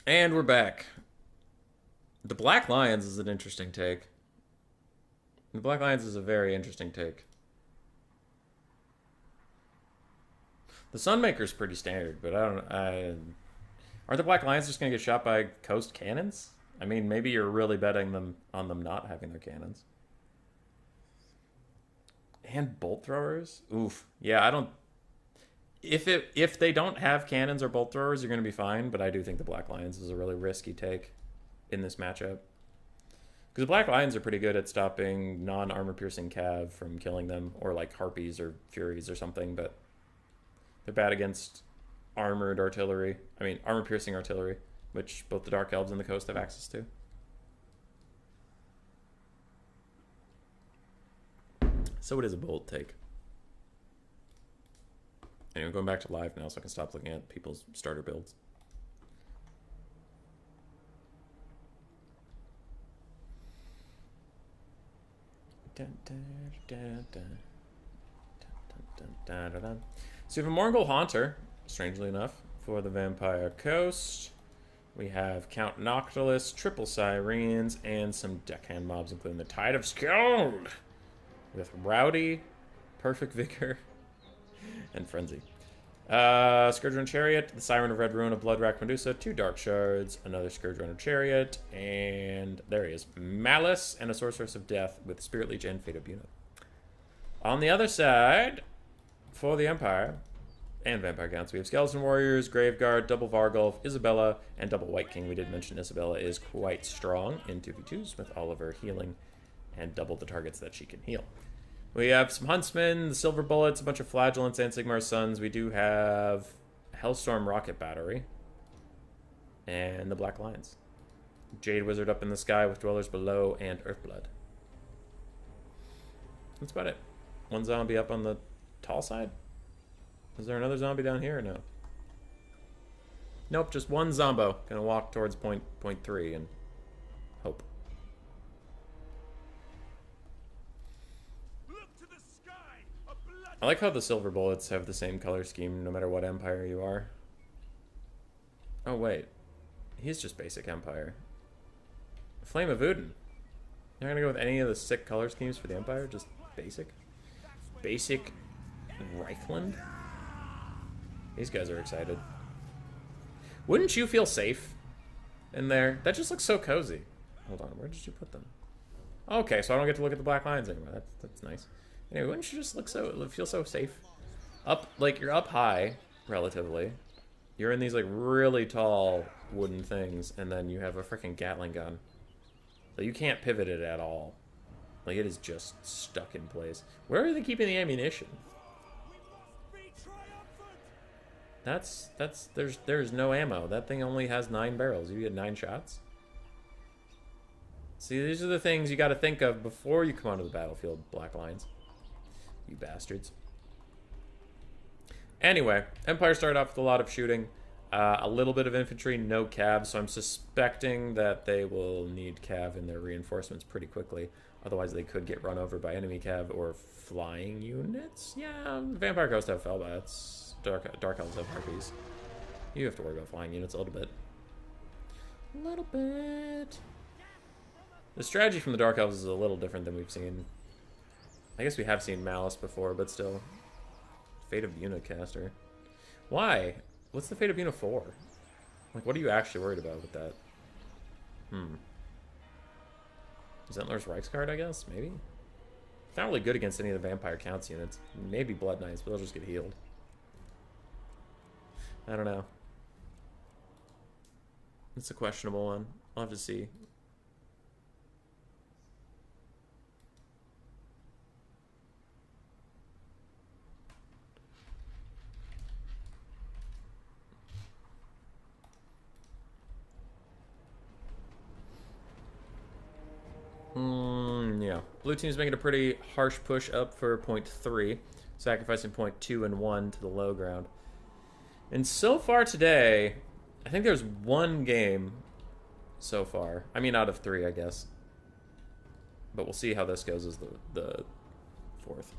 And we're back. The Black Lions is an interesting take. The Black Lions is a very interesting take. The Sunmaker's pretty standard, but are the Black Lions just going to get shot by coast cannons? I mean, maybe you're really betting on them not having their cannons. And bolt throwers? Oof. Yeah, I don't... If they don't have cannons or bolt throwers, you're going to be fine. But I do think the Black Lions is a really risky take in this matchup. Because the Black Lions are pretty good at stopping non-armor piercing cav from killing them, or like harpies or furies or something, but they're bad against armored artillery. I mean, armor piercing artillery, which both the Dark Elves and the Coast have access to. So it is a bold take. Anyway, going back to live now so I can stop looking at people's starter builds. So you have a Mongol Haunter, strangely enough, for the Vampire Coast. We have Count Noctilus, Triple Sirens, and some deckhand mobs, including the Tide of Skjold, with Rowdy, Perfect Vigor, and Frenzy. Scourge Chariot, the Siren of Red Ruin, a Bloodrack Medusa, 2 Dark Shards, another Scourge Runner Chariot, and there he is. Malice and a Sorceress of Death with Spirit Leech and Fate of Buna. On the other side, for the Empire and Vampire Counts, we have Skeleton Warriors, Graveguard, Double Vargulf, Isabella, and Double White King. We did mention Isabella is quite strong in 2v2s with all of her healing and double the targets that she can heal. We have some Huntsmen, the Silver Bullets, a bunch of Flagellants, and Sigmar's Sons. We do have Hellstorm Rocket Battery and the Black Lions. Jade Wizard up in the sky with Dwellers Below and Earthblood. That's about it. One zombie up on the tall side. Is there another zombie down here or no? Nope, just one Zombo. Gonna walk towards point 3 and hope. I like how the Silver Bullets have the same color scheme no matter what Empire you are. Oh wait, he's just basic Empire. Flame of Udin. You're not gonna go with any of the sick color schemes for the Empire? Just basic? Basic Reichland? These guys are excited. Wouldn't you feel safe in there? That just looks so cozy. Hold on, where did you put them? Okay, so I don't get to look at the Black Lions anymore. That's nice. Anyway, wouldn't you just feel so safe? You're up high, relatively. You're in these, like, really tall wooden things, and then you have a freaking Gatling gun. So you can't pivot it at all. Like, it is just stuck in place. Where are they keeping the ammunition? There's no ammo. That thing only has 9 barrels. You get 9 shots? See, these are the things you gotta think of before you come onto the battlefield, Black Lions. You bastards. Anyway, Empire started off with a lot of shooting. A little bit of infantry, no cav, so I'm suspecting that they will need cav in their reinforcements pretty quickly. Otherwise, they could get run over by enemy cav or flying units. Yeah, Vampire Coast have Fellbats. Dark Elves have Harpies. You have to worry about flying units a little bit. A little bit. The strategy from the Dark Elves is a little different than we've seen. I guess we have seen Malice before, but still. Fate of Unicaster. Why? What's the Fate of Una for? Like, what are you actually worried about with that? Zentler's Reichsguard, I guess? Maybe? It's not really good against any of the Vampire Counts units. Maybe Blood Knights, but they'll just get healed. I don't know. It's a questionable one. I'll have to see. Yeah. Blue team's making a pretty harsh push up for point 3, sacrificing point 2 and 1 to the low ground. And so far today, I think there's 1 game so far. I mean, out of 3, I guess. But we'll see how this goes as the 4th.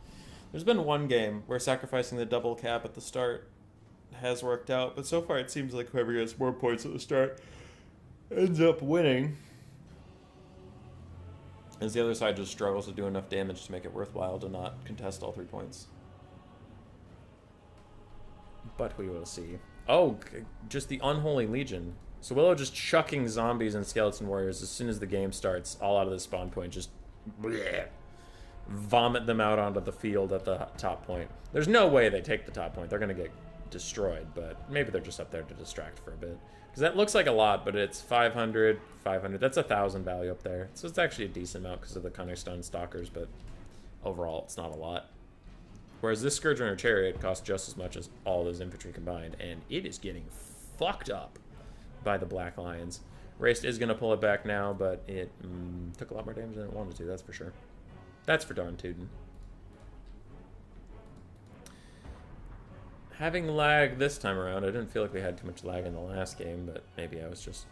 There's been 1 game where sacrificing the double cap at the start has worked out, but so far it seems like whoever gets more points at the start ends up winning. As the other side just struggles to do enough damage to make it worthwhile to not contest all 3 points. But we will see. Oh, just the Unholy Legion. So Willow just chucking zombies and skeleton warriors as soon as the game starts, all out of the spawn point, just bleh, vomit them out onto the field at the top point. There's no way they take the top point. They're going to get destroyed, but maybe they're just up there to distract for a bit. Because that looks like a lot, but it's 500, 500. That's 1,000 value up there. So it's actually a decent amount because of the Cunning Stone Stalkers, but overall it's not a lot. Whereas this Scourge Runner Chariot costs just as much as all those infantry combined, and it is getting fucked up by the Black Lions. Raced is going to pull it back now, but it took a lot more damage than it wanted to, that's for sure. That's for darn tootin'. Having lag this time around, I didn't feel like we had too much lag in the last game, but maybe I was just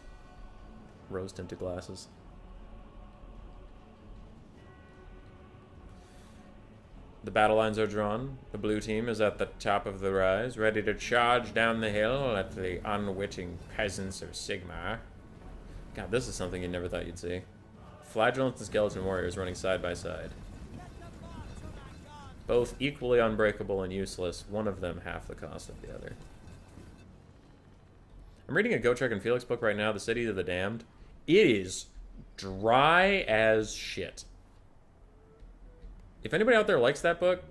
rose-tinted glasses. The battle lines are drawn. The blue team is at the top of the rise, ready to charge down the hill at the unwitting peasants of Sigmar. God, this is something you never thought you'd see. Flagellants and Skeleton Warriors running side by side. Both equally unbreakable and useless, one of them half the cost of the other. I'm reading a Gotrek and Felix book right now, The City of the Damned. It is dry as shit. If anybody out there likes that book,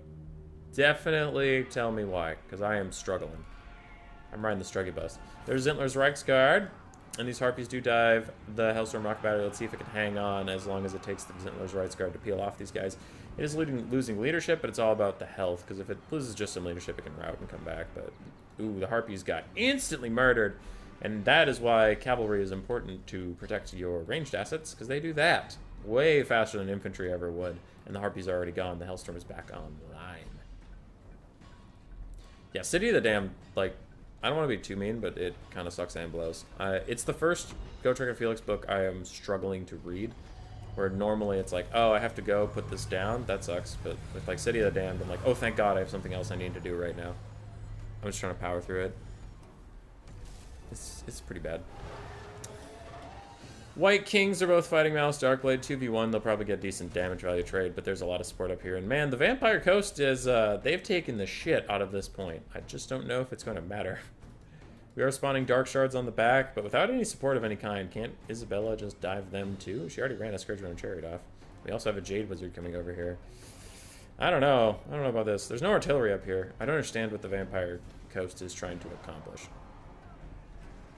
definitely tell me why, because I am struggling. I'm riding the Struggy bus. There's Zintler's Reichsguard, and these Harpies do dive the Hellstorm Rock Battery. Let's see if it can hang on as long as it takes the Zintler's Reichsguard to peel off these guys. It is losing leadership, but it's all about the health, because if it loses just some leadership, it can rout and come back. But, ooh, the Harpies got instantly murdered, and that is why cavalry is important to protect your ranged assets, because they do that way faster than infantry ever would. And the Harpies are already gone. The Hellstorm is back online. Yeah, City of the Damned, like, I don't want to be too mean, but it kind of sucks and blows. It's the first Gotrek and Felix book I am struggling to read, where normally it's like, oh, I have to go put this down. That sucks. But with, like, City of the Damned, I'm like, oh, thank God I have something else I need to do right now. I'm just trying to power through it. It's pretty bad. White Kings are both fighting Malice Darkblade 2v1. They'll probably get decent damage value trade, but there's a lot of support up here. And man, the Vampire Coast is, they've taken the shit out of this point. I just don't know if it's going to matter. We are spawning Dark Shards on the back, but without any support of any kind, can't Isabella just dive them too? She already ran a Scourge Runner Chariot off. We also have a Jade Wizard coming over here. I don't know. I don't know about this. There's no artillery up here. I don't understand what the Vampire Coast is trying to accomplish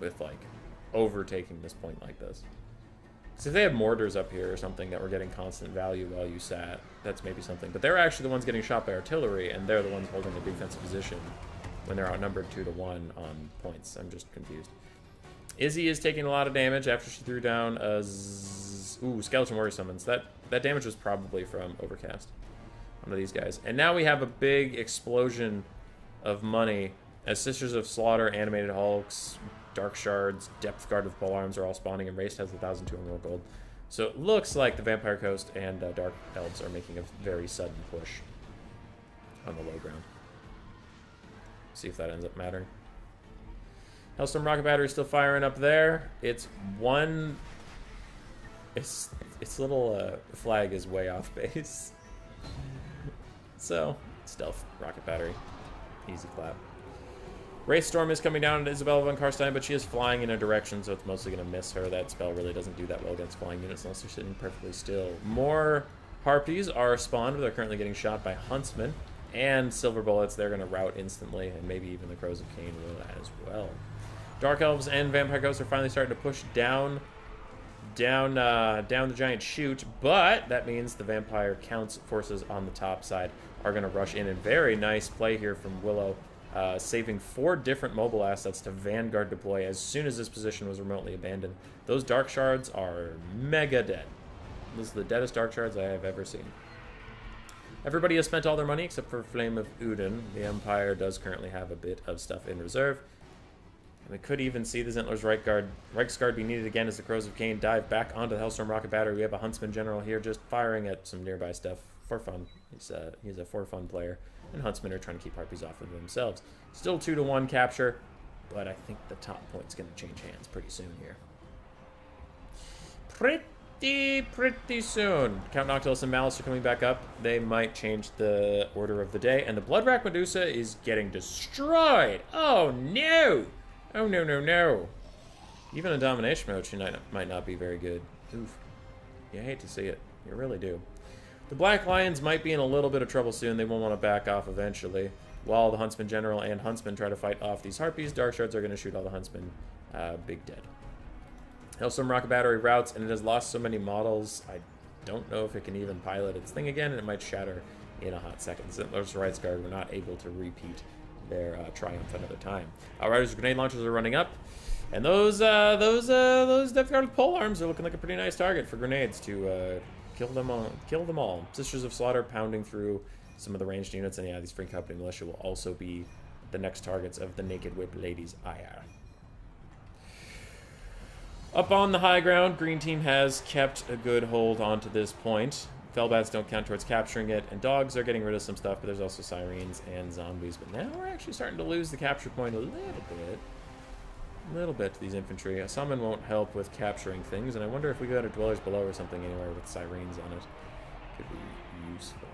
with, like, overtaking this point like this. So if they had mortars up here or something that were getting constant value while you sat, that's maybe something. But they're actually the ones getting shot by artillery, and they're the ones holding the defensive position when they're outnumbered 2-1 on points. I'm just confused. Izzy is taking a lot of damage after she threw down a Skeleton Warrior summons. That damage was probably from Overcast. One of these guys. And now we have a big explosion of money as Sisters of Slaughter, Animated Hulks, Dark Shards, Depth Guard with Polearms are all spawning, and Raced has 1,200 gold. So it looks like the Vampire Coast and Dark Elves are making a very sudden push on the low ground. See if that ends up mattering. Hellstorm Rocket Battery is still firing up there. Its little flag is way off base. So, stealth Rocket Battery. Easy clap. Wraith Storm is coming down to Isabella von Karstein, but she is flying in a direction, so it's mostly going to miss her. That spell really doesn't do that well against flying units unless they're sitting perfectly still. More Harpies are spawned, but they're currently getting shot by Huntsmen. And Silver Bullets, they're going to rout instantly, and maybe even the Crows of Cain will as well. Dark Elves and Vampire Ghosts are finally starting to push down the giant chute, but that means the Vampire Count's forces on the top side are going to rush in. And very nice play here from Willow. Saving 4 different mobile assets to Vanguard deploy as soon as this position was remotely abandoned. Those Dark Shards are mega dead. Those are the deadest Dark Shards I have ever seen. Everybody has spent all their money except for Flame of Udin. The Empire does currently have a bit of stuff in reserve. And we could even see the Zintler's Reichsguard be needed again as the Crows of Cain dive back onto the Hellstorm Rocket Battery. We have a Huntsman General here just firing at some nearby stuff for fun. He's a for fun player. And Huntsmen are trying to keep Harpies off of themselves. Still 2-1 capture, but I think the top point's going to change hands pretty soon here. Pretty soon. Count Noctilus and Malice are coming back up. They might change the order of the day. And the Bloodrack Medusa is getting destroyed. Oh, no. Oh, no. Even in Domination mode, she might not be very good. Oof. You hate to see it. You really do. The Black Lions might be in a little bit of trouble soon. They will want to back off eventually. while the Huntsman General and Huntsman try to fight off these Harpies. Dark Shards are going to shoot all the Huntsmen. Big dead. Hailstorm Rocket Battery routes, and it has lost so many models. I don't know if it can even pilot its thing again, and it might shatter in a hot second. Those Rights Guard were not able to repeat their triumph another time. Outriders grenade launchers are running up, and those Death Guard pole arms are looking like a pretty nice target for grenades to kill them all. Kill them all. Sisters of Slaughter pounding through some of the ranged units, and yeah, these Free Company militia will also be the next targets of the Naked Whip Ladies' ire. Up on the high ground, Green Team has kept a good hold onto this point. Fellbats don't count towards capturing it, and dogs are getting rid of some stuff, but there's also sirens and zombies. But now we're actually starting to lose the capture point a little bit to these infantry. A summon won't help with capturing things, and I wonder if we go to Dwellers Below or something anywhere with sirens on it. Could be useful.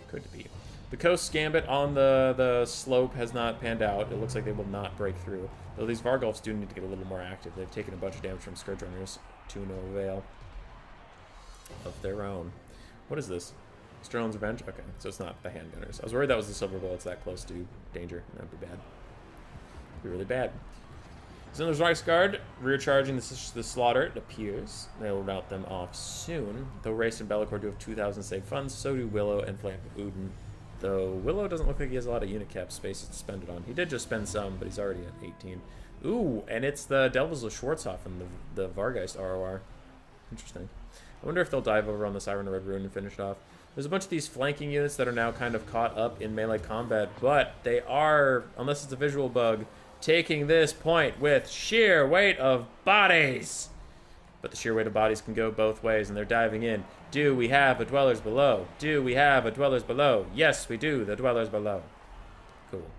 Could be. The Coast Gambit on the slope has not panned out. It looks like they will not break through. Though these Vargulfs do need to get a little more active. They've taken a bunch of damage from Scourge Runners to no avail of their own. What is this? Sterling's Revenge? Okay, so it's not the handgunners. I was worried that was the Silver Bullets that close to danger. That'd be bad. Be really bad. Zinler's Reichsguard, rear charging the Slaughter, it appears. They'll rout them off soon. Though Race and Bellicor do have 2,000 saved funds, so do Willow and Flamp of Udin. Though Willow doesn't look like he has a lot of unit cap space to spend it on. He did just spend some, but he's already at 18. Ooh, and it's the Devils of Schwarzhofen, the Vargeist ROR. Interesting. I wonder if they'll dive over on the Siren Red Rune and finish it off. There's a bunch of these flanking units that are now kind of caught up in melee combat, but they are, unless it's a visual bug, taking this point with sheer weight of bodies. But the sheer weight of bodies can go both ways, and they're diving in. Do we have a Dwellers Below? Do we have a Dwellers Below? Yes, we do. The Dwellers Below. Cool.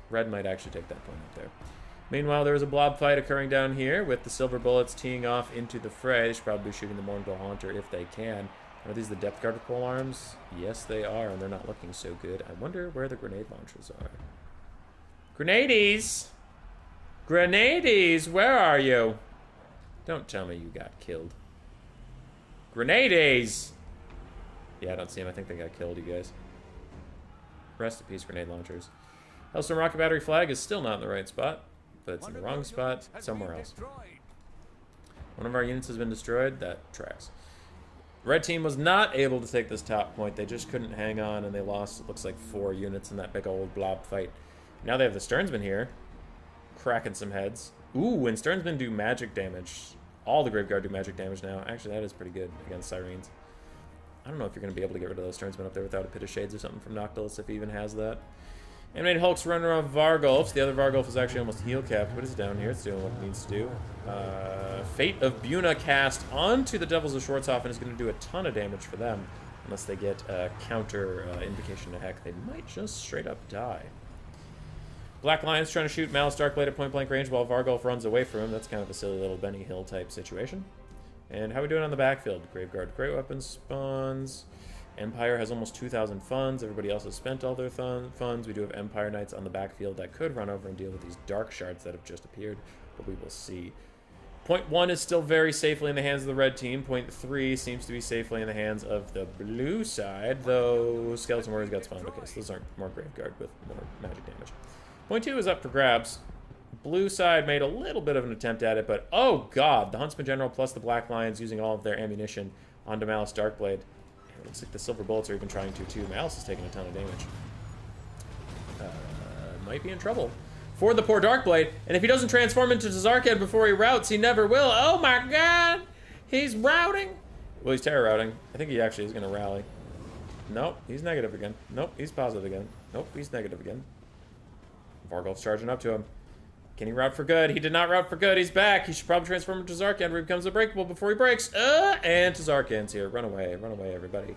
Red might actually take that point up there. Meanwhile, there is a blob fight occurring down here with the Silver Bullets teeing off into the fray. They should probably be shooting the Mournful Haunter if they can. Are these the Depth Guard pole arms? Yes, they are, and they're not looking so good. I wonder where the grenade launchers are. Grenadies! Grenadies! Where are you? Don't tell me you got killed. Grenadies! Yeah, I don't see them. I think they got killed, you guys. Rest in peace, grenade launchers. Hellstorm Rocket Battery flag is still not in the right spot, but it's in the wrong spot somewhere else. One of our units has been destroyed. That tracks. Red team was not able to take this top point. They just couldn't hang on, and they lost, it looks like, 4 units in that big old blob fight. Now they have the Sternsmen here, cracking some heads. Ooh, and Sternsmen do magic damage. All the Graveguard do magic damage now. Actually, that is pretty good against Sirens. I don't know if you're going to be able to get rid of those Sternsmen up there without a Pit of Shades or something from Noctilus, if he even has that. Animated Hulk's running around Vargulfs. The other Vargulf is actually almost heal capped. What is it down here? It's doing what it needs to do. Fate of Buna cast onto the Devils of Schwarzhofen is going to do a ton of damage for them. Unless they get a counter Invocation to Heck, they might just straight up die. Black Lion's trying to shoot Malice Darkblade at point blank range while Vargulf runs away from him. That's kind of a silly little Benny Hill type situation. And how are we doing on the backfield? Graveguard Great Weapons spawns. Empire has almost 2,000 funds. Everybody else has spent all their funds. We do have Empire Knights on the backfield that could run over and deal with these Dark Shards that have just appeared, but we will see. Point 1 is still very safely in the hands of the red team. Point 3 seems to be safely in the hands of the blue side, though Skeleton Warriors got spawned. Okay, so those aren't more Graveguard with more magic damage. Point 2 is up for grabs. Blue side made a little bit of an attempt at it, but oh god, the Huntsman General plus the Black Lions using all of their ammunition onto Malice Darkblade. It looks like the Silver Bullets are even trying to too. Malice is taking a ton of damage. Might be in trouble for the poor Darkblade, and if he doesn't transform into Tazarkan before he routs, he never will. Oh my god! He's routing! Well, he's terror routing. I think he actually is going to rally. Nope, he's negative again. Nope, he's positive again. Nope, he's negative again. Vargulf's charging up to him. Can he route for good? He did not route for good. He's back. He should probably transform into Tazarkan where he becomes unbreakable before he breaks. And Tazarkan's here. Run away, everybody.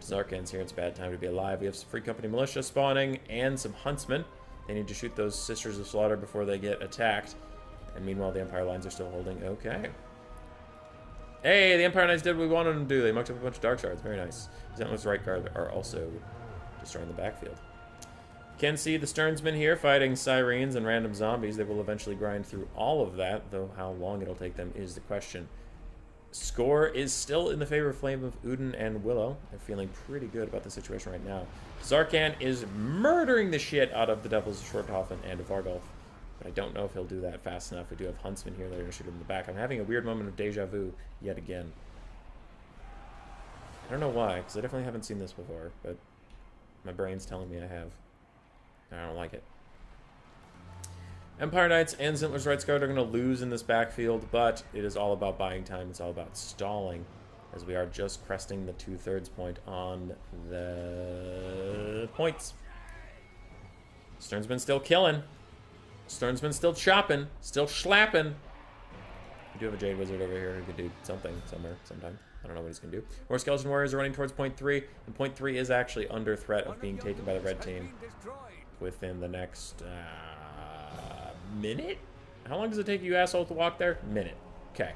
Tazarkan's here. It's a bad time to be alive. We have some Free Company militia spawning and some Huntsmen. They need to shoot those Sisters of Slaughter before they get attacked. And meanwhile, the Empire lines are still holding. Okay. Hey, the Empire Knights did what we wanted them to do. They mucked up a bunch of Dark Shards. Very nice. Zentless Right Guard are also destroying the backfield. Can see the Sternsmen here fighting Sirens and random zombies. They will eventually grind through all of that, though how long it'll take them is the question. Score is still in the favor of Flame of Udin and Willow. They're feeling pretty good about the situation right now. Zarkan is murdering the shit out of the Devils of Shorthofen and Vargolf. But I don't know if he'll do that fast enough. We do have Huntsman here. They're going to shoot him in the back. I'm having a weird moment of deja vu yet again. I don't know why, because I definitely haven't seen this before, but my brain's telling me I have. And I don't like it. Empire Knights and Zintler's Right Guard are going to lose in this backfield, but it is all about buying time. It's all about stalling, as we are just cresting the 2/3 point on the points. Stern's been still killing. Stern's been still chopping, still slapping. We do have a Jade Wizard over here who could do something somewhere, sometime. I don't know what he's going to do. More Skeleton Warriors are running towards point 3, and point 3 is actually under threat of being taken by the red team within the next minute? How long does it take you asshole to walk there? Minute. Okay.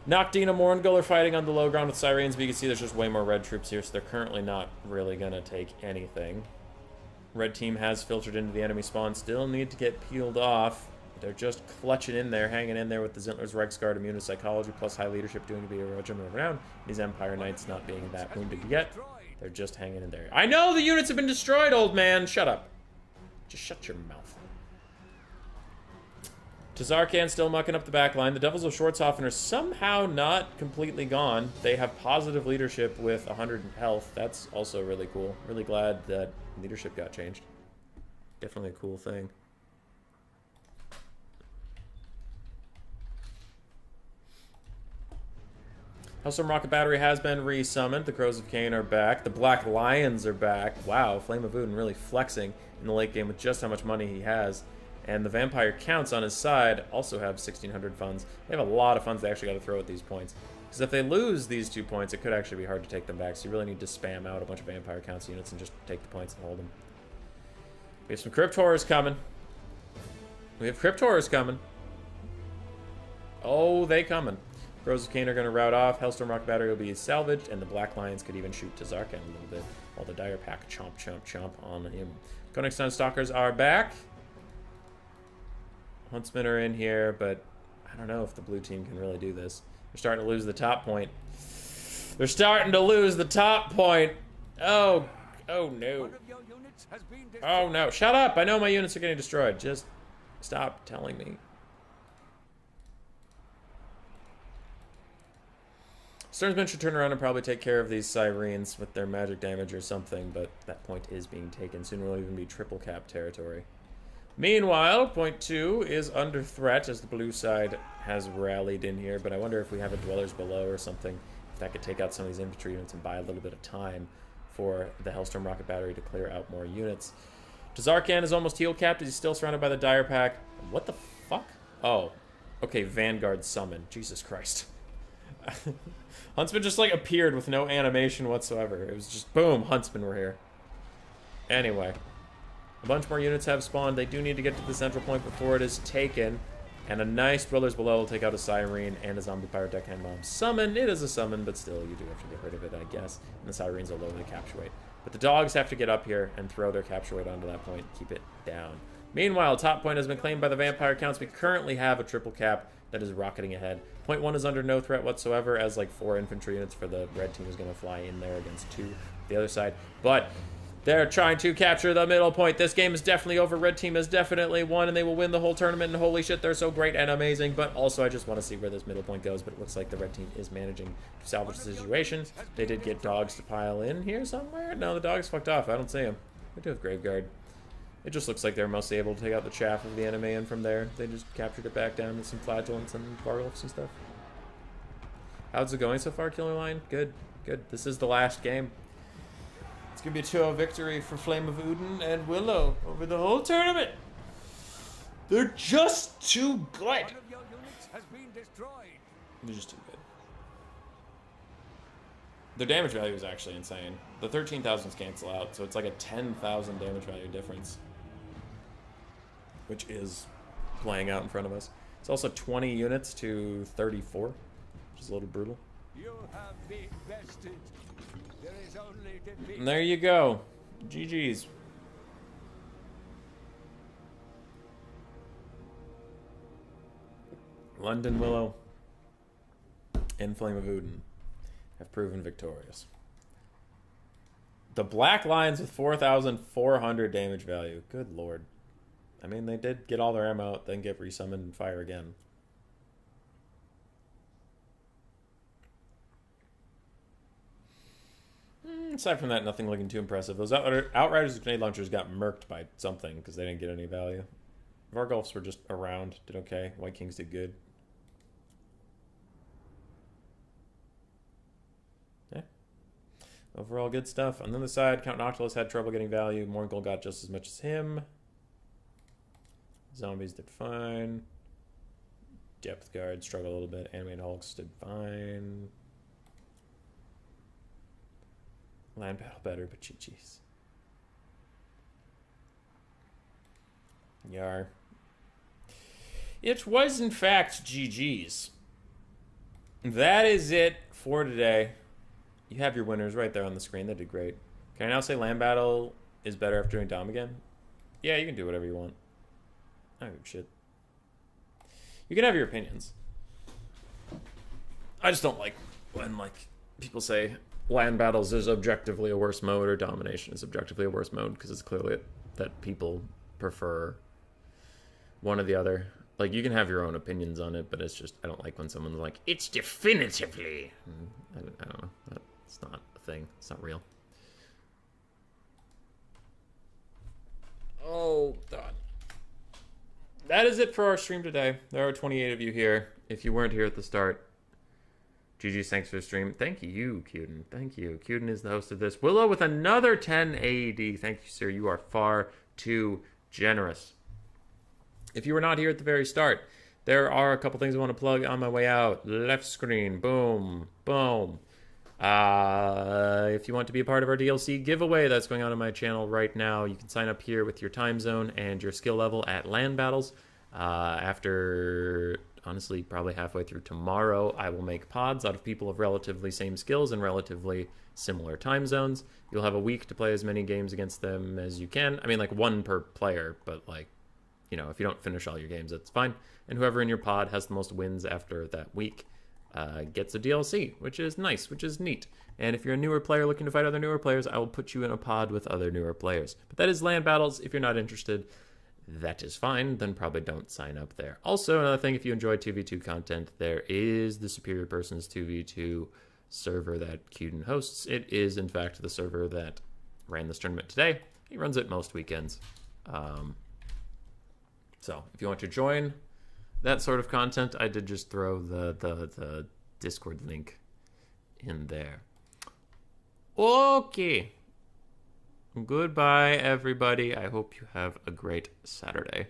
Noctine and Morngul are fighting on the low ground with Sirens, but you can see there's just way more red troops here, so they're currently not really going to take anything. Red team has filtered into the enemy spawn. Still need to get peeled off. They're just clutching in there, hanging in there with the Zintler's Reichsguard, immune to psychology, plus high leadership doing to be a regiment of renown. These Empire Knights not being that wounded yet. They're just hanging in there. I know the units have been destroyed, old man! Shut up. Just shut your mouth. Tazarkan still mucking up the back line. The Devils of Schwarzhofen are somehow not completely gone. They have positive leadership with 100 health. That's also really cool. Really glad that leadership got changed. Definitely a cool thing. Hellstorm Rocket Battery has been resummoned. The Crows of Cain are back. The Black Lions are back. Wow, Flame of Udin really flexing in the late game with just how much money he has. And the Vampire Counts on his side also have 1,600 funds. They have a lot of funds they actually got to throw at these points. Because if they lose these 2 points, it could actually be hard to take them back. So you really need to spam out a bunch of Vampire Counts units and just take the points and hold them. We have some Crypt Horrors coming. We have Crypt Horrors coming. Oh, they coming. Crows of Cain are going to rout off. Hellstorm Rocket Battery will be salvaged, and the Black Lions could even shoot Tazarkan a little bit, while the Dire Pack chomp, chomp, chomp on him. Koenigstein Stalkers are back. Huntsmen are in here, but I don't know if the blue team can really do this. They're starting to lose the top point. They're starting to lose the top point. Oh no. Oh no. Shut up. I know my units are getting destroyed. Just stop telling me. Sternsman should turn around and probably take care of these Sirens with their magic damage or something, but that point is being taken. Soon will even be triple cap territory. Meanwhile, point 2 is under threat as the blue side has rallied in here, but I wonder if we have a Dwellers Below or something, if that could take out some of these infantry units and buy a little bit of time for the Hellstorm Rocket Battery to clear out more units. Tazarkan is almost heal capped as he's still surrounded by the Dire Pack. What the fuck? Oh, okay, Vanguard summon. Jesus Christ. Huntsman just like appeared with no animation whatsoever. It was just boom, Huntsman were here. Anyway, a bunch more units have spawned. They do need to get to the central point before it is taken. And a nice Dwellers Below will take out a Siren and a Zombie Pyrotech Hand Bomb. Summon, it is a summon, but still you do have to get rid of it, I guess. And the Sirens will lower the capture weight. But the dogs have to get up here and throw their capture weight onto that point, keep it down. Meanwhile, top point has been claimed by the Vampire Counts. We currently have a triple cap that is rocketing ahead. Point 1 is under no threat whatsoever, as like 4 infantry units for the red team is going to fly in there against 2 the other side. But they're trying to capture the middle point. This game is definitely over. Red team has definitely won, and they will win the whole tournament. And holy shit, they're so great and amazing. But also, I just want to see where this middle point goes. But it looks like the red team is managing to salvage the situation. They did get dogs to pile in here somewhere. No, the dogs fucked off. I don't see them. They do have Graveguard. It just looks like they're mostly able to take out the chaff of the enemy, and from there, they just captured it back down with some flagellants and vargulfs and stuff. How's it going so far, Killer Line? Good, good. This is the last game. It's going to be a 2-0 victory for Flame of Udin and Willow over the whole tournament. They're just too good. One of your units has been destroyed. They're just too good. Their damage value is actually insane. The 13,000s cancel out, so it's like a 10,000 damage value difference, which is playing out in front of us. It's also 20 units to 34, which is a little brutal. You have been bested. There is only defeat. And there you go. GG's. London Willow and Flame of Udin have proven victorious. The Black Lions with 4,400 damage value. Good lord. I mean, they did get all their ammo out, then get resummoned and fire again. Aside from that, nothing looking too impressive. Those Outriders with grenade launchers got murked by something because they didn't get any value. Vargulfs were just around, did okay. White Kings did good. Yeah. Overall, good stuff. On the other side, Count Noctilus had trouble getting value. Morgul got just as much as him. Zombies did fine. Depth Guard struggled a little bit. Animated Hulks did fine. Land Battle better, but GG's. Yar. It was, in fact, GG's. That is it for today. You have your winners right there on the screen. They did great. Can I now say Land Battle is better after doing Dom again? Yeah, you can do whatever you want. I don't give a shit. You can have your opinions. I just don't like when, like, people say Land Battles is objectively a worse mode or Domination is objectively a worse mode, because it's clearly that people prefer one or the other. Like, you can have your own opinions on it, but it's just, I don't like when someone's like, it's definitively. I don't know. It's not a thing. It's not real. Oh, God. That is it for our stream today. There are 28 of you here. If you weren't here at the start, GG's, thanks for the stream. Thank you, Cuden. Thank you. Cuden is the host of this. Willow with another 10 AED. Thank you, sir. You are far too generous. If you were not here at the very start, there are a couple things I want to plug on my way out. Left screen. Boom. Boom. If you want to be a part of our DLC giveaway that's going on my channel right now, you can sign up here with your time zone and your skill level at Land Battles. After, honestly, probably halfway through tomorrow, I will make pods out of people of relatively same skills and relatively similar time zones. You'll have a week to play as many games against them as you can. I mean, like, one per player, but, like, you know, if you don't finish all your games, that's fine. And whoever in your pod has the most wins after that week gets a DLC, which is nice, which is neat. And if you're a newer player looking to fight other newer players, I will put you in a pod with other newer players. But that is Land Battles. If you're not interested, that is fine. Then probably don't sign up there. Also, another thing, if you enjoy 2v2 content, there is the Superior Persons 2v2 server that Cuden hosts. It is, in fact, the server that ran this tournament today. He runs it most weekends. So if you want to join that sort of content, I did just throw the Discord link in there. Okay. Goodbye, everybody. I hope you have a great Saturday.